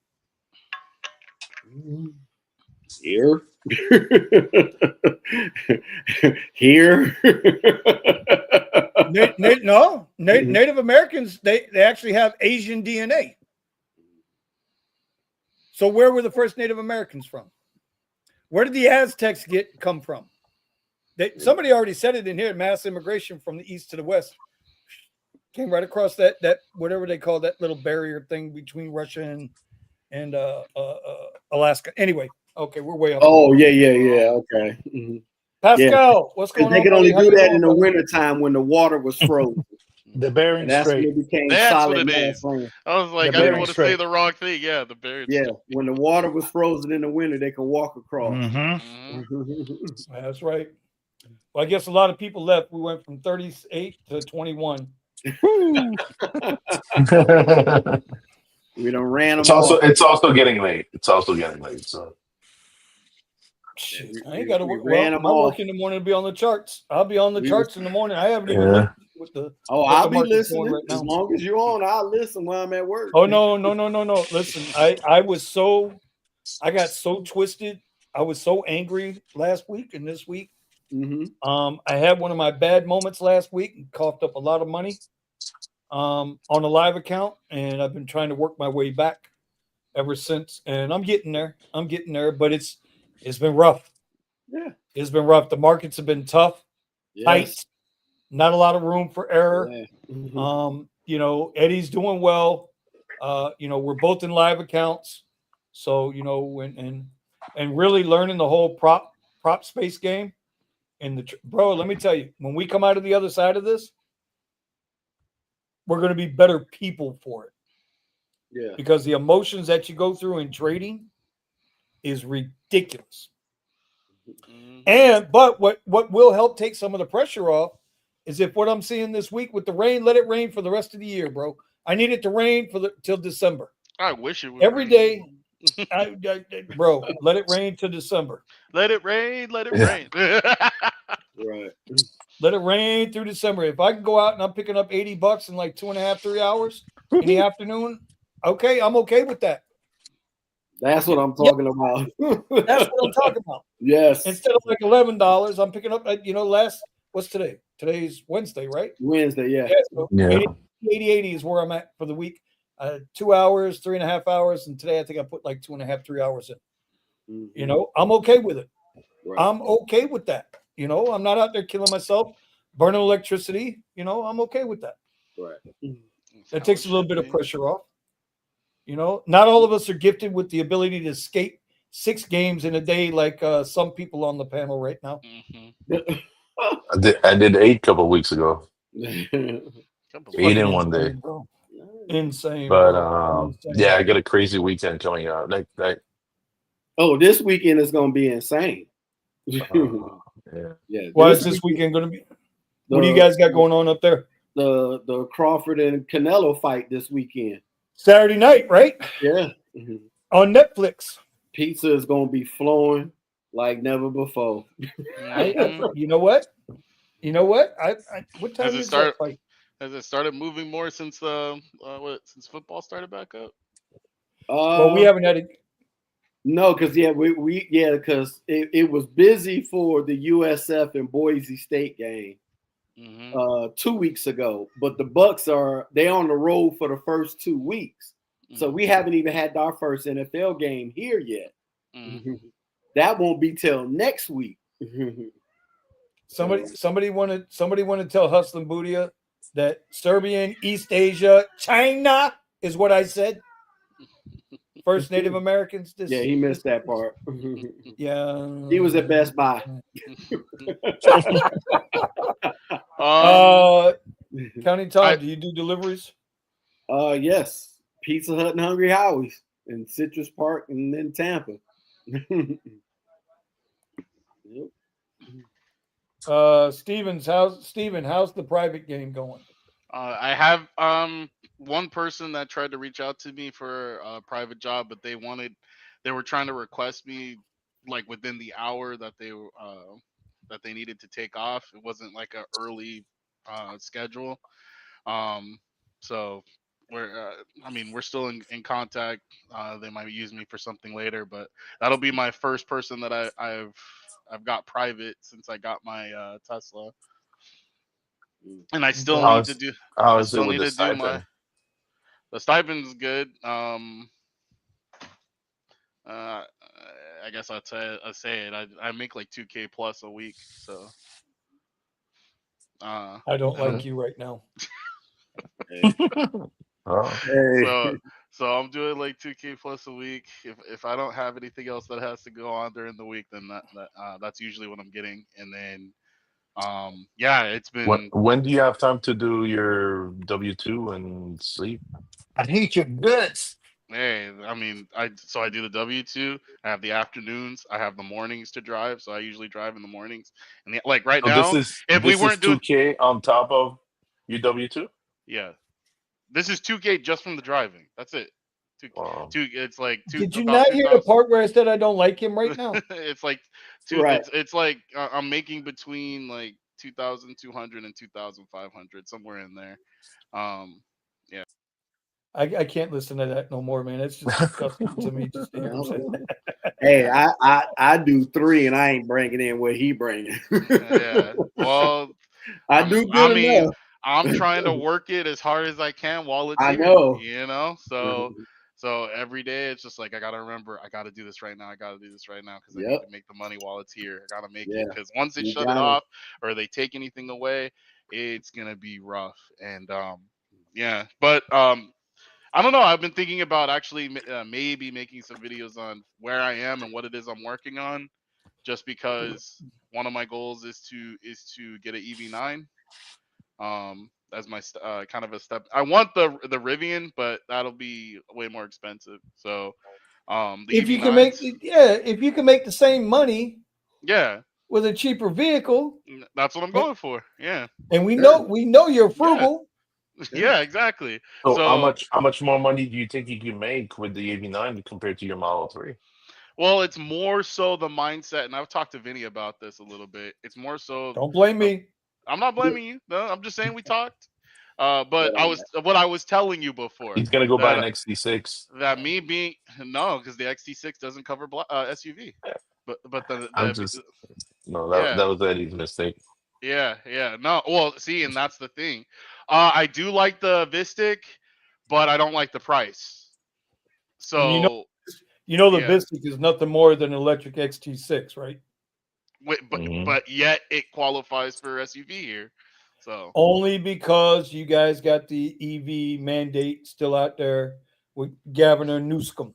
Here. Here. Native Americans, they actually have Asian DNA. So where were the first Native Americans from? Where did the Aztecs come from? Somebody already said it in here, mass immigration from the east to the west. Came right across that whatever they call that little barrier thing between Russia and Alaska. Anyway, okay, we're way off. Oh, yeah. Okay. Mm-hmm. Pascal, what's going on? They could only do that in the wintertime when the water was frozen. The Bering Strait. When it became That's solid what it is. land. I was like, I didn't want to say the wrong thing. Yeah, the Bering Strait. Yeah, when the water was frozen in the winter, they could walk across. Mm-hmm. That's right. Well, I guess a lot of people left. We went from 38 to 21. We done ran them. It's also getting late. So I ain't got to work. Well, my work in the morning to be on the charts. I'll be on the charts in the morning. I haven't even looked with the. I'll be listening right now. As long as you're on, I'll listen while I'm at work. Oh no! Listen, I got so twisted. I was so angry last week and this week. Mm-hmm. I had one of my bad moments last week and coughed up a lot of money on a live account, and I've been trying to work my way back ever since. And I'm getting there, but it's been rough. Yeah, it's been rough. The markets have been tough, tight, not a lot of room for error. Yeah. Mm-hmm. Eddie's doing well. We're both in live accounts, so and really learning the whole prop space game. And bro, let me tell you, when we come out of the other side of this, we're going to be better people for it. Yeah. Because the emotions that you go through in trading is ridiculous. But what will help take some of the pressure off is if what I'm seeing this week with the rain, let it rain for the rest of the year, bro. I need it to rain till December. I wish it would. Every day. Bro, let it rain till December. Let it rain. Let it Yeah. rain. Right. Let it rain through December. If I can go out and I'm picking up $80 in like 2.5, 3 hours in the afternoon, okay, I'm okay with that. That's what I'm talking about. That's what I'm talking about. Yes. Instead of like $11, I'm picking up, what's today? Today's Wednesday, right? Wednesday, yeah. So Yeah. 80 is where I'm at for the week. 2 hours, 3.5 hours. And today I think I put like 2.5, 3 hours in. Mhm. I'm okay with it. Right. I'm okay with that. I'm not out there killing myself, burning electricity. I'm okay with that. Right. That takes a little bit of pressure off. Not all of us are gifted with the ability to skate 6 games in a day like some people on the panel right now. I did 8 a couple of weeks ago. 8 in one day. Bro. Insane, But bro. yeah, I got a crazy weekend coming up. Oh, this weekend is gonna be insane. Yeah. Yeah. Why is this weekend going to be? What do you guys got going on up there? The Crawford and Canelo fight this weekend. Saturday night, right? Yeah. On Netflix. Pizza is gonna be flowing like never before. You know what? What time is that fight? Has it started moving more since since football started back up? Well, we haven't had it. No, because because it was busy for the USF and Boise State game 2 weeks ago, but the Bucks they're on the road for the first 2 weeks, so we haven't even had our first NFL game here yet. That won't be till next week. Somebody want to tell Hustlin' Boodia that Serbian, East Asia, China is what I said. First Native Americans. He missed that part. Yeah, he was at Best Buy. County Todd, do you do deliveries? Yes, Pizza Hut and Hungry Howie's in Citrus Park and then Tampa. Steven, how's the private game going? I have one person that tried to reach out to me for a private job, but they were trying to request me like within the hour that they needed to take off. It wasn't like an early schedule. So we're still in contact. They might use me for something later, but that'll be my first person that I've got private since I got my Tesla. And I still need to do. How is it with the stipend? The stipend's good. I guess I'll say it. I make like $2,000 plus a week. So. I don't like you right now. So I'm doing like $2,000 plus a week. If I don't have anything else that has to go on during the week, then that's usually what I'm getting. And then. It's been. When do you have time to do your W-2 and sleep? I hate your guts. Hey, I do the W-2. I have the afternoons. I have the mornings to drive, so I usually drive in the mornings. And right now, if we weren't doing $2,000 on top of your W-2, yeah, this is $2,000 just from the driving. That's it. Wow. It's like two. Did you not hear the part where I said I don't like him right now? It's like two. Right. It's like I'm making between like 2,200 and 2,500, somewhere in there. Yeah. I can't listen to that no more, man. It's just disgusting to me. Just hey, I do 3 and I ain't bringing in what he bringing. Yeah. Well, I do good enough. I'm trying to work it as hard as I can while it's I here, know. So every day it's just like I gotta remember I gotta do this right now. I gotta do this right now because I need to make the money while it's here. I gotta make it because once they shut it off or they take anything away, it's gonna be rough. And but I don't know. I've been thinking about actually maybe making some videos on where I am and what it is I'm working on, just because one of my goals is to get an EV9. As my kind of a step. I want the Rivian, but that'll be way more expensive. So, if you can make the same money, with a cheaper vehicle, that's what I'm going for. Yeah, and we know you're frugal. Yeah, exactly. So So how much more money do you think you can make with the 89 compared to your Model 3? well, it's more so the mindset, and I've talked to Vinny about this a little bit. It's more so Don't blame me. I'm not blaming you. No, I'm just saying we talked. But But I was what I was telling you before He's gonna go buy an that XT6. me being no, because the XT6 doesn't cover SUV. But I'm the just no, yeah, that was Eddie's mistake. yeah. No, well, see, and that's the thing. I do like the Vistic, but I don't like the price. And So the yeah, Vistic is nothing more than an electric XT6, right? Hmm. but yet it qualifies for SUV here. So Only because you guys got the EV mandate still out there with Governor Newsom.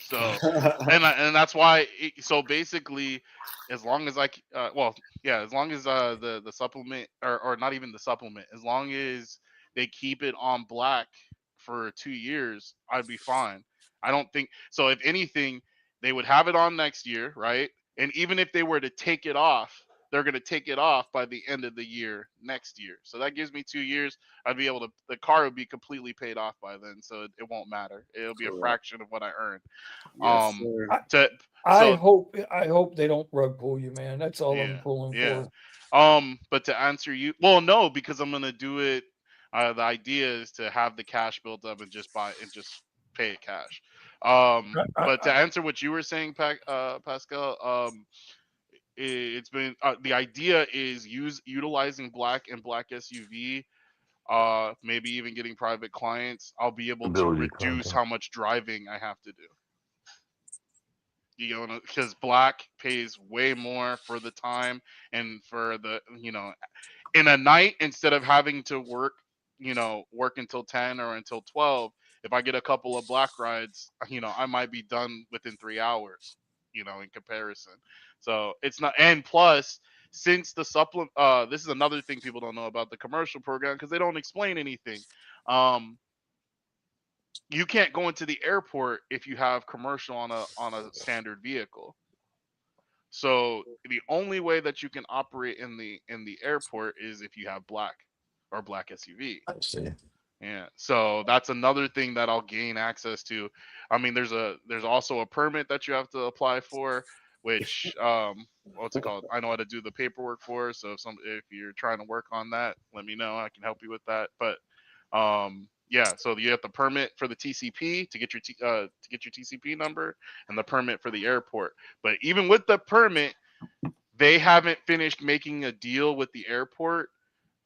So, and that's why. So basically, as long as well, yeah, as long as the supplement or not even the supplement, as long as they keep it on black for 2 years, I'd be fine. I don't think so. If anything, they would have it on next year, right? And even if they were to take it off, they're going to take it off by the end of the year next year. So that gives me 2 years. I'd be able to. The car would be completely paid off by then, so it won't matter. It'll be a Correct. fraction of what I earned. Yes, sir. To I so hope they don't rug pull you, man. That's all I'm yeah, pulling yeah. for. But to answer you, well, no, because I'm gonna do it. The idea is to have the cash built up and just buy and just pay it cash. But to answer what you were saying, Pascal, it's been the idea is utilizing black and black SUV. Maybe even getting private clients. I'll be able to Ability reduce content. how much driving I have to do. You know, because black pays way more for the time and for the in a night instead of having to work until 10 or until 12. If I get a couple of black rides, I might be done within 3 hours, in comparison. So it's not, and plus, since the supplement, this is another thing people don't know about the commercial program because they don't explain anything. um you can't go into the airport if you have commercial on a standard vehicle. So the only way that you can operate in the airport is if you have black or black SUV. I see. Yeah. So that's another thing that I'll gain access to. I mean, there's also a permit that you have to apply for, which what's it called? I know how to do the paperwork for. So if you're trying to work on that, let me know. I can help you with that. But yeah, so you have the permit for the TCP to get your TCP number and the permit for the airport. But even with the permit, they haven't finished making a deal with the airport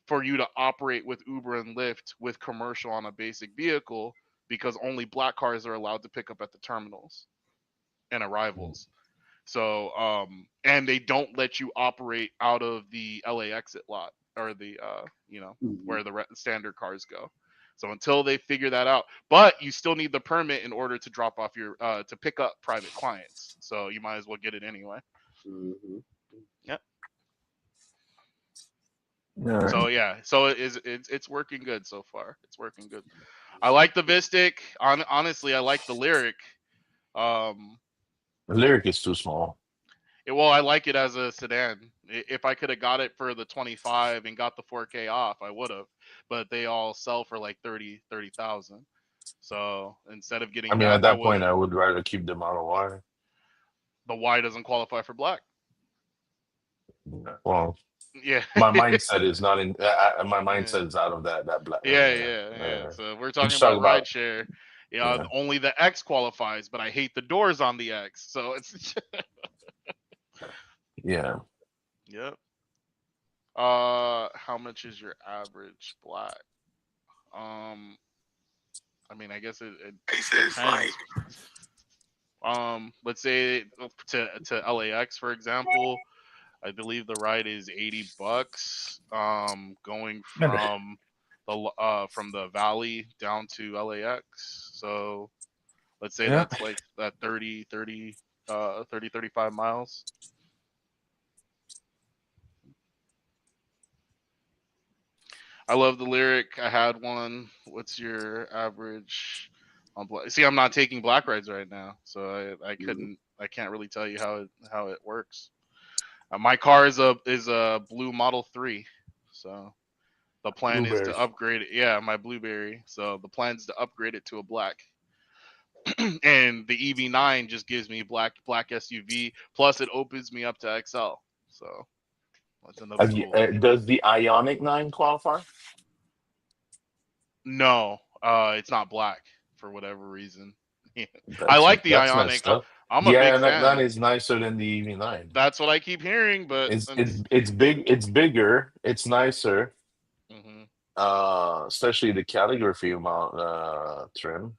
for you to operate with Uber and Lyft with commercial on a basic vehicle because only black cars are allowed to pick up at the terminals and arrivals. So, and they don't let you operate out of the LA exit lot or the, where the standard cars go. So until they figure that out, but you still need the permit in order to drop off to pick up private clients. So you might as well get it anyway. Mm-hmm. Yep. All right. So yeah, so it's working good so far. It's working good. I like the Vistic. Honestly, I like the Lyric. Um, The Lyric is too small. well, I like it as a sedan. If I could have got it for the 25 and got the 4K off, I would have. But they all sell for like 30,000. So instead of I getting mean, that, at that point, I would rather keep the Model Y. the Y doesn't qualify for black. Well, Yeah. my mindset is not in. My Yeah. mindset is out of that black. Yeah. So we're I'm talking just about talking about. rideshare. Yeah. Only the X qualifies, but I hate the doors on the X. So it's Yeah. yep. How much is your average black? Um, I mean, I guess it depends. Let's say to LAX for example, I believe the ride is $80. Going from the valley down to LAX. So let's say Yeah. that's like that 35 miles. I love the Lyric. I had one. What's your average on black? See, I'm not taking black rides right now, so I couldn't. I can't really tell you how it works. My car is a blue Model 3, so The plan is Blueberry. to upgrade it. Yeah, my blueberry. So the plan is to upgrade it to a black. And the EV9 just gives me black SUV. Plus, it opens me up to XL. So that's another cool. Does the Ionic 9 qualify? No, it's not black for whatever reason. I like the Ionic. I'm a big Ionic fan. 9 is nicer than the EV9. That's what I keep hearing, but it's big. It's bigger. It's nicer. Especially the calligraphy mount trim.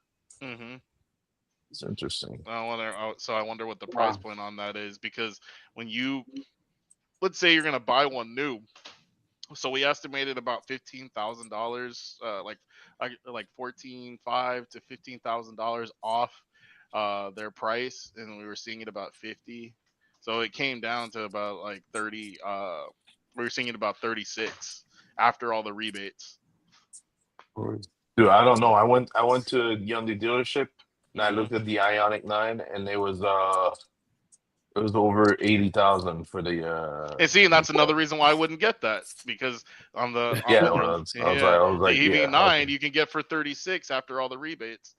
It's interesting. I wonder what the price point on that is, because when you, let's say you're gonna buy one new, so we estimated about $15,000, like $14,500 to $15,000 off their price, and we were seeing it about 50. So it came down to about like 30. We were seeing it about 36 after all the rebates. Dude, I don't know. I went to a Hyundai dealership and I looked at the Ionic 9, and it was over 80,000 for the. And see, and that's another reason why I wouldn't get that, because on the EV9 you can get for 36 after all the rebates.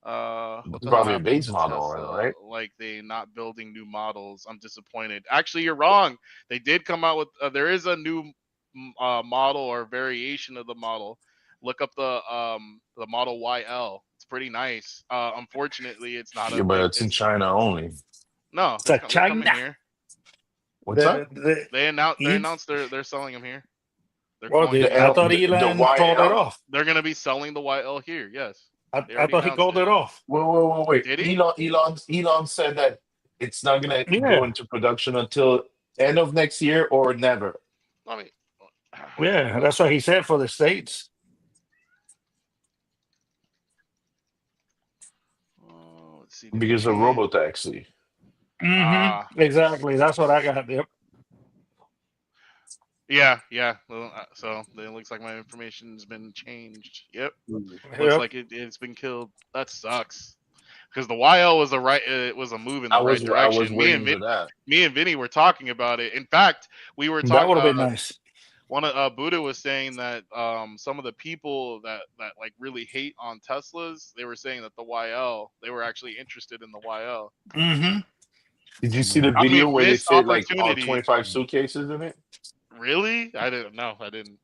Probably a base model, right? Like they not building new models. I'm disappointed. Actually, you're wrong. They did come out with. There is a new model or variation of the model. Look up the Model YL. It's pretty nice. Unfortunately, it's not. But it's in China only. No, it's China. Here. What's that? They announced they're selling them here. I thought Elon called it off. They're going to be selling the YL here. Yes. I thought he called it off. Wait. Did he? Elon said that it's not going to go into production until end of next year or never. I mean, yeah, that's what he said for the States. Let's see. Because of robotaxi. Exactly. That's what I got. Yep. Yeah. So it looks like my information's been changed. Yep. Looks like it's been killed. That sucks. Because the YL was a move in the right direction. I was waiting for that. Me and Vinny were talking about it. In fact, we were talking. That would have been nice. One of Buddha was saying that some of the people that like really hate on Teslas, they were saying that the YL, they were actually interested in the YL. Did you see the video where they fit like all 25 suitcases in it? Really? I didn't know. I didn't.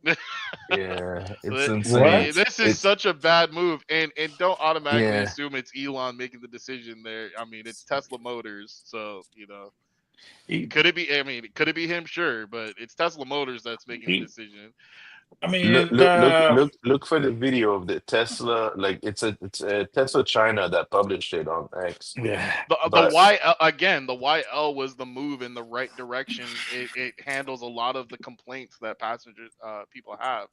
Yeah, it's insane. This is such a bad move, and don't automatically assume it's Elon making the decision there. I mean, it's Tesla Motors, so you know. Could it be? I mean, could it be him? Sure, but it's Tesla Motors that's making the decision. I mean, look for the video of the Tesla. Like it's a Tesla China that published it on X. Yeah. The YL again. The YL was the move in the right direction. It handles a lot of the complaints that passengers people have.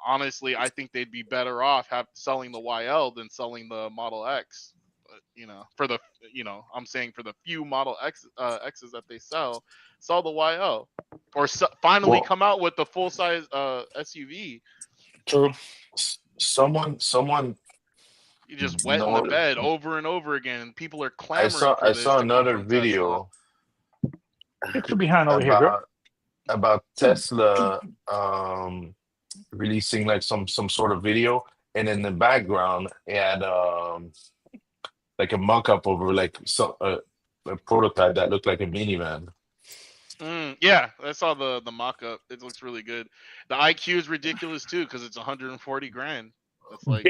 Honestly, I think they'd be better off selling the YL than selling the Model X. I'm saying for the few Model X's that they sell the YL, or finally come out with the full size SUV. True. Someone. You just wet in the bed over and over again. People are clamoring. I saw another video. It could be behind over here, bro. About Tesla releasing like some sort of video, and in the background it had like a mock-up over like a prototype that looked like a minivan. Yeah, I saw the mock-up. It looks really good. The IQ is ridiculous too because it's $140,000. That's like,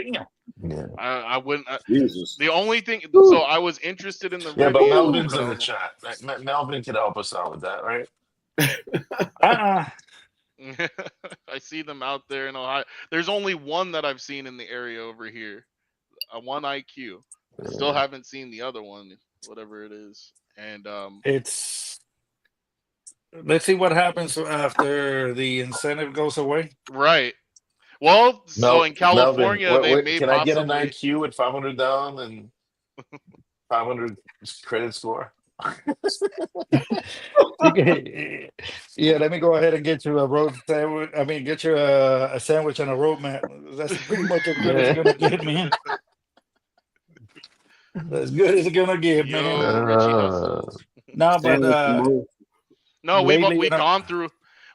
I wouldn't. Jesus. The only thing, so I was interested in the. Yeah, but Melvin's in the chat. Melvin can help us out with that, right? I see them out there in Ohio. There's only one that I've seen in the area over here. One IQ. Still haven't seen the other one, whatever it is. And it's. Let's see what happens after the incentive goes away. Right. Well, so in California, Melvin, they may can possibly... I get an IQ with 500 down and 500 credit score? Yeah, let me go ahead and get you a road sandwich. I mean, get you a sandwich and a road map. That's pretty much as good as it's gonna get, man. As good as it's gonna get, man. No, we've gone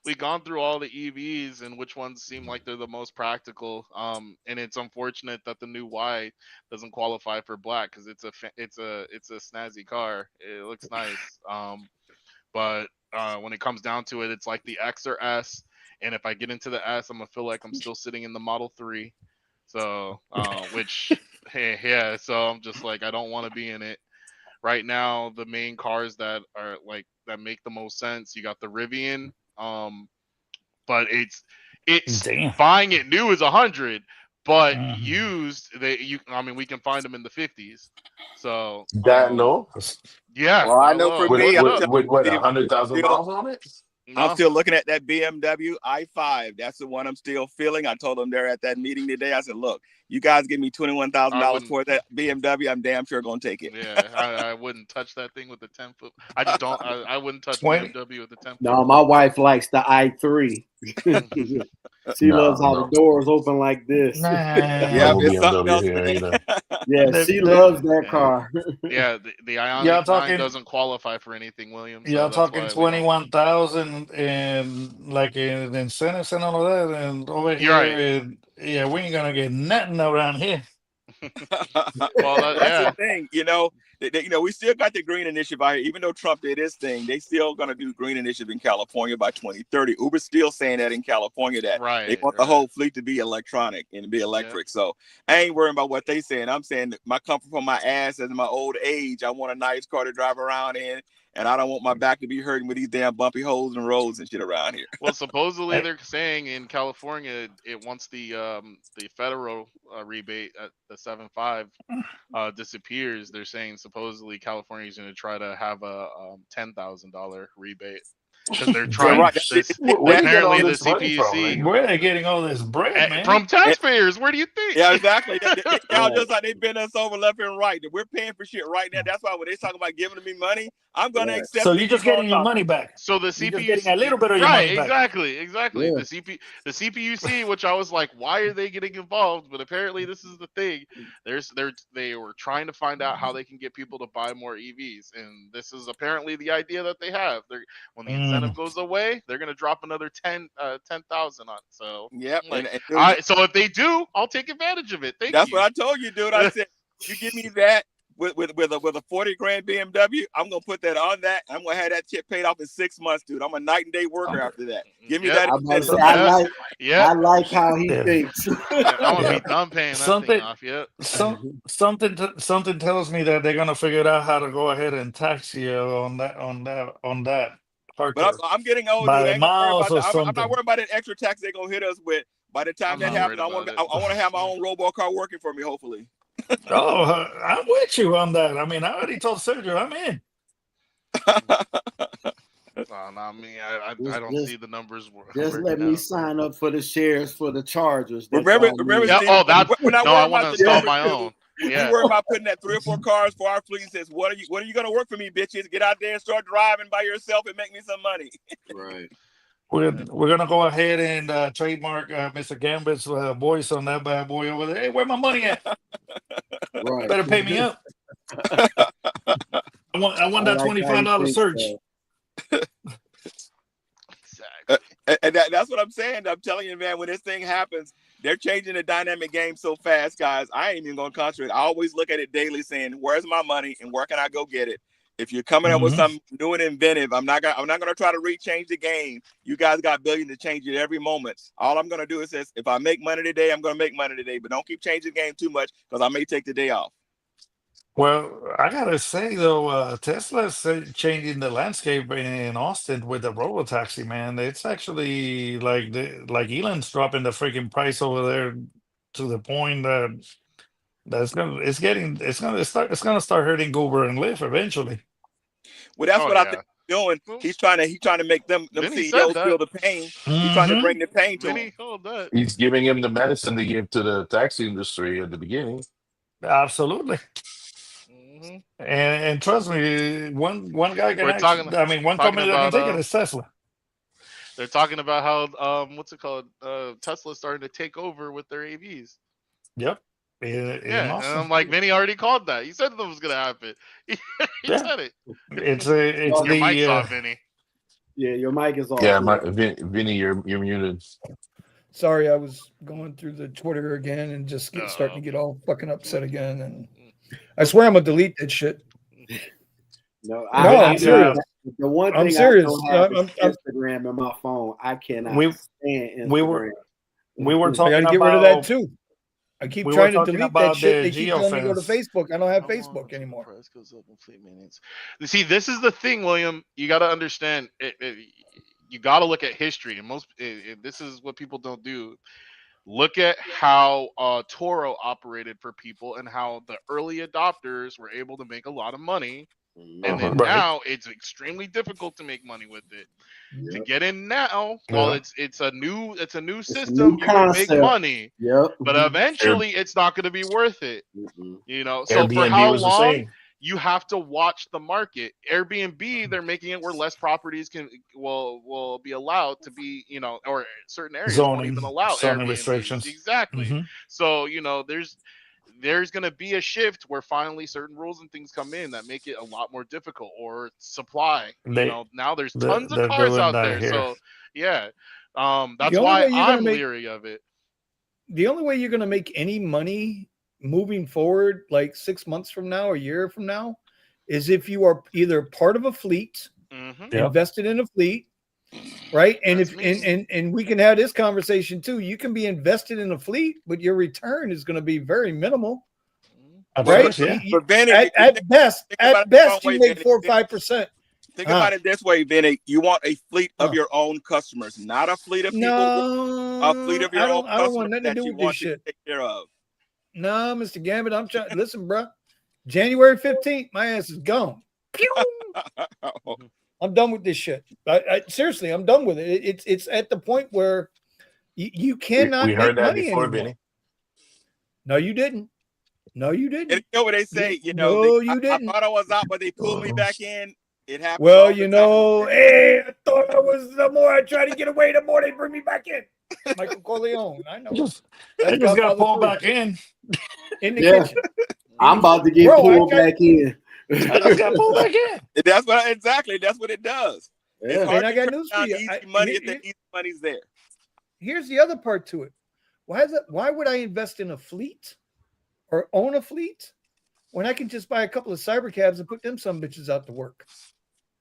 we've gone through all the EVs and which ones seem like they're the most practical. And it's unfortunate that the new Y doesn't qualify for black because it's a snazzy car. It looks nice. But when it comes down to it, it's like the X or S. And if I get into the S, I'm gonna feel like I'm still sitting in the Model 3. So, which, hey, yeah. So I'm just like, I don't want to be in it. Right now, the main cars that are like that make the most sense. You got the Rivian, but it's Damn. buying it new is 100, but Mhm. used we can find them in the 50s. So That low? yeah. Well, I that know low. for me, Look I'm it up. With what, still, 100,000 miles on it? I'm No. still looking at that BMW i5. That's the one I'm still feeling. I told them there at that meeting today. I said, look, you guys give me $21,000 I wouldn't. for that BMW. I'm damn sure gonna take it. Yeah, I wouldn't touch that thing with a 10-foot. I just don't. I wouldn't touch 20. BMW with a 10-foot. No, my wife likes the i3. She loves how the doors open like this. Yeah, No it's something BMW else, here man. either. Yeah, she loves that car. Yeah, the Y'all Ioniq 9 talking? doesn't qualify for anything, William. So Y'all that's talking why we don't. 21,000 and like in incentives and all of that, and over You're right. here, yeah, we ain't gonna get nothing around here. Well, That's the thing, we still got the green initiative out here. Even though Trump did his thing, they still gonna do green initiative in California by 2030. Uber's still saying that in California that they want the whole fleet to be electronic and be electric. So I ain't worrying about what they saying. I'm saying that my comfort from my ass as my old age, I want a nice car to drive around in. And I don't want my back to be hurting with these damn bumpy holes and roads and shit around here. Well, supposedly they're saying in California it once the federal rebate at the 7.5 disappears. They're saying supposedly California is going to try to have a $10,000 rebate because they're trying. Right. Where do you get all Apparently, the this money from? CPUC Where are they getting all this bread, man? from taxpayers. Where do you think? Yeah, exactly. Y'all just like they bend us over left and right. We're paying for shit right now. That's why when they talk about giving me money, I'm gonna accept. So you're just getting your money back. So the You're CPU, just getting a little bit of your money back. exactly. Yeah. The CPUC, which I was like, why are they getting involved? But apparently, this is the thing. They were trying to find out how they can get people to buy more EVs, and this is apparently the idea that they have. When the incentive goes away, they're gonna drop another 10,000 on it. So yep. So if they do, I'll take advantage of it. That's what I told you, dude. I said, you give me that with a 40 grand BMW, I'm gonna put that on that. I'm gonna have that shit paid off in 6 months, dude. I'm a night and day worker after that. Give me that. I like how he thinks. I'm gonna be done paying that thing off. Yep. Something tells me that they're gonna figure out how to go ahead and tax you on that. But I'm getting old, by dude. the miles or something. I'm not worried about that extra tax they're gonna hit us with. By the time that happens, I want to have my own robot working for me, hopefully. Oh, I'm with you on that. I mean, I already told Sergio I'm in. I don't see the numbers. Just let me sign up for the shares for the Chargers. Remember, Steve, we're not I want to install my own. Yeah. We worry about putting that 3 or 4 cars for our fleet. Says, what are you going to work for me, bitches? Get out there and start driving by yourself and make me some money. Right. We're gonna go ahead and trademark Mr. Gambit's voice on that bad boy over there. Hey, where my money at? Right. Better pay me up. I want that $25 surge. And that's what I'm saying. I'm telling you, man, when this thing happens, they're changing the dynamic game so fast, guys. I ain't even gonna concentrate. I always look at it daily saying, where's my money and where can I go get it? If you're coming up with something new and inventive, I'm not gonna try to rechange the game. You guys got billion to change it every moment. All I'm gonna do is say, if I make money today, I'm gonna make money today, but don't keep changing the game too much because I may take the day off. Well, I gotta say though, Tesla's changing the landscape in Austin with the robotaxi, man. It's actually like Elon's dropping the freaking price over there to the point that it's gonna start hurting Uber and Lyft eventually. Well, that's what I think he's doing. He's trying to make them CEOs feel the pain. He's trying to bring the pain to them. He's giving him the medicine they gave to the taxi industry at the beginning. Absolutely. And trust me, one guy can. One company that can take it is Tesla. They're talking about how what's it called? Tesla's starting to take over with their AVs. Yep. And I'm like, Vinny already called that. He said that was gonna happen. He said it. It's your mic's off, Vinny. Yeah, your mic is off. Yeah, Vinny, you're muted. Sorry, I was going through the Twitter again and just starting to get all fucking upset again. And I swear I'm gonna delete that shit. No, I'm serious. The one thing I'm serious. I don't have is Instagram in my phone. I cannot stand Instagram. We were I talking got to get rid of that too. I keep trying to delete that shit. They keep telling me to go to Facebook. I don't have Facebook anymore. Price goes up in fleet maintenance. See, this is the thing, William. You got to understand. You got to look at history, and this is what people don't do. Look at how Toro operated for people, and how the early adopters were able to make a lot of money. And then now it's extremely difficult to make money with it. To get in now, well, it's a new system. You can make money, but eventually it's not going to be worth it. You know, so Airbnb for how was the long? same. You have to watch the market. Airbnb, they're making it where less properties will be allowed to be, you know, or certain areas won't even allow zoning Airbnb restrictions. Exactly. So, you know, there's going to be a shift where finally certain rules and things come in that make it a lot more difficult, or supply. Now there's tons of cars out there. Here. So yeah, that's why I'm leery of it. The only way you're going to make any money moving forward, like 6 months from now, a year from now, is if you are either part of a fleet, invested in a fleet, right? And and we can have this conversation too. You can be invested in a fleet, but your return is going to be very minimal, right? At best, you make 4 or 5%. Think about it this way, Vinny. You want a fleet of your own customers, not a fleet of people. A fleet of your own customers that you want to take care of. No, Mr. Gambit, I'm trying. Listen, bro. January 15th, my ass is gone. I'm done with this shit. Seriously, I'm done with it. It's at the point where you cannot we heard make that money before, anymore. Vinny. No, you didn't. No, you didn't. And you know what they say? You know, no, you didn't. I thought I was out, but they pulled me back in. It happened. Well, you know, hey, I thought I was. The more I try to get away, the more they bring me back in. Michael Corleone. I know. I just got pulled back in the kitchen. I'm about to get pulled back in. I just got pulled back in. That's what it does. Yeah. And I got news for you. Easy money if the easy money's there. Here's the other part to it. Why would I invest in a fleet or own a fleet when I can just buy a couple of cyber cabs and put them some bitches out to work?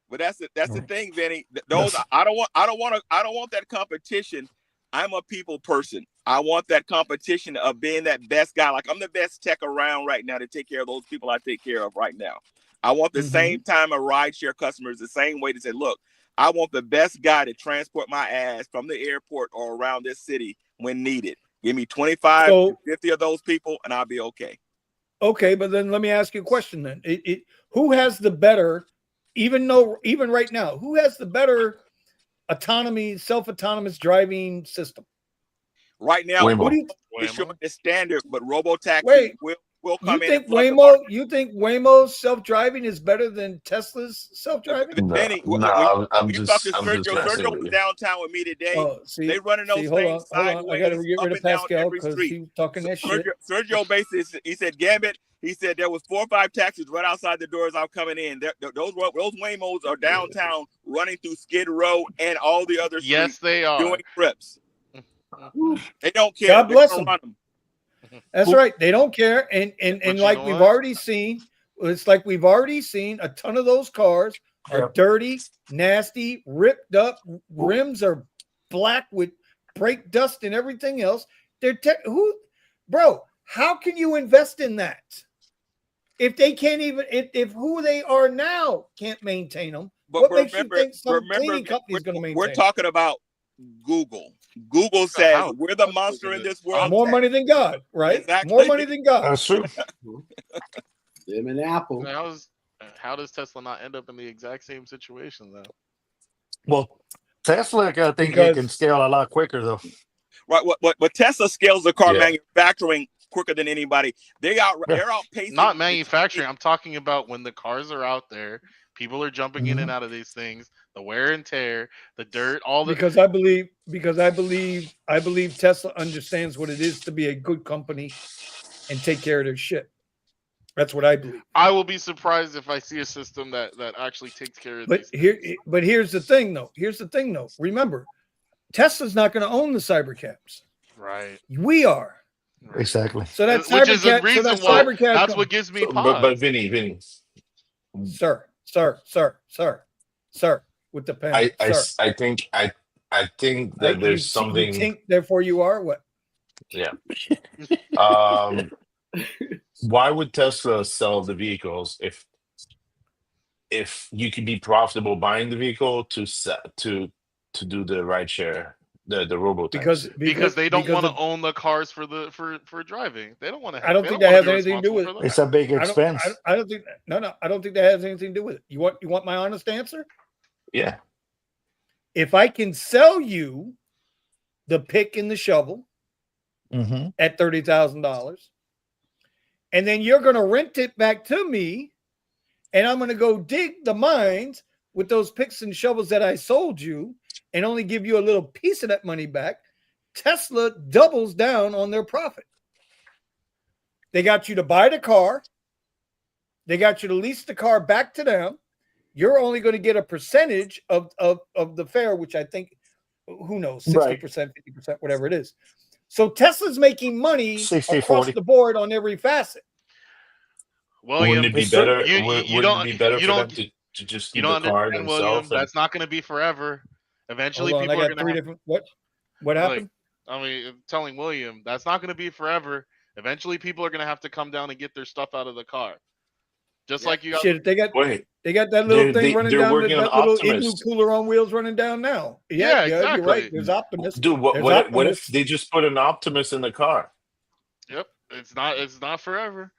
But that's the thing, Vinny. I don't want that competition. I'm a people person. I want that competition of being that best guy. Like I'm the best tech around right now to take care of those people I take care of right now. I want the same time of rideshare customers, the same way to say, look, I want the best guy to transport my ass from the airport or around this city when needed. Give me 25 to 50 of those people and I'll be okay. Okay, but then let me ask you a question then. Who has the better, even right now, who has the better self-autonomous driving system? Right now, it's showing the standard, but robotaxi will come in. You think Waymo's self-driving is better than Tesla's self-driving? Benny, I'm just Sergio was downtown with me today. They running those things sideways. I got to get rid of Pascal because he's talking that shit. Sergio basically, he said, Gambit, he said there was 4 or 5 taxis right outside the doors I'm coming in. Those Waymos are downtown running through Skid Row and all the other streets. Yes, they are. Doing trips. They don't care. God bless them. That's right. They don't care. And like we've already seen, it's like we've already seen a ton of those cars are dirty, nasty, ripped up. Rims are black with brake dust and everything else. Bro, how can you invest in that? If they can't even, if who they are now can't maintain them, what makes you think some cleaning company is going to maintain? We're talking about Google. Google says we're the monster in this world. More money than God, right? Exactly. More money than God. That's true. Them and Apple. How does Tesla not end up in the exact same situation though? Well, Tesla, I think it can scale a lot quicker though. Right. What Tesla scales the car manufacturing quicker than anybody. They're outpacing. Not manufacturing. I'm talking about when the cars are out there. People are jumping in and out of these things, the wear and tear, the dirt, all the. Because I believe Tesla understands what it is to be a good company and take care of their shit. That's what I believe. I will be surprised if I see a system that actually takes care of these things. But here's the thing, though. Remember, Tesla's not going to own the Cybercabs. Right. We are. Right. Exactly. So that which is the reason why. Cybercab That's what gives me pause. But Vinny, sir, with the pen. I think that there's something. You think, therefore you are what? Yeah. Why would Tesla sell the vehicles if you could be profitable buying the vehicle to do the ride share, the robo taxi? Because they don't want to own the cars for driving. They don't want to. I don't think that has anything to do with it. It's a big expense. I don't think. No. I don't think that has anything to do with it. You want my honest answer? Yeah. If I can sell you the pick and the shovel at $30,000, and then you're going to rent it back to me, and I'm going to go dig the mines with those picks and shovels that I sold you, and only give you a little piece of that money back, Tesla doubles down on their profit. They got you to buy the car. They got you to lease the car back to them. You're only going to get a percentage of the fare, which I think, who knows, 60%, 50%, whatever it is. So Tesla's making money 60, across 40. the board on every facet. Wouldn't it be better? Wouldn't it be better for them to just keep the car William, themselves? that's not going to be forever. Eventually, Hold on, people I are got going to different. What happened? Telling William that's not going to be forever. Eventually, people are going to have to come down and get their stuff out of the car. Just like you got. Shit, they got that little thing running down. That little igloo cooler on wheels running down now. Yeah, exactly. You're right. There's Optimus. Dude, what if they just put an Optimus in the car? Yep, it's not forever.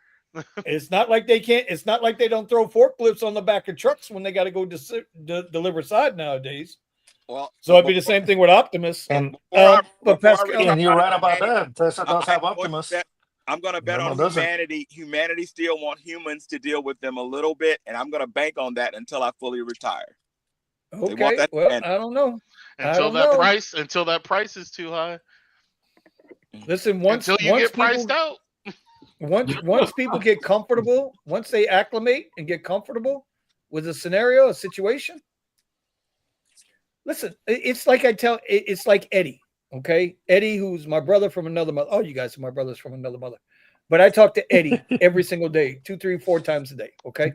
It's not like they can't. It's not like they don't throw forklifts on the back of trucks when they got to go deliver side nowadays. Well, so it'd be the same thing with Optimus. And but Pascal, and you're right about that. Tesla does have Optimus. I'm going to bet on humanity. Humanity still want humans to deal with them a little bit, and I'm going to bank on that until I fully retire. Okay, well, I don't know. Until that price is too high. Listen, until you get priced out. Once people get comfortable, once they acclimate and get comfortable with a scenario, a situation. Listen, it's like it's like Eddie. Okay, Eddie, who's my brother from another mother. Oh, you guys are my brothers from another mother. But I talk to Eddie every single day, 2, 3, 4 times a day. Okay,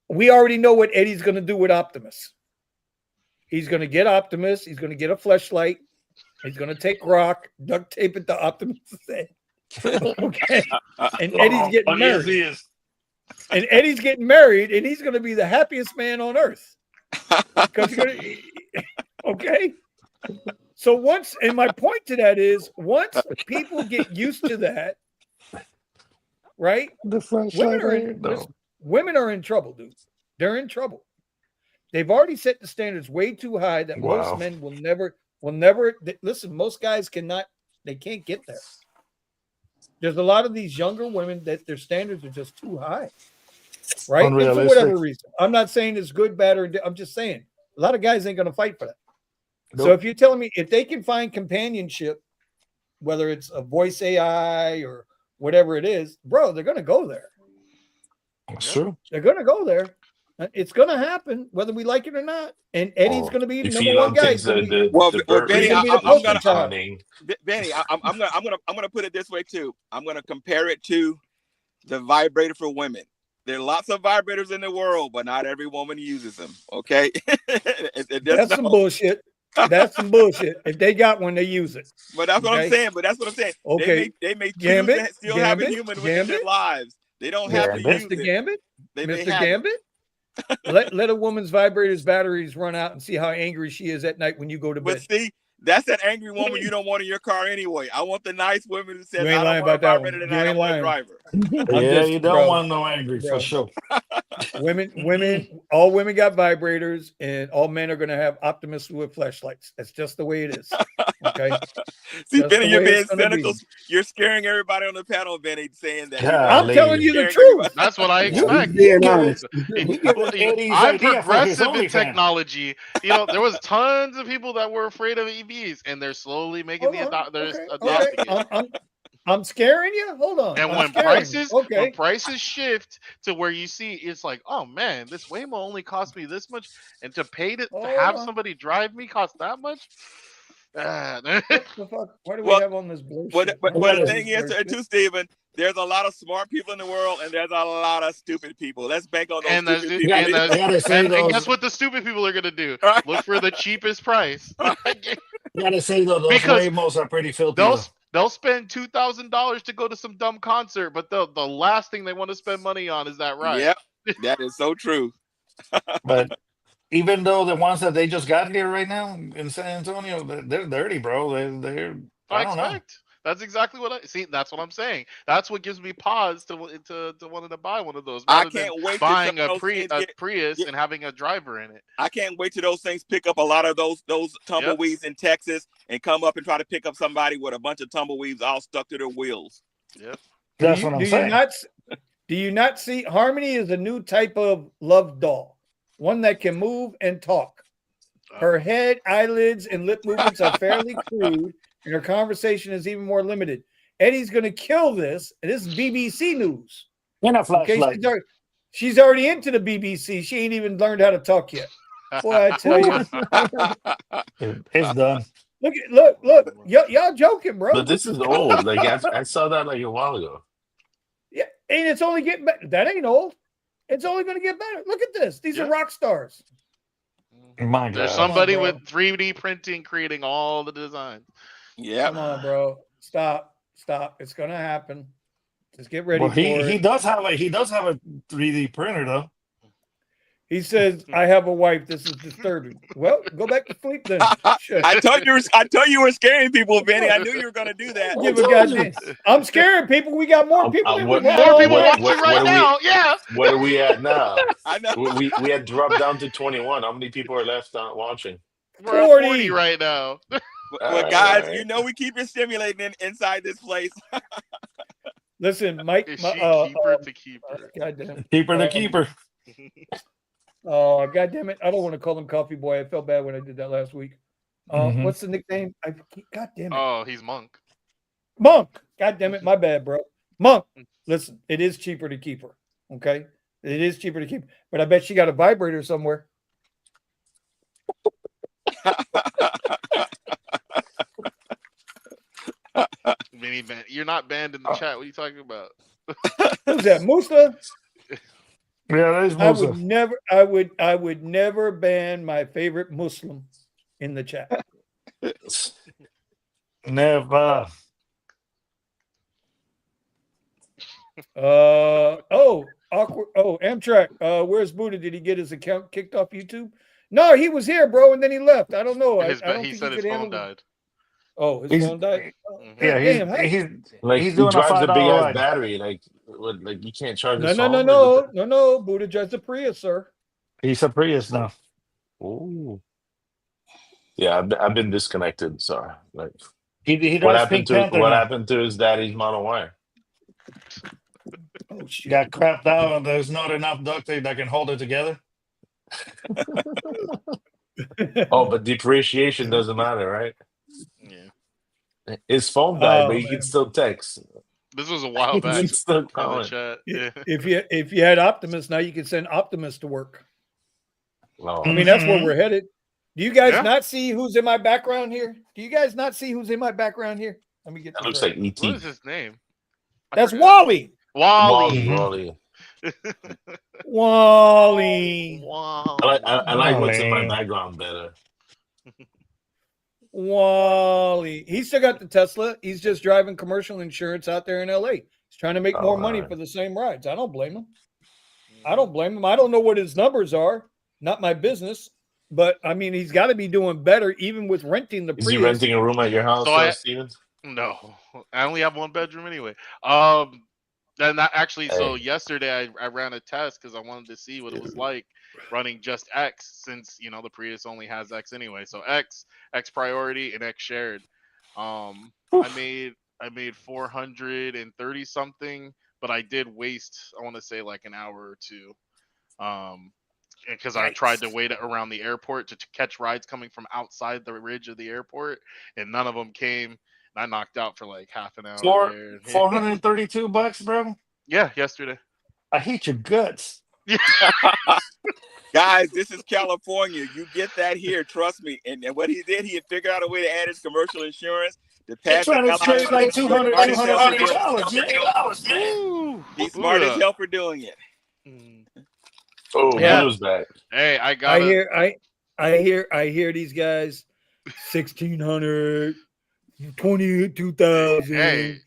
we already know what Eddie's going to do with Optimus. He's going to get Optimus. He's going to get a fleshlight. He's going to take rock, duct tape it to Optimus' head. Okay, and Eddie's getting married. And Eddie's getting married, and he's going to be the happiest man on earth. Okay. So and my point to that is, once people get used to that, right? Women are in trouble, dude. They're in trouble. They've already set the standards way too high that most men will never. Listen, most guys can't get there. There's a lot of these younger women that their standards are just too high, right? And for whatever reason. I'm not saying it's good, bad, or I'm just saying a lot of guys ain't going to fight for that. Nope. So if you're telling me if they can find companionship, whether it's a voice AI or whatever it is, bro, they're going to go there. That's true. They're going to go there. It's going to happen, whether we like it or not. And Eddie's going to be the number one guy. Benny, I'm gonna put it this way too. I'm gonna compare it to the vibrator for women. There are lots of vibrators in the world, but not every woman uses them. Okay, that's some bullshit. That's some bullshit. If they got one, they use it. But that's what I'm saying. Okay, they may choose to still have a human within their lives. They don't have to use Mr. Gambit. Mr. Gambit. Let a woman's vibrator's batteries run out and see how angry she is at night when you go to bed. But see, that's that angry woman you don't want in your car anyway. I want the nice women who said, "I don't want a vibrator and I don't want a driver." You don't want no angry for sure. All women got vibrators, and all men are going to have Optimus with flashlights. That's just the way it is. Okay. See, Benny, you're being cynical. You're scaring everybody on the panel, Benny, saying that. I'm telling you the truth. That's what I expect. I'm progressive in technology. There was tons of people that were afraid of EVs, and they're slowly making adopting it. I'm scaring you. Hold on. And I'm when scaring you. when prices shift to where you see it's like, oh man, this Waymo only cost me this much, and to pay to have somebody drive me cost that much. What the fuck? Why do we Well, have on this bullshit? But the thing is, too, Steven, there's a lot of smart people in the world, and there's a lot of stupid people. Let's bank on those stupid people. And guess what the stupid people are gonna do? Look for the cheapest price. You gotta say though, those Waymos are pretty filthy. They'll spend $2,000 to go to some dumb concert, but the last thing they want to spend money on is that ride. Yep, that is so true. But even though the ones that they just got here right now in San Antonio, they're dirty, bro. They're I don't know. That's exactly what I see. That's what I'm saying. That's what gives me pause to wanting to buy one of those. I can't wait buying a Prius and having a driver in it. I can't wait till those things pick up a lot of those tumbleweeds in Texas and come up and try to pick up somebody with a bunch of tumbleweeds all stuck to their wheels. Yep, that's what I'm saying. Do you not see Harmony is a new type of love doll, one that can move and talk. Her head, eyelids, and lip movements are fairly crude, and her conversation is even more limited. Eddie's going to kill this, and this is BBC News. In a flashlight. Okay, she's already into the BBC. She ain't even learned how to talk yet. Boy, I tell you. It's done. Look. Y'all joking, bro. But this is old. Like I saw that like a while ago. Yeah, and it's only getting better. That ain't old. It's only going to get better. Look at this. These are rock stars. My God. There's somebody with 3D printing creating all the designs. Yeah. Come on, bro. Stop. It's going to happen. Just get ready for it. He does have a 3D printer though. He says, "I have a wife. This is disturbing." Well, go back to sleep then. I told you were scaring people, Benny. I knew you were going to do that. Give a goddamn. I'm scaring people. We got more people. More people watching right now. Yeah. Where are we at now? I know. We had dropped down to 21. How many people are left watching? We're at 40 right now. Well, guys, you know we keep it stimulating inside this place. Listen, Mike. Keeper to keeper. Goddamn. Keeper to keeper. Oh, goddamn it! I don't want to call him Coffee Boy. I felt bad when I did that last week. What's the nickname? God damn it. Oh, he's Monk. Monk. God damn it. My bad, bro. Monk. Listen, it is cheaper to keep her. Okay, it is cheaper to keep. But I bet she got a vibrator somewhere. You're not banned in the chat. What are you talking about? Who's that? Musa? Yeah, that is Musa. I would never ban my favorite Muslim in the chat. Never. Awkward. Oh, Amtrak. Where's Buddha? Did he get his account kicked off YouTube? No, he was here, bro, and then he left. I don't know. He said his phone died. Oh, his phone died. Yeah, he's he doing drives a big ass ride. battery. Like you can't charge his phone. No. Buddha drives a Prius, sir. He's a Prius now. Oh. Yeah, I've been disconnected. Sorry. Like what happened to his daddy's Model Y? Oh shit! Got crapped out, and there's not enough duct tape that can hold it together. Oh, but depreciation doesn't matter, right? Yeah. His phone died, but he can still text. This was a while back. Still yeah. If you had Optimus, now you can send Optimus to work. Oh. I mean, that's where we're headed. Do you guys not see who's in my background here? Let me get. That looks like ET. What is his name? That's Wally. Wally. Wally. I like what's in my background better. Wally. He still got the Tesla. He's just driving commercial insurance out there in LA. He's trying to make more money for the same rides. I don't blame him. I don't know what his numbers are. Not my business. But I mean, he's got to be doing better, even with renting the Prius. Is he renting a room at your house, Steven? No, I only have one bedroom anyway. And that actually, so yesterday I ran a test because I wanted to see what it was like running just X, since the Prius only has X anyway. So X priority, and X shared. I made 430 something, but I did waste, I want to say, like an hour or two. Because I tried to wait around the airport to catch rides coming from outside the ridge of the airport, and none of them came. I knocked out for like half an hour. $432, bro. Yeah, yesterday. I hate your guts. Guys, this is California. You get that here, trust me. And what he did, he had figured out a way to add his commercial insurance to pass Trying to save like $200, man. He's smart as hell for doing it. Oh, Yeah. Blue's back. Hey, I hear these guys 1,600, 22,000, Hey.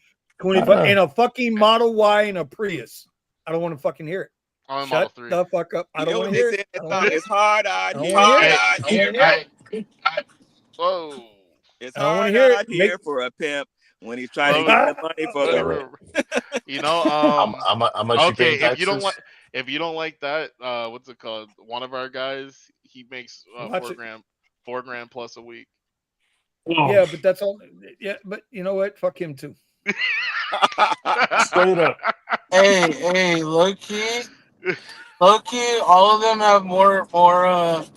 25 and a fucking Model Y and a Prius. I don't want to fucking hear it. Shut the fuck up. I don't want to hear it. It's hard out here. Whoa. It's hard out here for a pimp when he's trying to get the money for the You know, how much okay, you pay if you don't like that, what's it called? One of our guys, he makes $4 grand plus a week. Yeah, but that's all. Yeah, but you know what? Fuck him too. Straight up. Hey, low key, all of them have more. Prius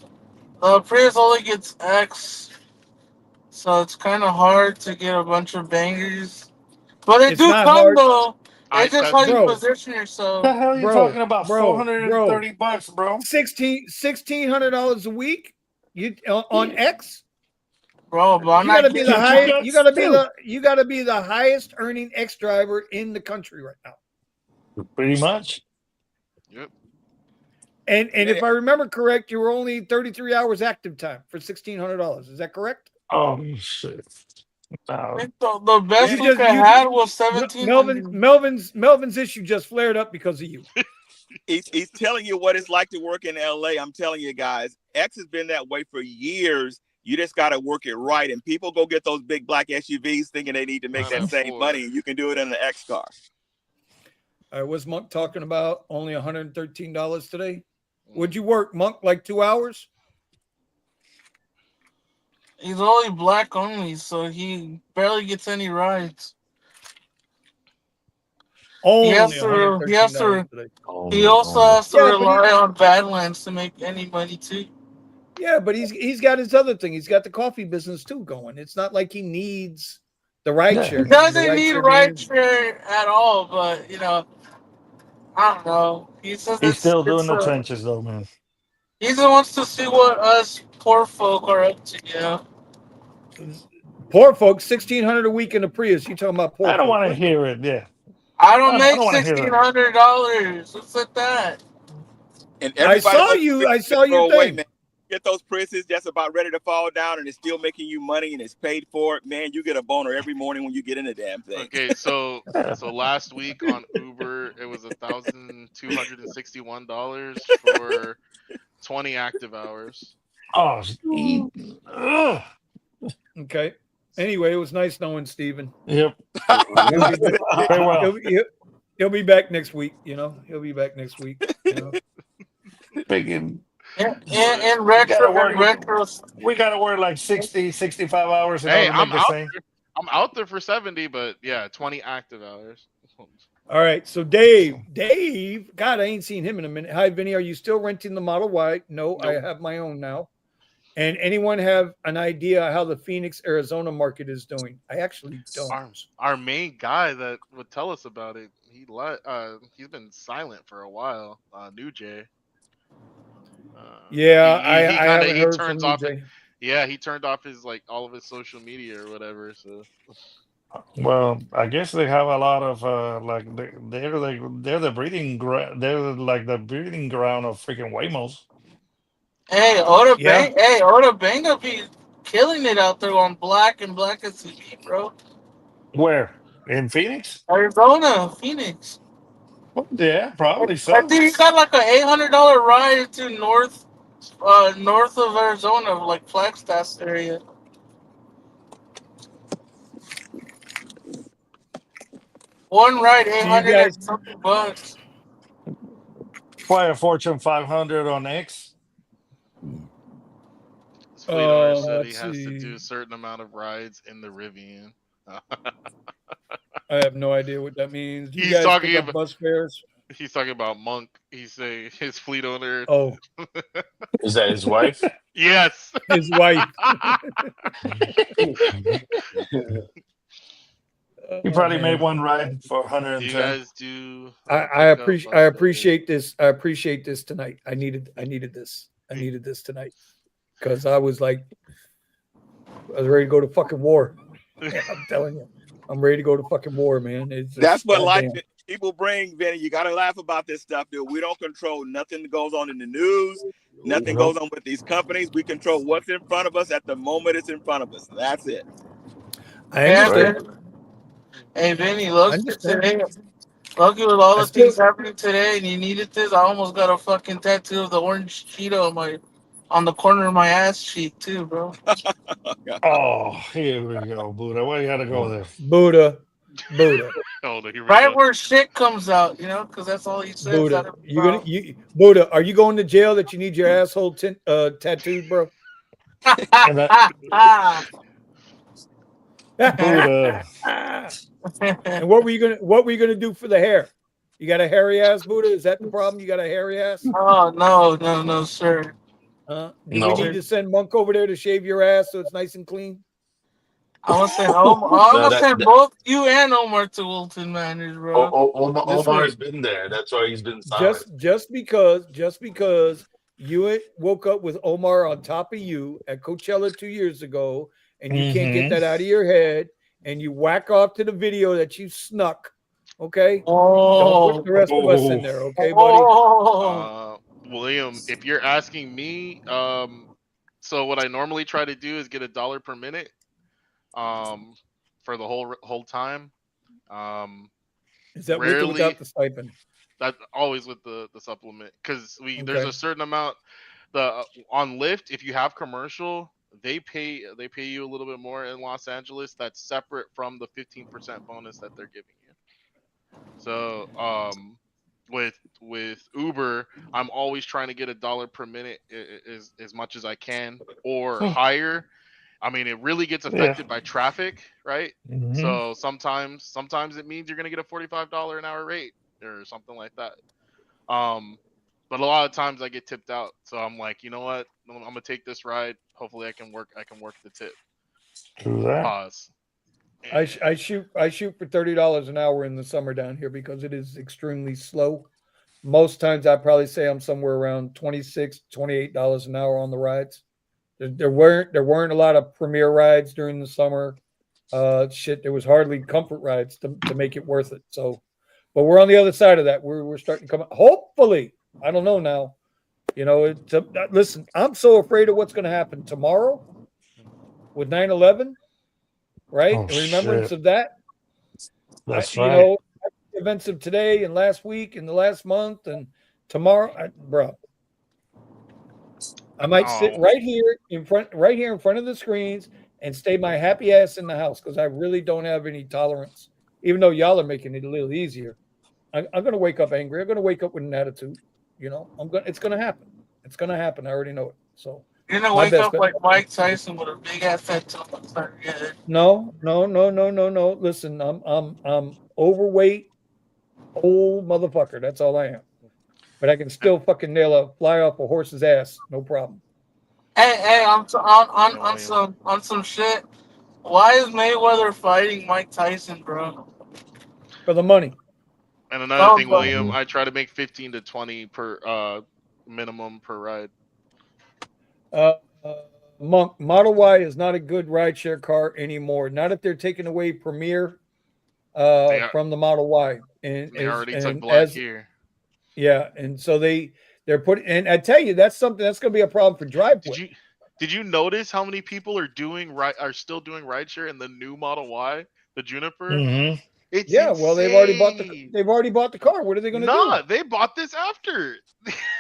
only gets X, so it's kind of hard to get a bunch of bangers. But they do come hard. Though. It's just how you position yourself. What the hell are you talking about? $430, bro. $1,600 a week. You on X? Bro, but you gotta be the highest. You gotta be the highest earning X driver in the country right now. Pretty much. Yep. And if I remember correct, you were only 33 hours active time for $1,600. Is that correct? Oh shit! The best week I had was 17. Melvin's issue just flared up because of you. He's telling you what it's like to work in LA. I'm telling you guys, X has been that way for years. You just got to work it right. And people go get those big black SUVs thinking they need to make that same money. You can do it in an X car. All right, what's Monk talking about? Only $113 today? Would you work, Monk, like 2 hours? He's only black only, so he barely gets any rides. He also has to rely on Badlands to make any money too. Yeah, but he's got his other thing. He's got the coffee business too going. It's not like he needs the ride share. He doesn't need ride share at all, but I don't know. He's still doing the trenches though, man. He just wants to see what us poor folk are up to, Poor folks, $1,600 a week in a Prius. You talking about poor? I don't want to hear it. Yeah. I don't make $1,600. What's at that? And I saw your thing. Man. Get those Priuses that's about ready to fall down and it's still making you money and it's paid for it. Man, you get a boner every morning when you get in the damn thing. Okay, so last week on Uber, it was $1,261 for 20 active hours. Oh, okay. Anyway, it was nice knowing Steven. Yep. He'll be back next week. He'll be back next week. Big in retro, we gotta work like 60, 65 hours. Hey, I'm out there for 70, but yeah, 20 active hours. All right, so Dave, God, I ain't seen him in a minute. Hi, Vinny, are you still renting the Model Y? No, I have my own now. And anyone have an idea how the Phoenix, Arizona market is doing? I actually don't. Our main guy that would tell us about it, he's been silent for a while. New Jay. I haven't heard from New Jay. He turned off his all of his social media or whatever. So, well, I guess they have a lot of they're the breeding ground. They're like the breeding ground of freaking Waymos. Hey, Oda Banga be killing it out there on black and black SUV, bro. Where? In Phoenix? Arizona, Phoenix. Yeah, probably so. I think he got like an $800 ride to north of Arizona, like Flagstaff area. One ride, $800 something bucks. Why a Fortune 500 on X? Sweetheart said he has to do a certain amount of rides in the Rivian. I have no idea what that means. He's talking about bus fares. He's talking about Monk. He's saying his fleet owner. Oh, is that his wife? Yes, his wife. You probably made one ride for Do 110. you guys do? I appreciate this. I appreciate this tonight. I needed this. I needed this tonight because I was ready to go to fucking war. Yeah, I'm telling you, I'm ready to go to fucking war, man. It's just, That's what goddamn. life people bring, Vinny. You got to laugh about this stuff, dude. We don't control nothing that goes on in the news. Nothing goes on with these companies. We control what's in front of us at the moment it's in front of us. That's it. I understand. Hey, Vinny, look today. Lucky with all the things happening today, and you needed this. I almost got a fucking tattoo of the orange Cheeto on the corner of my ass cheek too, bro. Oh, here we go, Buddha. Why you gotta go there? Buddha. Right where shit comes out, because that's all he says. Buddha, Buddha, are you going to jail that you need your asshole tattooed, bro? Buddha. And what were you gonna do for the hair? You got a hairy ass, Buddha? Is that the problem? You got a hairy ass? Oh no, sir. Do we need to send Monk over there to shave your ass so it's nice and clean? I'm gonna send both you and Omar to Wilton Manors, bro. Omar's been there. That's why he's been silent. Just because you woke up with Omar on top of you at Coachella 2 years ago, and you can't get that out of your head, and you whack off to the video that you snuck. Okay. Don't put the rest of us in there, okay, buddy? William, if you're asking me, so what I normally try to do is get $1 per minute, for the whole time. Is that with or without the stipend? That's always with the supplement, because there's a certain amount. On Lyft, if you have commercial, they pay you a little bit more in Los Angeles. That's separate from the 15% bonus that they're giving you. So with Uber, I'm always trying to get $1 per minute as much as I can, or higher. I mean, it really gets affected by traffic, right? So sometimes it means you're gonna get a $45 an hour rate or something like that. But a lot of times I get tipped out, so I'm like, you know what? I'm gonna take this ride. Hopefully, I can work the tip. Pause. I shoot for $30 an hour in the summer down here because it is extremely slow. Most times I probably say I'm somewhere around $26, $28 an hour on the rides. There weren't a lot of premier rides during the summer. There was hardly comfort rides to make it worth it. So, but we're on the other side of that. We're starting to come out. Hopefully, I don't know now. Listen, I'm so afraid of what's going to happen tomorrow with 9/11. Right? In remembrance of that. That's right. Events of today and last week and the last month and tomorrow, bro. I might sit right here in front of the screens and stay my happy ass in the house because I really don't have any tolerance. Even though y'all are making it a little easier, I'm going to wake up angry. I'm going to wake up with an attitude. It's going to happen. It's going to happen. I already know it. So. You're gonna wake up like Mike Tyson with a big ass tattoo on your head. No. Listen, I'm overweight, old motherfucker. That's all I am. But I can still fucking nail a fly off a horse's ass, no problem. Hey, on some shit. Why is Mayweather fighting Mike Tyson, bro? For the money. And another thing, William, I try to make 15 to 20 per minimum per ride. Monk, Model Y is not a good rideshare car anymore. Not if they're taking away Premier from the Model Y. And they already took Black here. Yeah, and so they're putting. And I tell you, that's something that's going to be a problem for driveway. Did you notice how many people are still doing rideshare in the new Model Y, the Juniper? It's insane. Well, they've already bought the car. What are they going to do? Nah, they bought this after.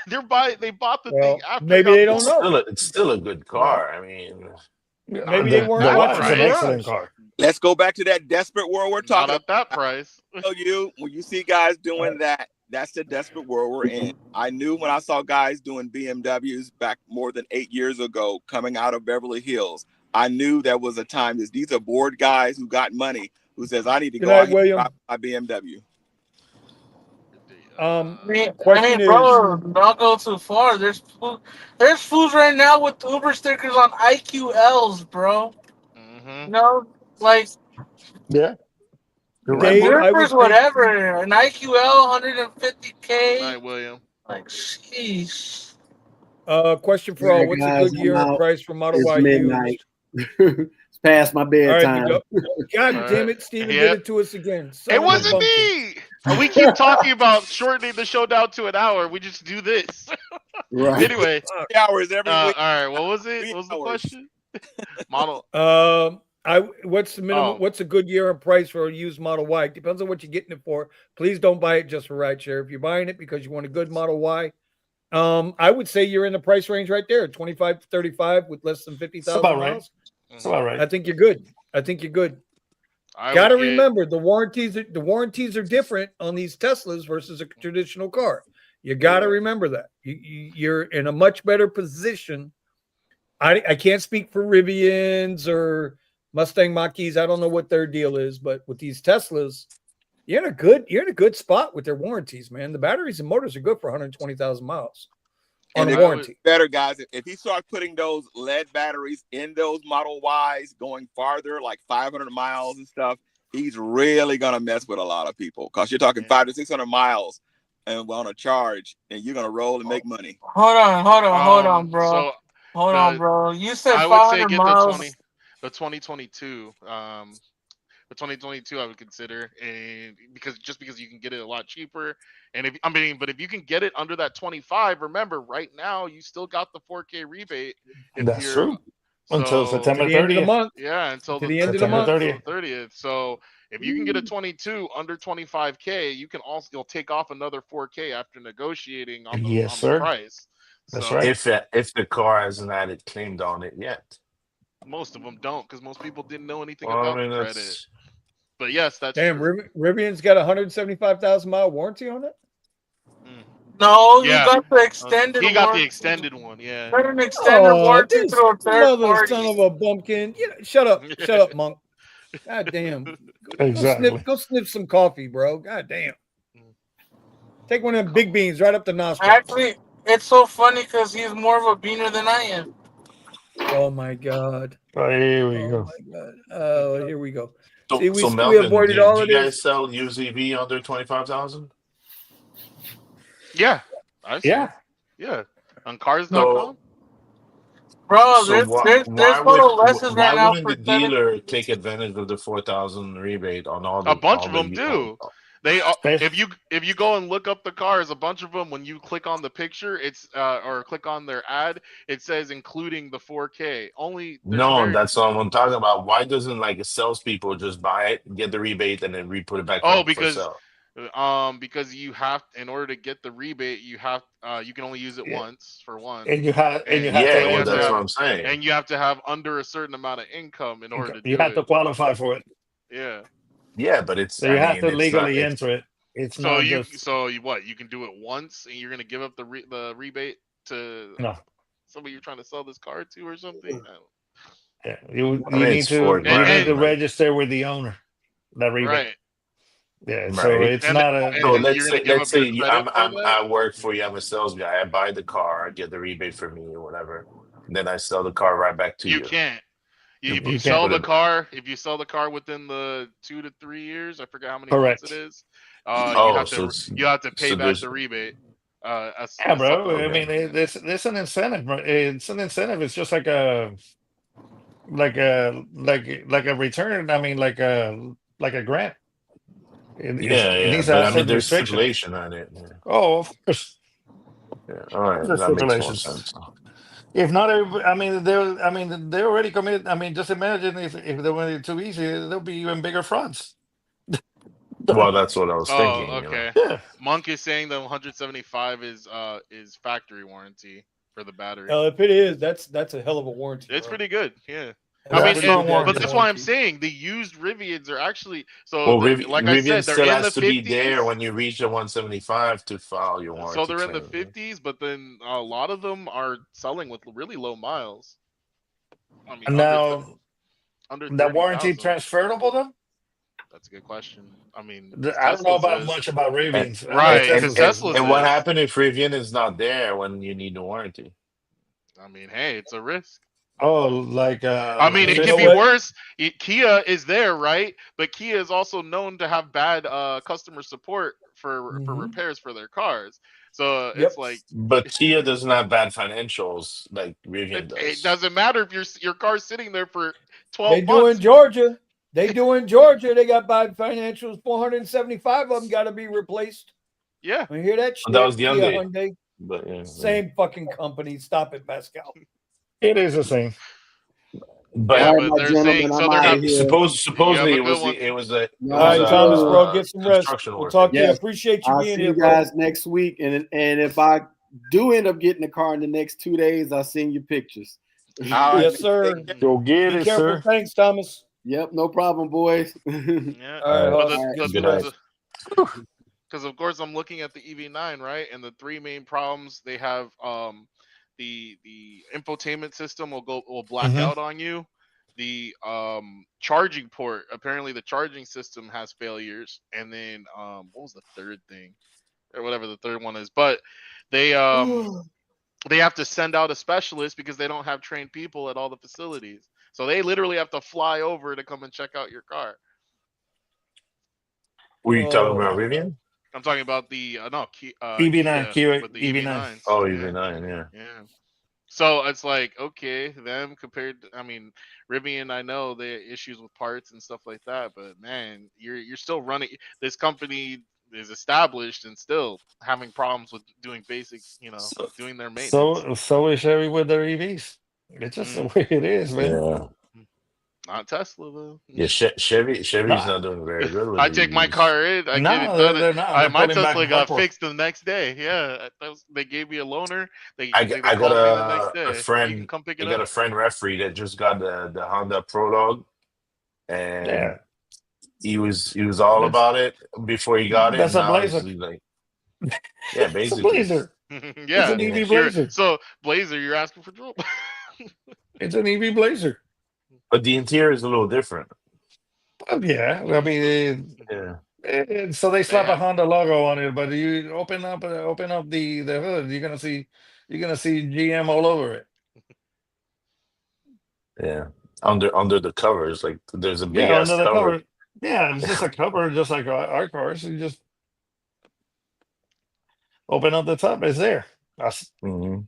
They bought the thing after. Maybe they don't know. It's still a good car. I mean, maybe they weren't watching an excellent car. Let's go back to that desperate world we're talking about. Not at that price. When you see guys doing that, that's the desperate world we're in. I knew when I saw guys doing BMWs back more than 8 years ago coming out of Beverly Hills, I knew there was a time these are bored guys who got money who says, I need to go out here and buy my BMW. Bro, don't go too far. There's fools right now with Uber stickers on IQLs, bro. Mm-hmm. Like, yeah. Dave, Rippers, whatever. An IQL, 150K. Night, William. Like, sheesh. Question for all: what's a good year and price for Model Y midnight. used? It's past my bedtime. All right, God damn it, Steven did it to us again. It wasn't me. We keep talking about shortening the show down to an hour. We just do this. Right. Anyway, 3 hours every week. All right. What was it? What was the question? Model. What's the minimum? What's a good year and price for a used Model Y? Depends on what you're getting it for. Please don't buy it just for rideshare. If you're buying it because you want a good Model Y, I would say you're in the price range right there, 25 to 35 with less than 50,000 miles. That's about right. I think you're good. Got to remember the warranties are different on these Teslas versus a traditional car. You got to remember that. You're in a much better position. I can't speak for Rivians or Mustang Mach-E's. I don't know what their deal is, but with these Teslas, you're in a good spot with their warranties, man. The batteries and motors are good for 120,000 miles on a warranty. Better, guys. If he starts putting those lead batteries in those Model Ys going farther, like 500 miles and stuff, he's really gonna mess with a lot of people because you're talking 500 to 600 miles and on a charge, and you're gonna roll and make money. Hold on, bro. Hold on, bro. You said 500 miles. The 2022. The 2022 I would consider, and because you can get it a lot cheaper, and but if you can get it under that 25, remember right now you still got the 4K rebate. That's true. Until September 30th. Yeah, until the end of the month. 30th. So if you can get a 22 under 25K, you'll take off another 4K after negotiating on the price. That's right. If the car hasn't had it claimed on it yet. Most of them don't, because most people didn't know anything about the credit. But yes, that's true. Rivian's got a 175,000 mile warranty on it. No, you got the extended. He got the extended one. Yeah, got an extended warranty through a third party. Son of a bumpkin! Shut up, Monk. God damn. Go sniff some coffee, bro. God damn. Take one of them big beans right up the nostril. Actually, it's so funny because he's more of a beaner than I am. Oh my god. Oh, here we go. My god. Oh, here we go. So, see, we Melvin, avoided all of this. Do you guys sell used EV under 25,000? Yeah. Yeah. On cars.com? Bro, there's photo lessons right now. Why wouldn't the dealer take advantage of the 4,000 rebate on all the? A bunch of them do. If you go and look up the cars, a bunch of them, when you click on the picture, it's or click on their ad, it says including the 4K. That's what I'm talking about. Why doesn't like salespeople just buy it, get the rebate, and then re-put it back? Because you have, in order to get the rebate, you can only use it once for one. And you have that's what I'm saying. And you have to have under a certain amount of income in order to. You have to qualify for it. Yeah. Yeah, but it's you have to legally enter it. It's so not you can do it once, and you're gonna give up the rebate to somebody you're trying to sell this car to or something. Yeah, you need to register with the owner. That rebate. Right. Yeah, so it's not a. So let's say I work for you. I'm a sales guy. I buy the car, I get the rebate for me or whatever. And then I sell the car right back to you. You can't. If you sell the car within the 2 to 3 years, I forget how many months it is. You have to pay back the rebate. Bro. I mean, there's an incentive. It's an incentive. It's just like a return. I mean, like a grant. There's stipulation on it. Yeah. Oh, of course. Yeah. All right. That makes more sense. If not, they're already committed. I mean, just imagine if they went it too easy, there'll be even bigger frauds. Well, that's what I was thinking. Okay. Yeah. Monk is saying that 175 is factory warranty for the battery. If it is, that's a hell of a warranty. It's pretty good. Yeah. But that's why I'm saying the used Rivians are actually like I said, they're still in has the to 50s. be there when you reach the 175 to file your warranty. So they're in the 50s, but then a lot of them are selling with really low miles. I mean, now, under that warranty transferable though? That's a good question. I mean, I don't know much about Rivians. Right. And what happened if Rivian is not there when you need the warranty? I mean, hey, it's a risk. Oh, like I mean, Hey, it you can know be what? worse. Kia is there, right? But Kia is also known to have bad customer support for repairs for their cars. So it's Yep. like But Kia doesn't have bad financials like Rivian it does. doesn't matter if your car's sitting there for They 12 do in months. Georgia. They do in Georgia. They got bad financials. 475 of them got to be replaced. Yeah. I hear that shit. That was the Kia, Hyundai. Hyundai. But yeah, Same fucking company. Stop it, Pascal. it is the same. but Yeah, All right, but my they're gentlemen, saying I'm so they're out not. of here. You have supposedly a it good was one. it was All right, Thomas, bro, get some rest. construction We'll work. talk to you. Yes. Appreciate you I'll being see here, you bro. guys next week, and if I do end up getting the car in the next 2 days, I'll send you pictures. All right, Yes, sir. Go get Be it, careful. sir. Thanks, Thomas. Yep, no problem, boys. Yeah. All right, All Hoss. right. Get some Good rest. night. Because of course I'm looking at the EV9, right? And the three main problems they have, the infotainment system will black out on you. The charging port, apparently the charging system has failures, and then what was the third thing, or whatever the third one is, but they have to send out a specialist because they don't have trained people at all the facilities, so they literally have to fly over to come and check out your car. Were you talking about Rivian? I'm talking about the EV9, Kia with the EV9. EV9s. Oh, yeah. EV9, yeah. Yeah. So it's like, okay, them compared to, I mean, Rivian, I know the issues with parts and stuff like that, but man, you're still running. This company is established and still having problems with doing basic, doing their maintenance. So is Chevy with their EVs. It's just the way it is, man. Yeah. Not Tesla though. Yeah, Chevy's Nah. not doing very good with I take my EVs. car in, I get it No, done. they're not. My They're pulling back Tesla got hardcore. fixed the next day. Yeah, they gave me a loaner. They I got called me the next a day. You can friend. come pick I it got a up. friend referee that just got the Honda Prologue, and Yeah. he was all about it before he got it. That's And a now he's Blazer. like, yeah, It's a basically. Blazer. Yeah, It's an EV you're- Blazer. So Blazer, you're asking for trouble. It's an EV Blazer. But the interior is a little different. Well, yeah. I mean, Yeah. so they slap a have- Honda logo on it, but you open up the hood, you're gonna see GM all over it. Yeah. Under the covers, like there's a big Yeah, ass under the cover. cover. Yeah, it's just a cover, just like our cars. You just open up the top, it's there. Mhm.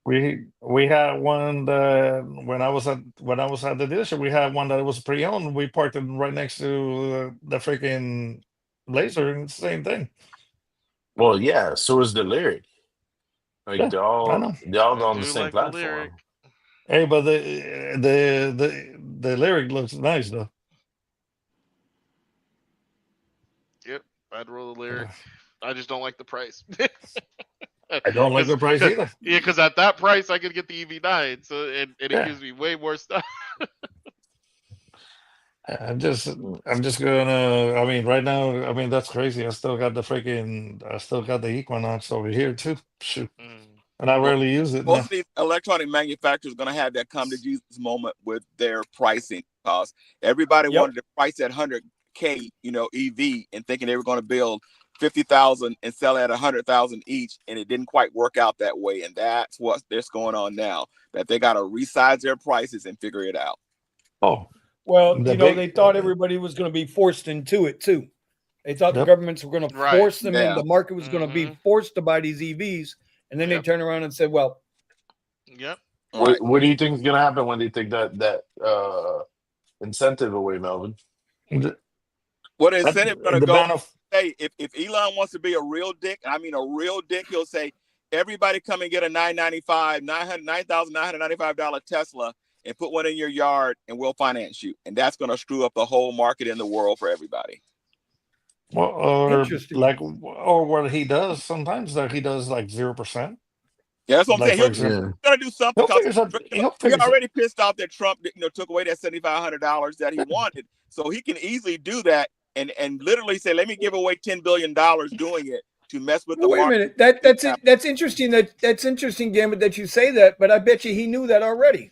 We had one that when I was at the dealership, we had one that was pre-owned. We parked it right next to the freaking Blazer, and it's the same thing. Well, yeah. So is the Lyric. Like Yeah, they're I all know. on the do same like the Lyric. platform. Hey, but the Lyric looks nice though. Yep, I'd roll the Lyric. I just don't like the price. I don't like the price either. Yeah, because at that price I could get the EV9, so it Yeah. gives me way more stuff. I'm just gonna. I mean, right now, I mean that's crazy. I still got the Equinox over here too. Shoot, and I rarely use it. Most Now. of these electronic manufacturers are going to have that come to Jesus moment with their pricing, because everybody wanted to price at 100K, EV, and thinking they were going to build 50,000 and sell at 100,000 each, and it didn't quite work out that way. And that's what's going on now, that they got to resize their prices and figure it out. Oh, well, they thought everybody was going to be forced into it too. They thought the governments were going to force them in. The market was going to be forced to buy these EVs, and then they turn around and said, "Well, yep." What do you think is going to happen when they take that incentive away, Melvin? What incentive going to go? Hey, if Elon wants to be a real dick, I mean a real dick, he'll say, everybody come and get a $9,995 Tesla and put one in your yard, and we'll finance you. And that's going to screw up the whole market in the world for everybody. Well, or what he does sometimes, that he does like 0%. Yeah, that's what I'm saying. He's going to do something. He already pissed off that Trump, took away that $7,500 that he wanted, so he can easily do that and literally say, "Let me give away $10 billion doing it to mess with the market." Wait a minute. That's it. That's interesting. That's interesting, Gambit, that you say that. But I bet you he knew that already.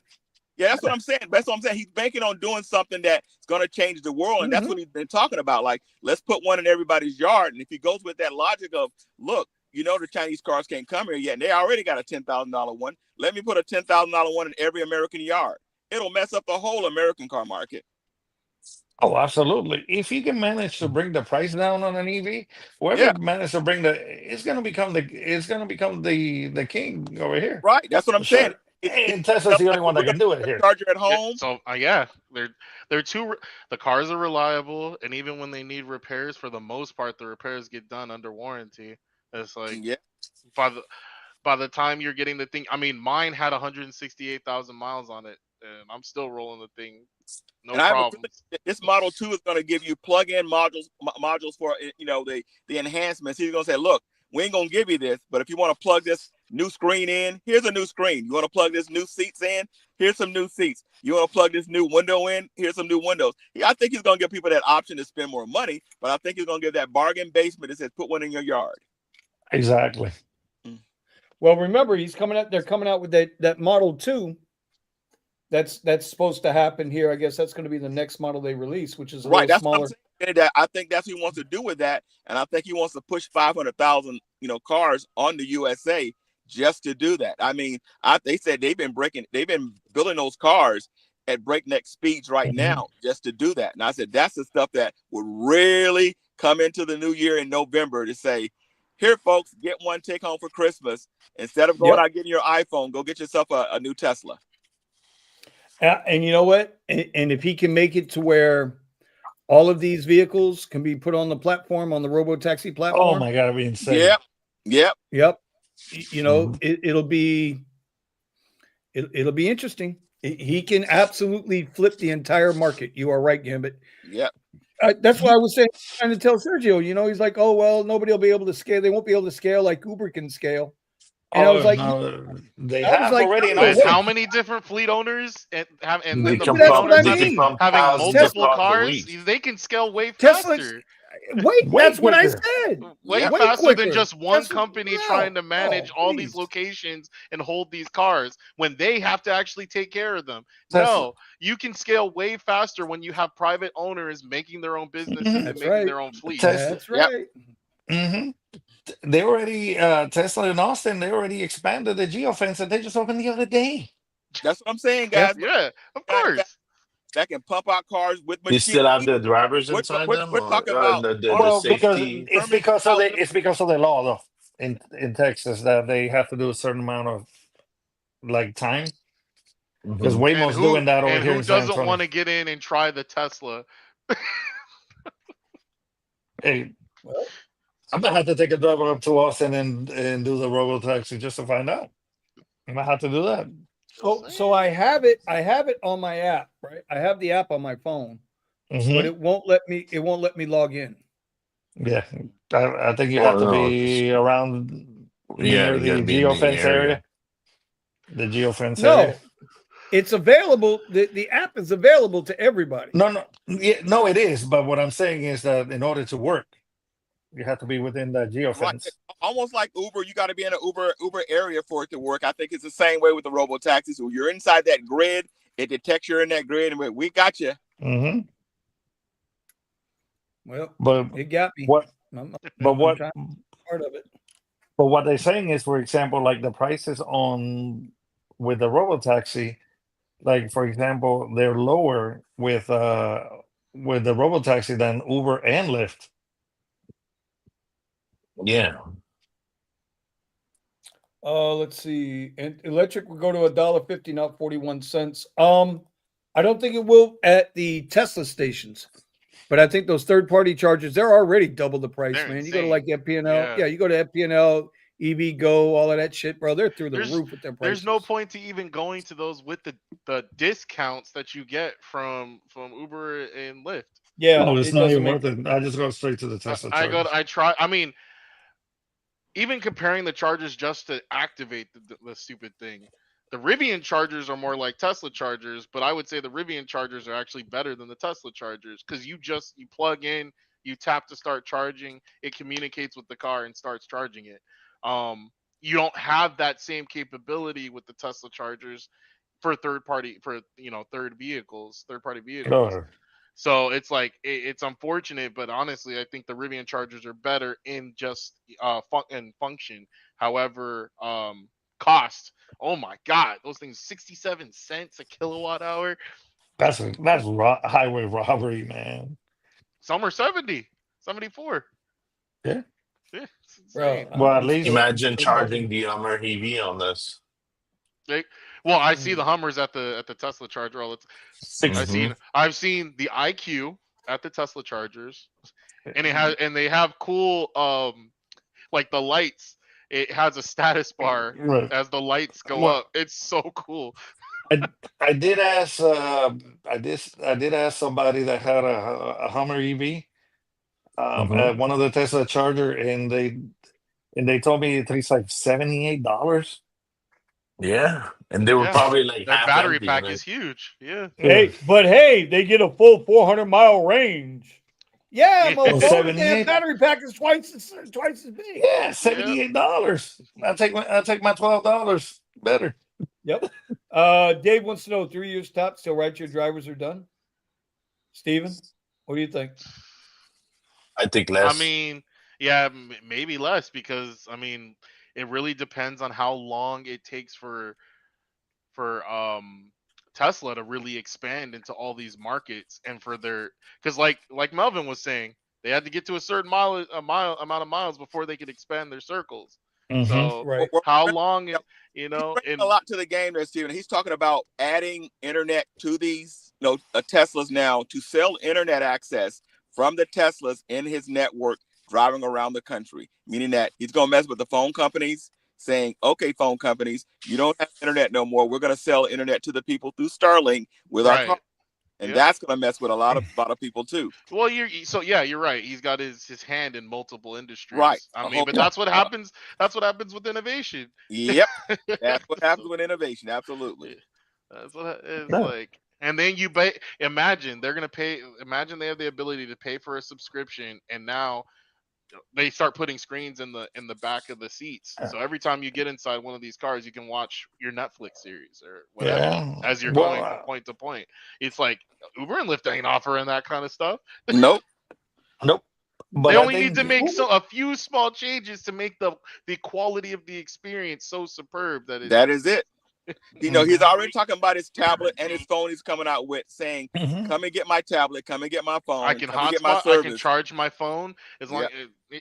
Yeah, that's what I'm saying. That's what I'm saying. He's banking on doing something that's going to change the world, and that's what he's been talking about. Like, let's put one in everybody's yard. And if he goes with that logic of, look, you know the Chinese cars can't come here yet, and they already got a $10,000 one. Let me put a $10,000 one in every American yard. It'll mess up the whole American car market. Oh, absolutely. If you can manage to bring the price down on an EV, whoever Yeah, managed to bring it's gonna become the king over here. right. That's what I'm saying. Sure. And Tesla's the only one We're that gonna can do it put a here. charger at home. So yeah, they're the cars are reliable, and even when they need repairs, for the most part, the repairs get done under warranty. It's like Yeah. by the time you're getting the thing, I mean, mine had 168,000 miles on it, and I'm still rolling the thing, no And I have a problems. feeling this Model 2 is going to give you plug-in modules for the enhancements. He's going to say, look, we ain't going to give you this, but if you want to plug this new screen in, here's a new screen. You want to plug this new seats in, here's some new seats. You want to plug this new window in, here's some new windows. I think he's going to give people that option to spend more money, but I think he's going to give that bargain basement that says put one in your yard. Exactly. Well, remember, they're coming out with that Model 2. That's supposed to happen here. I guess that's going to be the next model they release, which is a little smaller. What I'm saying. I think that's what he wants to do with that, and I think he wants to push 500,000 cars on the USA just to do that. I mean, they said they've been building those cars at breakneck speeds right now just to do that. And I said that's the stuff that would really come into the new year in November to say, here, folks, get one, take home for Christmas. Instead of going out getting your iPhone, go get yourself a new Tesla. And you know what? And if he can make it to where all of these vehicles can be put on the platform, on the robotaxi platform. Oh my God, it'd be insane. Yep. It'll be interesting. He can absolutely flip the entire market. You are right, Gambit. Yep. That's why I was trying to tell Sergio, he's like, oh, well, nobody will be able to scale. They won't be able to scale like Uber can scale. And I was like, they have already. How many different fleet owners having multiple cars? They can scale way faster. That's what I said. Way faster than just one company trying to manage all these locations and hold these cars when they have to actually take care of them. No, you can scale way faster when you have private owners making their own businesses and making their own fleet. That's right. They already Tesla in Austin. They already expanded the geofence that they just opened the other day. That's what I'm saying, guys. Yeah, of course. That can pump out cars with machines. You still have the drivers inside them? We're talking about the safety. It's because of the law, though, in Texas, that they have to do a certain amount of time. Because Waymo's doing that over here. Who doesn't want to get in and try the Tesla? Hey, I'm gonna have to take a drive up to Austin and do the robotaxi just to find out. I'm gonna have to do that. So I have it on my app, right? I have the app on my phone, but it won't let me log in. Yeah, I think you have to be around near the geofence area. The geofence area. It's available. The app is available to everybody. No, it is. But what I'm saying is that in order to work, you have to be within the geofence. Right. Almost like Uber, you got to be in an Uber area for it to work. I think it's the same way with the robotaxis. So you're inside that grid, it detects you're in that grid, and we got you. Well, but it got me. What? Part of it. But what they're saying is, for example, like the prices with the robotaxi, like for example, they're lower with the robotaxi than Uber and Lyft. Yeah. Let's see. And electric will go to $1.50, not 41 cents. I don't think it will at the Tesla stations, but I think those third-party chargers, they're already double the price, man. You go to like FPNL, you go to FPNL, EV Go, all of that shit, bro. They're through the roof with their prices. There's no point to even going to those with the discounts that you get from Uber and Lyft. Yeah, no, it's not even worth it. I just go straight to the Tesla. I mean, even comparing the chargers just to activate the stupid thing, the Rivian chargers are more like Tesla chargers, but I would say the Rivian chargers are actually better than the Tesla chargers because you plug in, you tap to start charging, it communicates with the car and starts charging it. You don't have that same capability with the Tesla chargers for third party vehicles. Oh. So it's like it's unfortunate, but honestly, I think the Rivian chargers are better in just function. However, cost. Oh my God, those things 67 cents a kilowatt hour. That's highway robbery, man. Some are 70, 74. Yeah. Yeah, it's Bro, insane. Well, at I'm least Imagine still charging the Hummer EV on this. Well, I see the Hummers at the Tesla charger all the time. six. Mm-hmm. I've seen the IQ at the Tesla chargers, and they have cool like the lights. It has a status bar Right. as the lights go Well, up. It's so cool. I did ask I did ask somebody that had a Hummer EV Mm-hmm. at one of the Tesla charger, and they told me it takes like $78. Yeah, and they were Yeah, probably like their half battery empty in pack it. is huge. Yeah. Yeah. hey, they get a full 400-mile range. Yeah, Yeah. Oh, mofo, the damn 78? battery pack is twice as big. Yeah, $78. I'll take my $12 better. Yep. Dave wants to know 3 years top till rideshare drivers are done. Steven, what do you think? I think I less. mean, yeah, maybe less because I mean, it really depends on how long it takes for Tesla to really expand into all these markets and for their because like Melvin was saying, they had to get to a certain amount of miles before they could expand their circles. Mm-hmm. So Right. how long He's bringing a lot to the game there, Steven. He's talking about adding internet to these Teslas now to sell internet access from the Teslas in his network driving around the country, meaning that he's going to mess with the phone companies, saying, okay, phone companies, you don't have internet no more. We're going to sell internet to the people through Starlink with our car. right. And Yep. that's going to mess with a lot of people too. Well, you're right. He's got his hand in multiple industries. Right. I mean, but that's what happens. That's what happens with innovation. Yep. That's what happens with innovation. Absolutely. That's what it's No. like. And then imagine they're gonna pay. Imagine they have the ability to pay for a subscription, and now they start putting screens in the back of the seats. So every time you get inside one of these cars, you can watch your Netflix series or whatever as you're going from point to point. It's like Uber and Lyft ain't offering that kind of stuff. Nope. But they only need to make a few small changes to make the quality of the experience so superb that is it. He's already talking about his tablet and his phone he's coming out with, saying, come and get my tablet, come and get my phone, I can get my hotspot, I can charge my phone as long as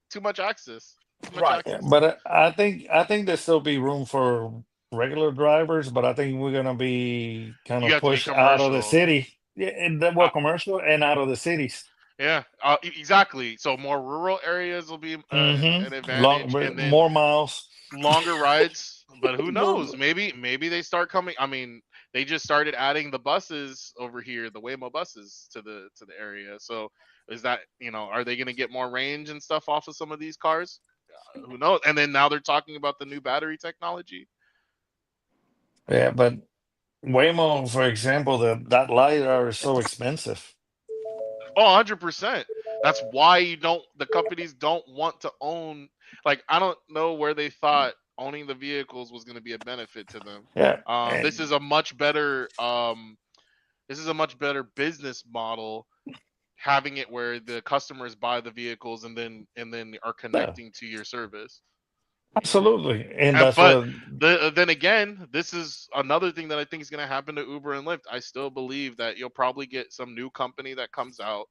too much access. But I think there'll still be room for regular drivers, but I think we're gonna be kind of pushed out of the city. Yeah, commercial and out of the cities. Yeah, exactly. So more rural areas will be an advantage, and then more miles, longer rides. But who knows? Maybe they start coming. I mean, they just started adding the buses over here, the Waymo buses to the area. So is that are they going to get more range and stuff off of some of these cars? Who knows? And then now they're talking about the new battery technology. Yeah, but Waymo, for example, that LiDAR is so expensive. Oh, 100%. That's why the companies don't want to own. Like, I don't know where they thought owning the vehicles was going to be a benefit to them. Yeah. This is a much better business model, having it where the customers buy the vehicles and then are connecting to your service. Absolutely. And then again, this is another thing that I think is going to happen to Uber and Lyft. I still believe that you'll probably get some new company that comes out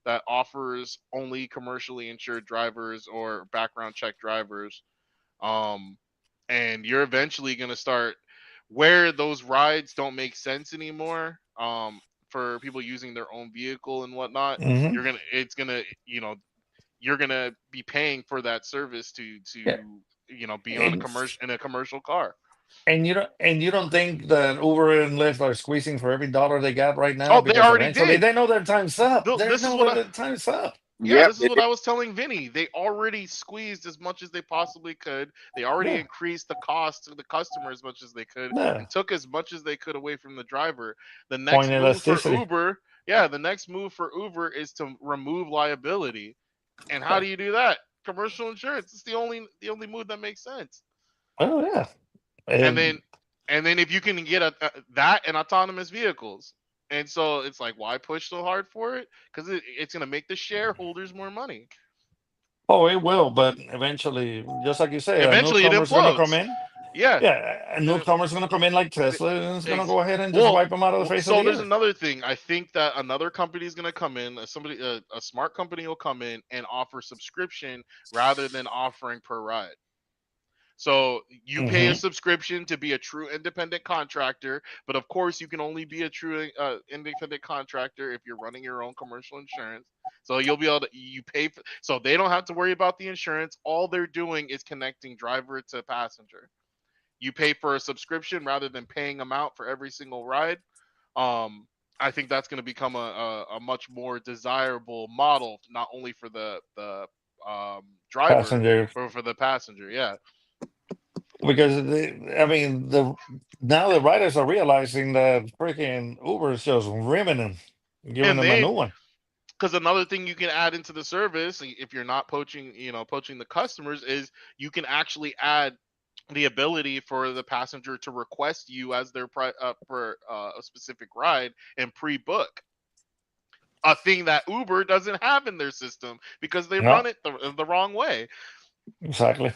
that offers only commercially insured drivers or background check drivers. And you're eventually going to start where those rides don't make sense anymore. For people using their own vehicle and whatnot, you're gonna be paying for that service to be on a commercial car. And you don't think that Uber and Lyft are squeezing for every dollar they got right now? Oh, they already did. They know their time's up. This is what I was telling Vinny. They already squeezed as much as they possibly could. They already increased the cost to the customer as much as they could and took as much as they could away from the driver. The next move for Uber is to remove liability. And how do you do that? Commercial insurance. It's the only move that makes sense. Oh yeah. And then if you can get that and autonomous vehicles, And so it's like, why push so hard for it? Because it's going to make the shareholders more money. Oh, it will, but eventually, just like you say, a Eventually, it newcomer is going to come implodes. in. Yeah. Yeah, a newcomer is going to come in like Tesla, and it's going to go ahead and just Well, wipe them out of the face of so the there's earth. another thing. I think that another company is going to come in. Somebody, a smart company will come in and offer subscription rather than offering per ride. So you pay a subscription to be a true independent contractor, but of course you can only be a true independent contractor if you're running your own commercial insurance. So you'll be able to pay for, so they don't have to worry about the insurance. All they're doing is connecting driver to passenger. You pay for a subscription rather than paying them out for every single ride. I think that's going to become a much more desirable model, not only for the driver, Passenger. but for the passenger. Yeah. Because now the riders are realizing that freaking Uber is just rimming them, giving And them a new one. Because another thing you can add into the service, if you're not poaching the customers, is you can actually add the ability for the passenger to request you as their for a specific ride and pre-book. A thing that Uber doesn't have in their system because they run it the wrong way. Exactly.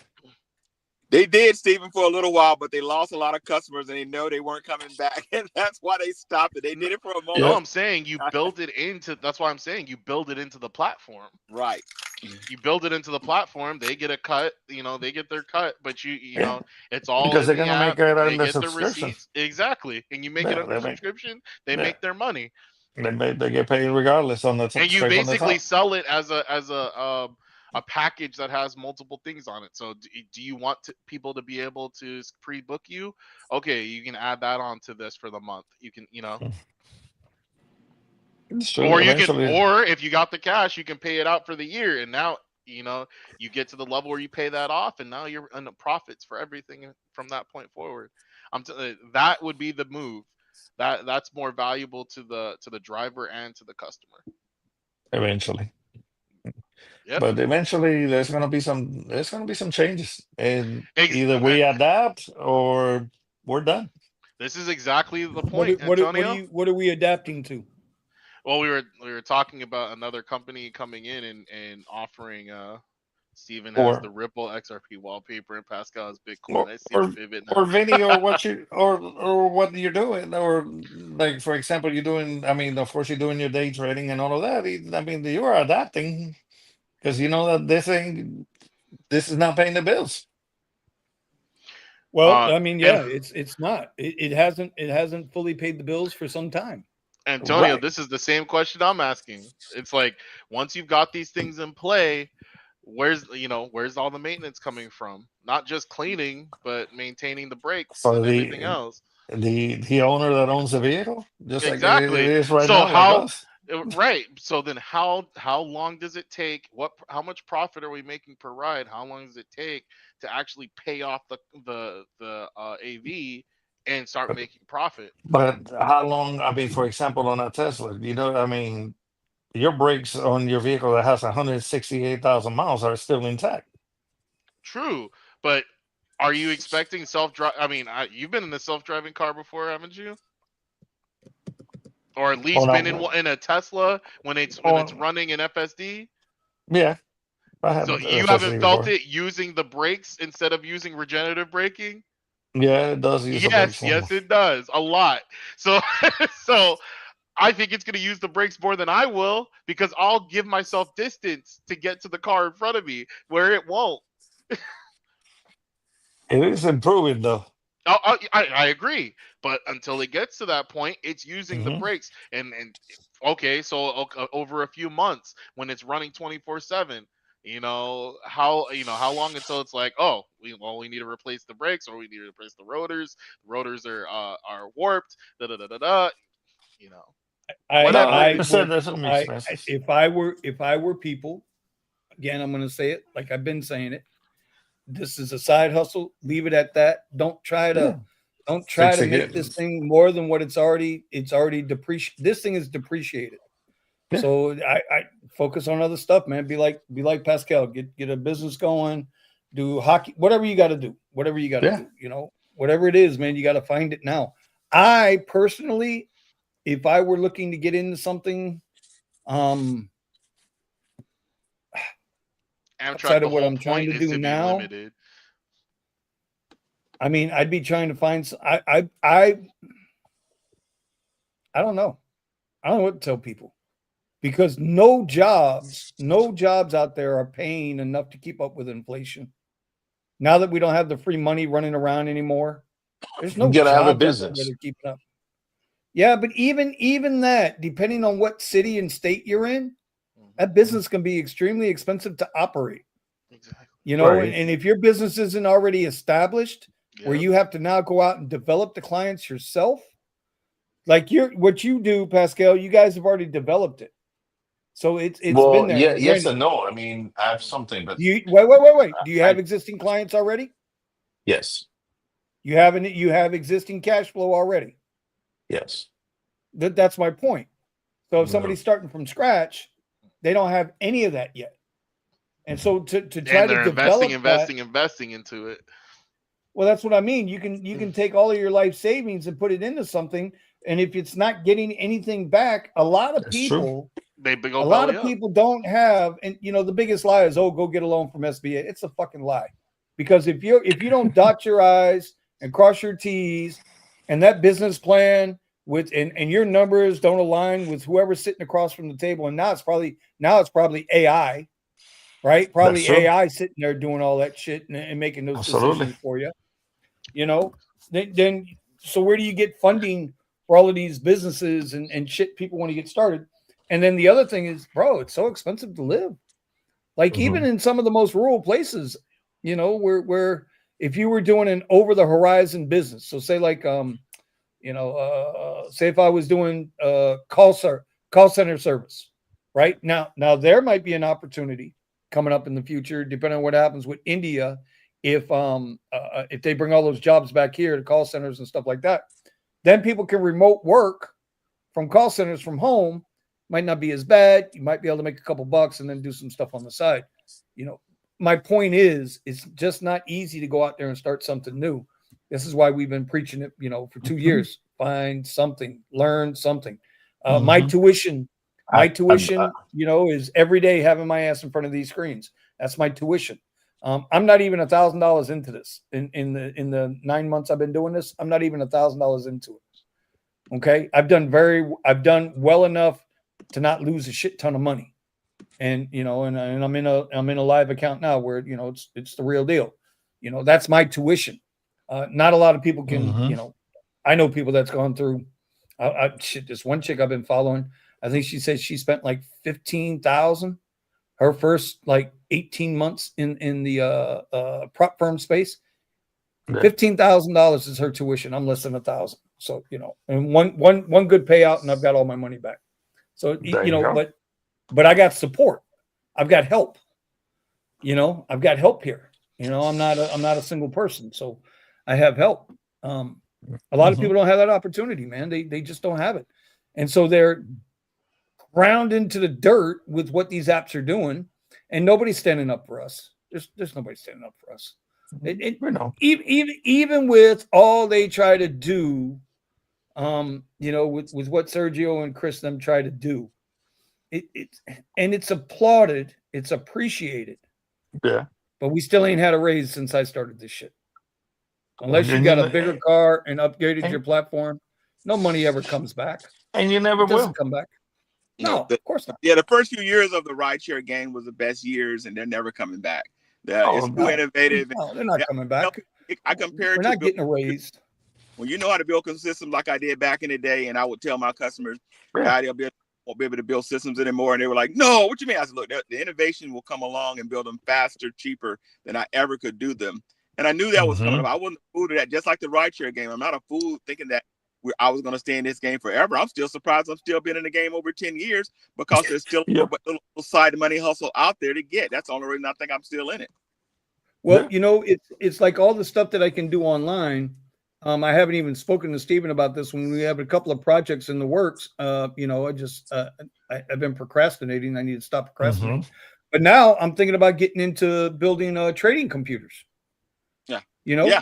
They did, Stephen, for a little while, but they lost a lot of customers, and they know they weren't coming back, and that's why they stopped it. They did it for a moment. No, I'm saying you build it into. That's why I'm saying you build it into the platform. Right. You build it into the platform. They get a cut. They get their cut, but you know, it's all because in they're the gonna app. make it They under get their subscription. receipts exactly, and you make it under subscription. They make their money. They get paid regardless on the And you basically sell it as a package that has multiple things on it. So do you want people to be able to pre-book you? Okay, you can add that onto this for the month. You can, or you can, or if you got the cash, you can pay it out for the year. And now, you get to the level where you pay that off, and now you're in the profits for everything from that point forward. That would be the move. That's more valuable to the driver and to the customer. Eventually. Yep. But eventually there's gonna be some changes, and either we adapt or we're done. This is exactly the point, Antonio. What are we adapting to? Well, we were talking about another company coming in and offering Steven has the Ripple XRP wallpaper and Pascal has Bitcoin. I see the pivot now. Or Vinny, or what you or what you're doing, or like for example, you're doing. I mean, of course, you're doing your day trading and all of that. I mean, you are adapting because you know that this is not paying the bills. Well, I mean, yeah, it's not. It hasn't fully paid the bills for some time. Antonio, this is the same question I'm asking. It's like once you've got these things in play, where's all the maintenance coming from? Not just cleaning, but maintaining the brakes and everything else. The owner that owns the vehicle, just exactly. like it is right so now. How, like us. Right. So then how long does it take? How much profit are we making per ride? How long does it take to actually pay off the AV and start making profit? But how long? I mean, for example, on a Tesla, I mean, your brakes on your vehicle that has 168,000 miles are still intact. True, but are you expecting self-drive? I mean, you've been in a self-driving car before, haven't you? Or at least been in a Tesla when it's running in FSD? Yeah. So you haven't felt it using the brakes instead of using regenerative braking? Yeah, it does use the brakes. Yes, it does. A lot. So I think it's going to use the brakes more than I will because I'll give myself distance to get to the car in front of me where it won't. It is improving, though. I agree, but until it gets to that point, it's using the brakes. And okay, so over a few months when it's running 24/7, how long until it's like, oh, we need to replace the brakes or we need to replace the rotors. The rotors are warped. If I were people, again, I'm going to say it like I've been saying it. This is a side hustle. Leave it at that. Don't try to make this thing more than what it's already depreciated. This thing is depreciated. Yeah. So I focus on other stuff, man. Be like Pascal. Get a business going. Do hockey. Whatever you got to do. Whatever you got to do. Whatever it is, man. You got to find it now. I personally if I were looking to get into something, Amtrak, outside the of what whole I'm trying point to is do to be now, limited. I mean, I'd be trying to find. I don't know. I don't know what to tell people, because no jobs out there are paying enough to keep up with inflation. Now that we don't have the free money running around anymore, there's no You gotta have a jobs out there that business. are keeping up. Yeah, but even that, depending on what city and state you're in, that business can be extremely expensive to operate. Exactly. You know, Right. and if your business isn't already established, where Yep. you have to now go out and develop the clients yourself, like what you do, Pascal, you guys have already developed it. So it's been Well, there. yeah, And yes granted, and no. I mean, I have something, but do you wait. Do you have I existing clients already? yes, You have existing cash flow already. yes. That's my point. So if Yeah. somebody's starting from scratch, they don't have any of that yet. And so to try And to they're develop that, investing into it. well, that's what I mean. You can take all of your life savings and put it into something, and if it's not getting anything back, a lot of That's true. people They go a lot belly of up. people don't have, and you know, the biggest lie is, oh, go get a loan from SBA. It's a fucking lie. Because if you don't dot your I's and cross your T's, and that business plan with and your numbers don't align with whoever's sitting across from the table, and now it's probably AI, right? Probably That's true. AI sitting there doing all that shit and making those Absolutely. decisions for you. You know, then so where do you get funding for all of these businesses and shit people want to get started? And then the other thing is, bro, it's so expensive to live. Like even in some of the most rural places, you know, where if you were doing an over the horizon business, so say like say if I was doing call center service, right? Now there might be an opportunity coming up in the future, depending on what happens with India, if they bring all those jobs back here to call centers and stuff like that, then people can remote work from call centers from home. Might not be as bad. You might be able to make a couple bucks and then do some stuff on the side. You know, my point is, it's just not easy to go out there and start something new. This is why we've been preaching it, you know, for 2 years. Find something, learn something. My tuition, you know, is every day having my ass in front of these screens. That's my tuition. I'm not even $1,000 into this in the 9 months I've been doing this. I'm not even $1,000 into it. Okay, I've done well enough to not lose a shit ton of money, and you know, and I'm in a live account now where, you know, it's the real deal. You know, that's my tuition. Not a lot of people can, you know, I know people that's gone through. This one chick I've been following, I think she said she spent like $15,000 her first like 18 months in the prop firm space. $15,000 is her tuition. I'm less than 1,000. So, you know, and one good payout and I've got all my money back. So, you know, but I got support. I've got help. You know, I've got help here. You know, I'm not a single person. So I have help. A lot of people don't have that opportunity, man. They just don't have it. And so they're ground into the dirt with what these apps are doing, and nobody's standing up for us. There's nobody standing up for us. Even with all they try to do, you know, with what Sergio and Chris them try to do, it's applauded, it's appreciated. Yeah. But we still ain't had a raise since I started this shit. Unless you got a bigger car and upgraded your platform, no money ever comes back. And you never will come back. No, of course not. Yeah, the first few years of the rideshare game was the best years, and they're never coming back. It's too innovative. No, they're not coming back. I compare it We're to not getting a raise. When you know how to build systems like I did back in the day, and I would tell my customers, God, they'll won't be able to build systems anymore. And they were like, no, what you mean? I said, look, the innovation will come along and build them faster, cheaper than I ever could do them. And I knew that was coming up. I wasn't a fool to that, just like the rideshare game. I'm not a fool thinking that I was going to stay in this game forever. I'm still surprised I'm still been in the game over 10 years because there's still a little side money hustle out there to get. That's the only reason I think I'm still in it. Well, you know, it's like all the stuff that I can do online. I haven't even spoken to Stephen about this when we have a couple of projects in the works. You know, I've been procrastinating. I need to stop procrastinating. But now I'm thinking about getting into building trading computers. You know,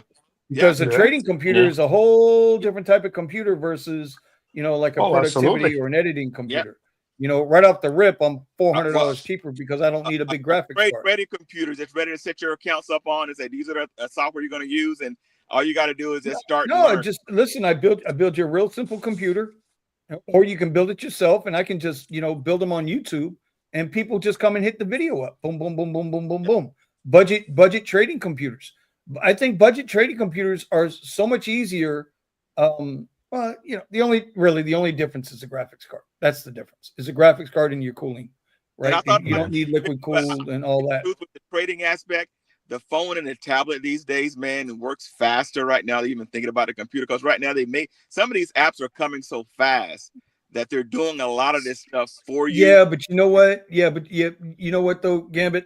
because a trading computer is a whole different type of computer versus, you know, like a Oh, productivity absolutely. or an editing computer. You know, right off the rip, I'm $400 Well, cheaper because I don't need a big graphics card. ready computers. It's ready to set your accounts up on and say these are the software you're going to use, and all you got to do is just start and learn. Just listen. I build you a real simple computer, or you can build it yourself, and I can just build them on YouTube, and people just come and hit the video up. Boom, boom, boom, boom, boom, boom, boom. Budget trading computers. I think budget trading computers are so much easier. Well, the only difference is the graphics card. That's the difference. Is the graphics card and your cooling, right? You don't need liquid cooled and all that. With the trading aspect, the phone and the tablet these days, man, works faster right now than even thinking about the computer. Because right now some of these apps are coming so fast that they're doing a lot of this stuff for you. Yeah, but you know what? You know what though, Gambit?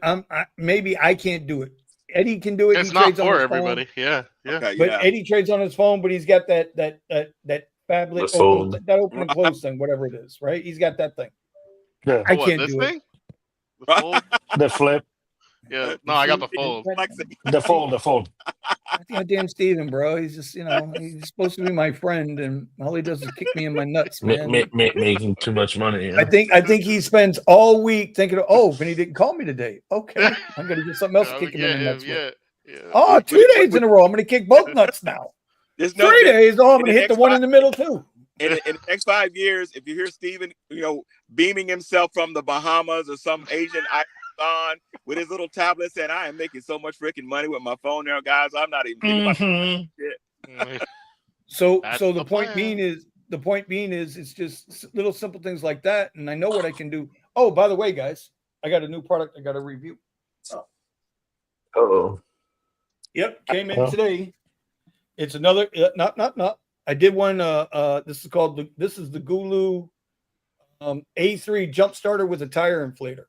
Maybe I can't do it. Eddie can do it. It's He not trades on for his everybody. phone. Yeah. Okay, But Eddie trades on his phone, but he's got that phablet open and close thing, whatever it is, right? He's got that thing. Yeah. I can't do thing? it. The fold? The flip. Yeah. No, I got the fold. The fold. Goddamn Steven, bro. He's just, he's supposed to be my friend, and all he does is kick me in my nuts, man. Making too much money. Yeah. I think he spends all week thinking, Vinny didn't call me today. Okay, I'm gonna get something else to kick him in the nuts with. Yeah. Oh, 2 days in a row. I'm gonna kick both nuts now. 3 days. Oh, I'm gonna hit the one in the middle too. In the next 5 years, if you hear Steven, beaming himself from the Bahamas or some Asian icon with his little tablet saying, I am making so much freaking money with my phone now, guys. I'm not even thinking about shit. So the point being is it's just little simple things like that. And I know what I can do. Oh, by the way, guys, I got a new product I got to review. Oh. Yep, came in today. It's another not. I did one. This is the Gulu A3 jump starter with a tire inflator.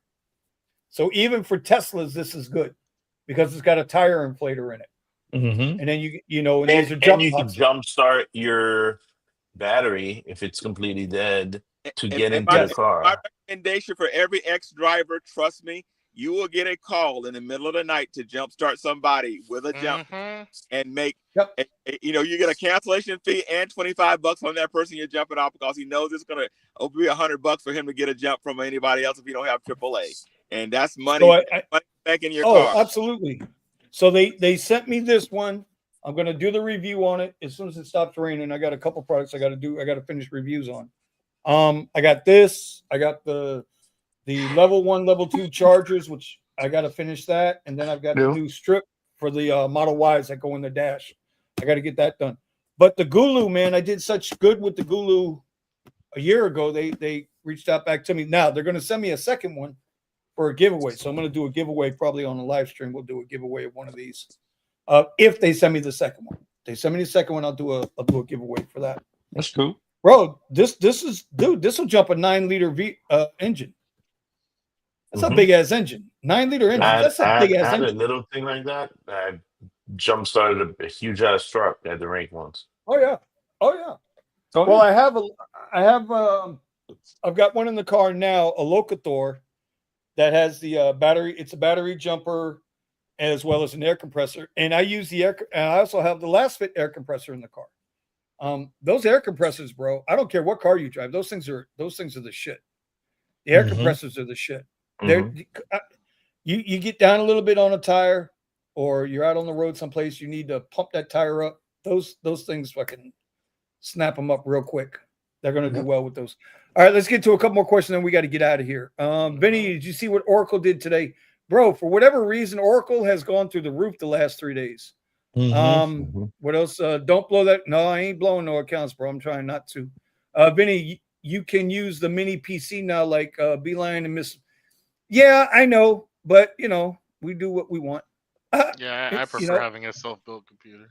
So even for Teslas, this is good because it's got a tire inflator in it. Mm-hmm. And then you can jumpstart your battery if it's completely dead to get into the car. My recommendation for every ex-driver, trust me, you will get a call in the middle of the night to jumpstart somebody with a jump and make, you get a cancellation fee and $25 from that person you're jumping off because he knows it's going to be $100 for him to get a jump from anybody else if you don't have AAA. And that's money, money back in your car. Oh, absolutely. So they sent me this one. I'm going to do the review on it as soon as it stops raining. I got a couple products I got to finish reviews on. I got this. I got the level 1, level 2 chargers, which I got to finish that. And then I've got the new strip for the Model Ys that go in the dash. I got to get that done. But the Gulu, man, I did such good with the Gulu a year ago. They reached out back to me. Now they're going to send me a second one for a giveaway. So I'm going to do a giveaway probably on a live stream. We'll do a giveaway of one of these. If they send me the second one. If they send me the second one, I'll do a giveaway for that. That's cool. Bro, this will jump a 9-liter engine. That's a big ass engine. 9-liter engine. That's a big ass engine. A little thing like that. I jump started a huge ass truck at the rink once. Oh yeah. Well, I've got one in the car now, a Locator that has the battery. It's a battery jumper as well as an air compressor. And I use the air. And I also have the last fit air compressor in the car. Those air compressors, bro. I don't care what car you drive. Those things are the shit. The air compressors are the shit. You get down a little bit on a tire, or you're out on the road someplace. You need to pump that tire up. Those things fucking snap them up real quick. They're going to do well with those. All right, let's get to a couple more questions, then we got to get out of here. Vinny, did you see what Oracle did today? Bro, for whatever reason, Oracle has gone through the roof the last 3 days. What else? Don't blow that. No, I ain't blowing no accounts, bro. I'm trying not to. Vinny, you can use the mini PC now, like Beeline and Miss. Yeah, I know, but we do what we want. I prefer having a self-built computer.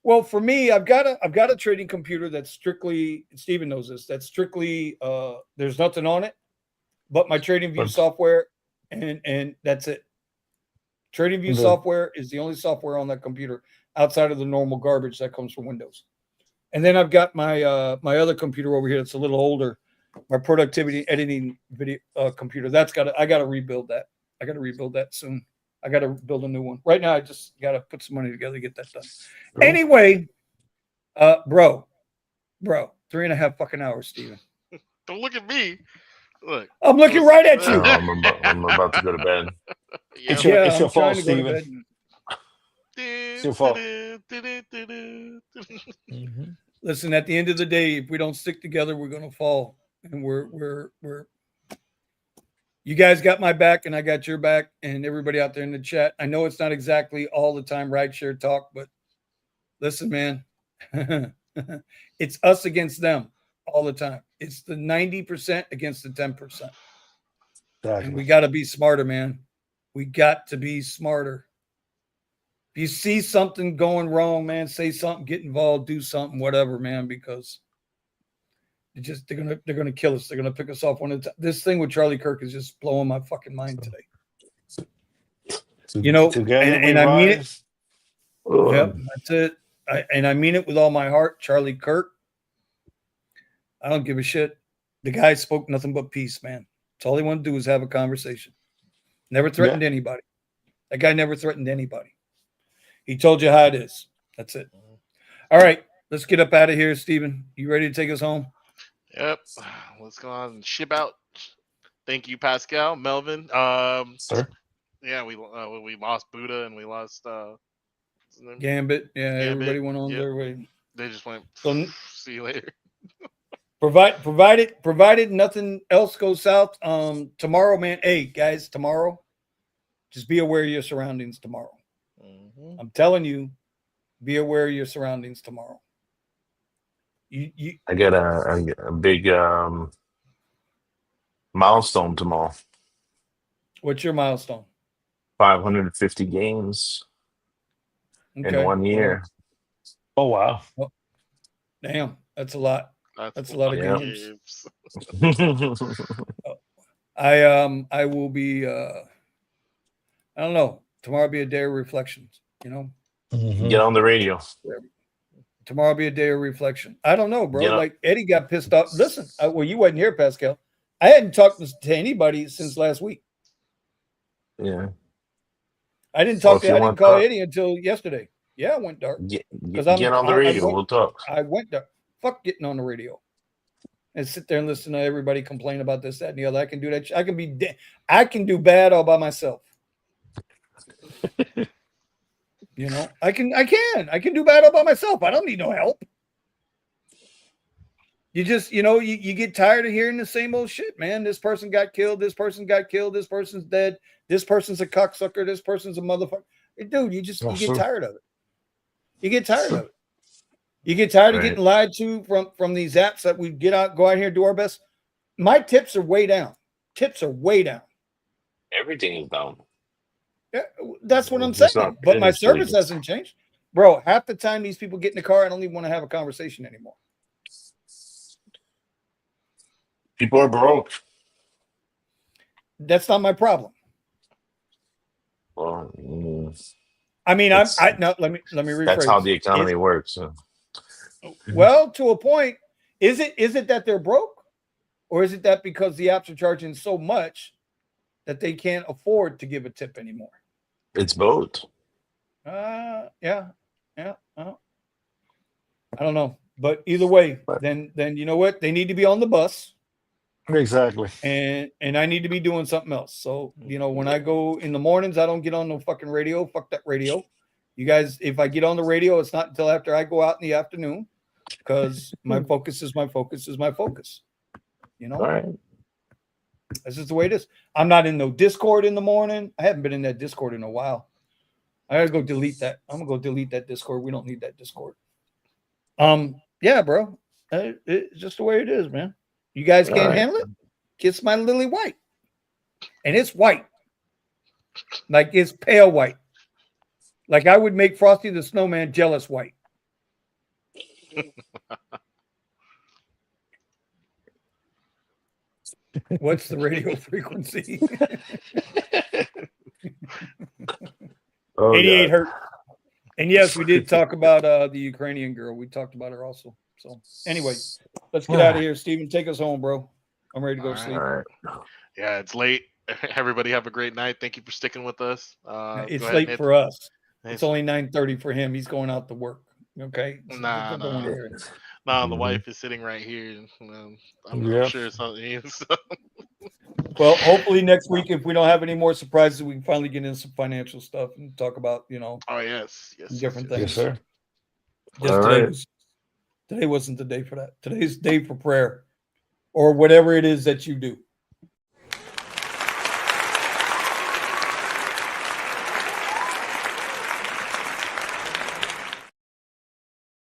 Well, for me, I've got a trading computer that's strictly, Steven knows this, that's strictly there's nothing on it but my TradingView software, and that's it. TradingView software is the only software on that computer outside of the normal garbage that comes from Windows. And then I've got my my other computer over here that's a little older, my productivity editing video computer. I got to rebuild that. I got to rebuild that soon. I got to build a new one. Right now, I just got to put some money together to get that done. Anyway, bro, 3.5 fucking hours, Steven. Don't look at me. Look. I'm looking right at you. I'm about to go to bed. It's Yep. your I'm fault, trying to go to Steven. bed. It's your fault. Listen, at the end of the day, if we don't stick together, we're gonna fall. And we're you guys got my back and I got your back, and everybody out there in the chat. I know it's not exactly all the time rideshare talk, but listen, man, it's us against them all the time. It's the 90% against the 10%. Exactly. And we got to be smarter, man. We got to be smarter. If you see something going wrong, man, say something, get involved, do something, whatever, man, because they're gonna kill us. They're gonna pick us off one of the this thing with Charlie Kirk is just blowing my fucking mind today. You know, and I mean it. Yep, that's it. I mean it with all my heart. Charlie Kirk. I don't give a shit. The guy spoke nothing but peace, man. That's all he wanted to do was have a conversation. Never threatened anybody. That guy never threatened anybody. He told you how it is. That's it. All right, let's get up out of here, Steven. You ready to take us home? Yep. Let's go on and ship out. Thank you, Pascal, Melvin. Sir? Yeah, we lost Buddha and we lost Gambit. Yeah, Gambit. everybody went on their way. They just went. So see you later. Provided nothing else goes south. Tomorrow, man. Hey guys, tomorrow, just be aware of your surroundings tomorrow. Mm-hmm. I'm telling you, be aware of your surroundings tomorrow. I got a big milestone tomorrow. What's your milestone? 550 games in 1 year. Oh wow! Damn, that's a lot. That's a lot of games. I will be. I don't know. Tomorrow will be a day of reflections. You know. Mm-hmm. Get on the radio. Tomorrow will be a day of reflection. I don't know, bro. Yeah. Like Eddie got pissed off. Listen, well, you wasn't here, Pascal. I hadn't talked to anybody since last week. Yeah. I didn't talk to. I didn't call Eddie until yesterday. Yeah, I went dark. Get on the radio. We'll talk. I went dark. Fuck getting on the radio and sit there and listen to everybody complain about this, that, and the other. I can do that. I can do bad all by myself. You know, I can do bad all by myself. I don't need no help. You just, you know, you get tired of hearing the same old shit, man. This person got killed. This person got killed. This person's dead. This person's a cocksucker. This person's a motherfucker. Dude, you get tired of it. You get tired of it. You get tired of getting lied to from these apps that we go out here and do our best. My tips are way down. Tips are way down. Everything is down. Yeah, that's what I'm saying. But my service hasn't changed. Bro, half the time these people get in the car, I don't even want to have a conversation anymore. People are broke. That's not my problem. Well, I mean, no, let me rephrase. That's how the economy works. So. Well, to a point, is it that they're broke, or is it that because the apps are charging so much that they can't afford to give a tip anymore? It's both. Yeah. I don't know, but either way, then you know what? They need to be on the bus. Exactly. And I need to be doing something else. So, you know, when I go in the mornings, I don't get on no fucking radio. Fuck that radio. You guys, if I get on the radio, it's not until after I go out in the afternoon, because my focus is my focus. You know? All right. That's just the way it is. I'm not in no Discord in the morning. I haven't been in that Discord in a while. I gotta go delete that. I'm gonna go delete that Discord. We don't need that Discord. Yeah, bro. It's just the way it is, man. You guys can't handle it? Kiss my lily white. And it's white. Like it's pale white. Like I would make Frosty the Snowman jealous white. What's the radio frequency? 88 hertz. And yes, we did talk about the Ukrainian girl. We talked about her also. So anyway, let's get out of here. Steven, take us home, bro. I'm ready to go sleep. All right. Yeah, it's late. Everybody have a great night. Thank you for sticking with us. It's late for us. It's only 9:30 for him. He's going out to work. Okay. Nah. Nah, the wife is sitting right here. I'm Yep. sure something. So. Well, hopefully next week, if we don't have any more surprises, we can finally get into some financial stuff and talk about, Oh yes, different Yes, things. sir. Just All right. today wasn't the day for that. Today's the day for prayer, or whatever it is that you do.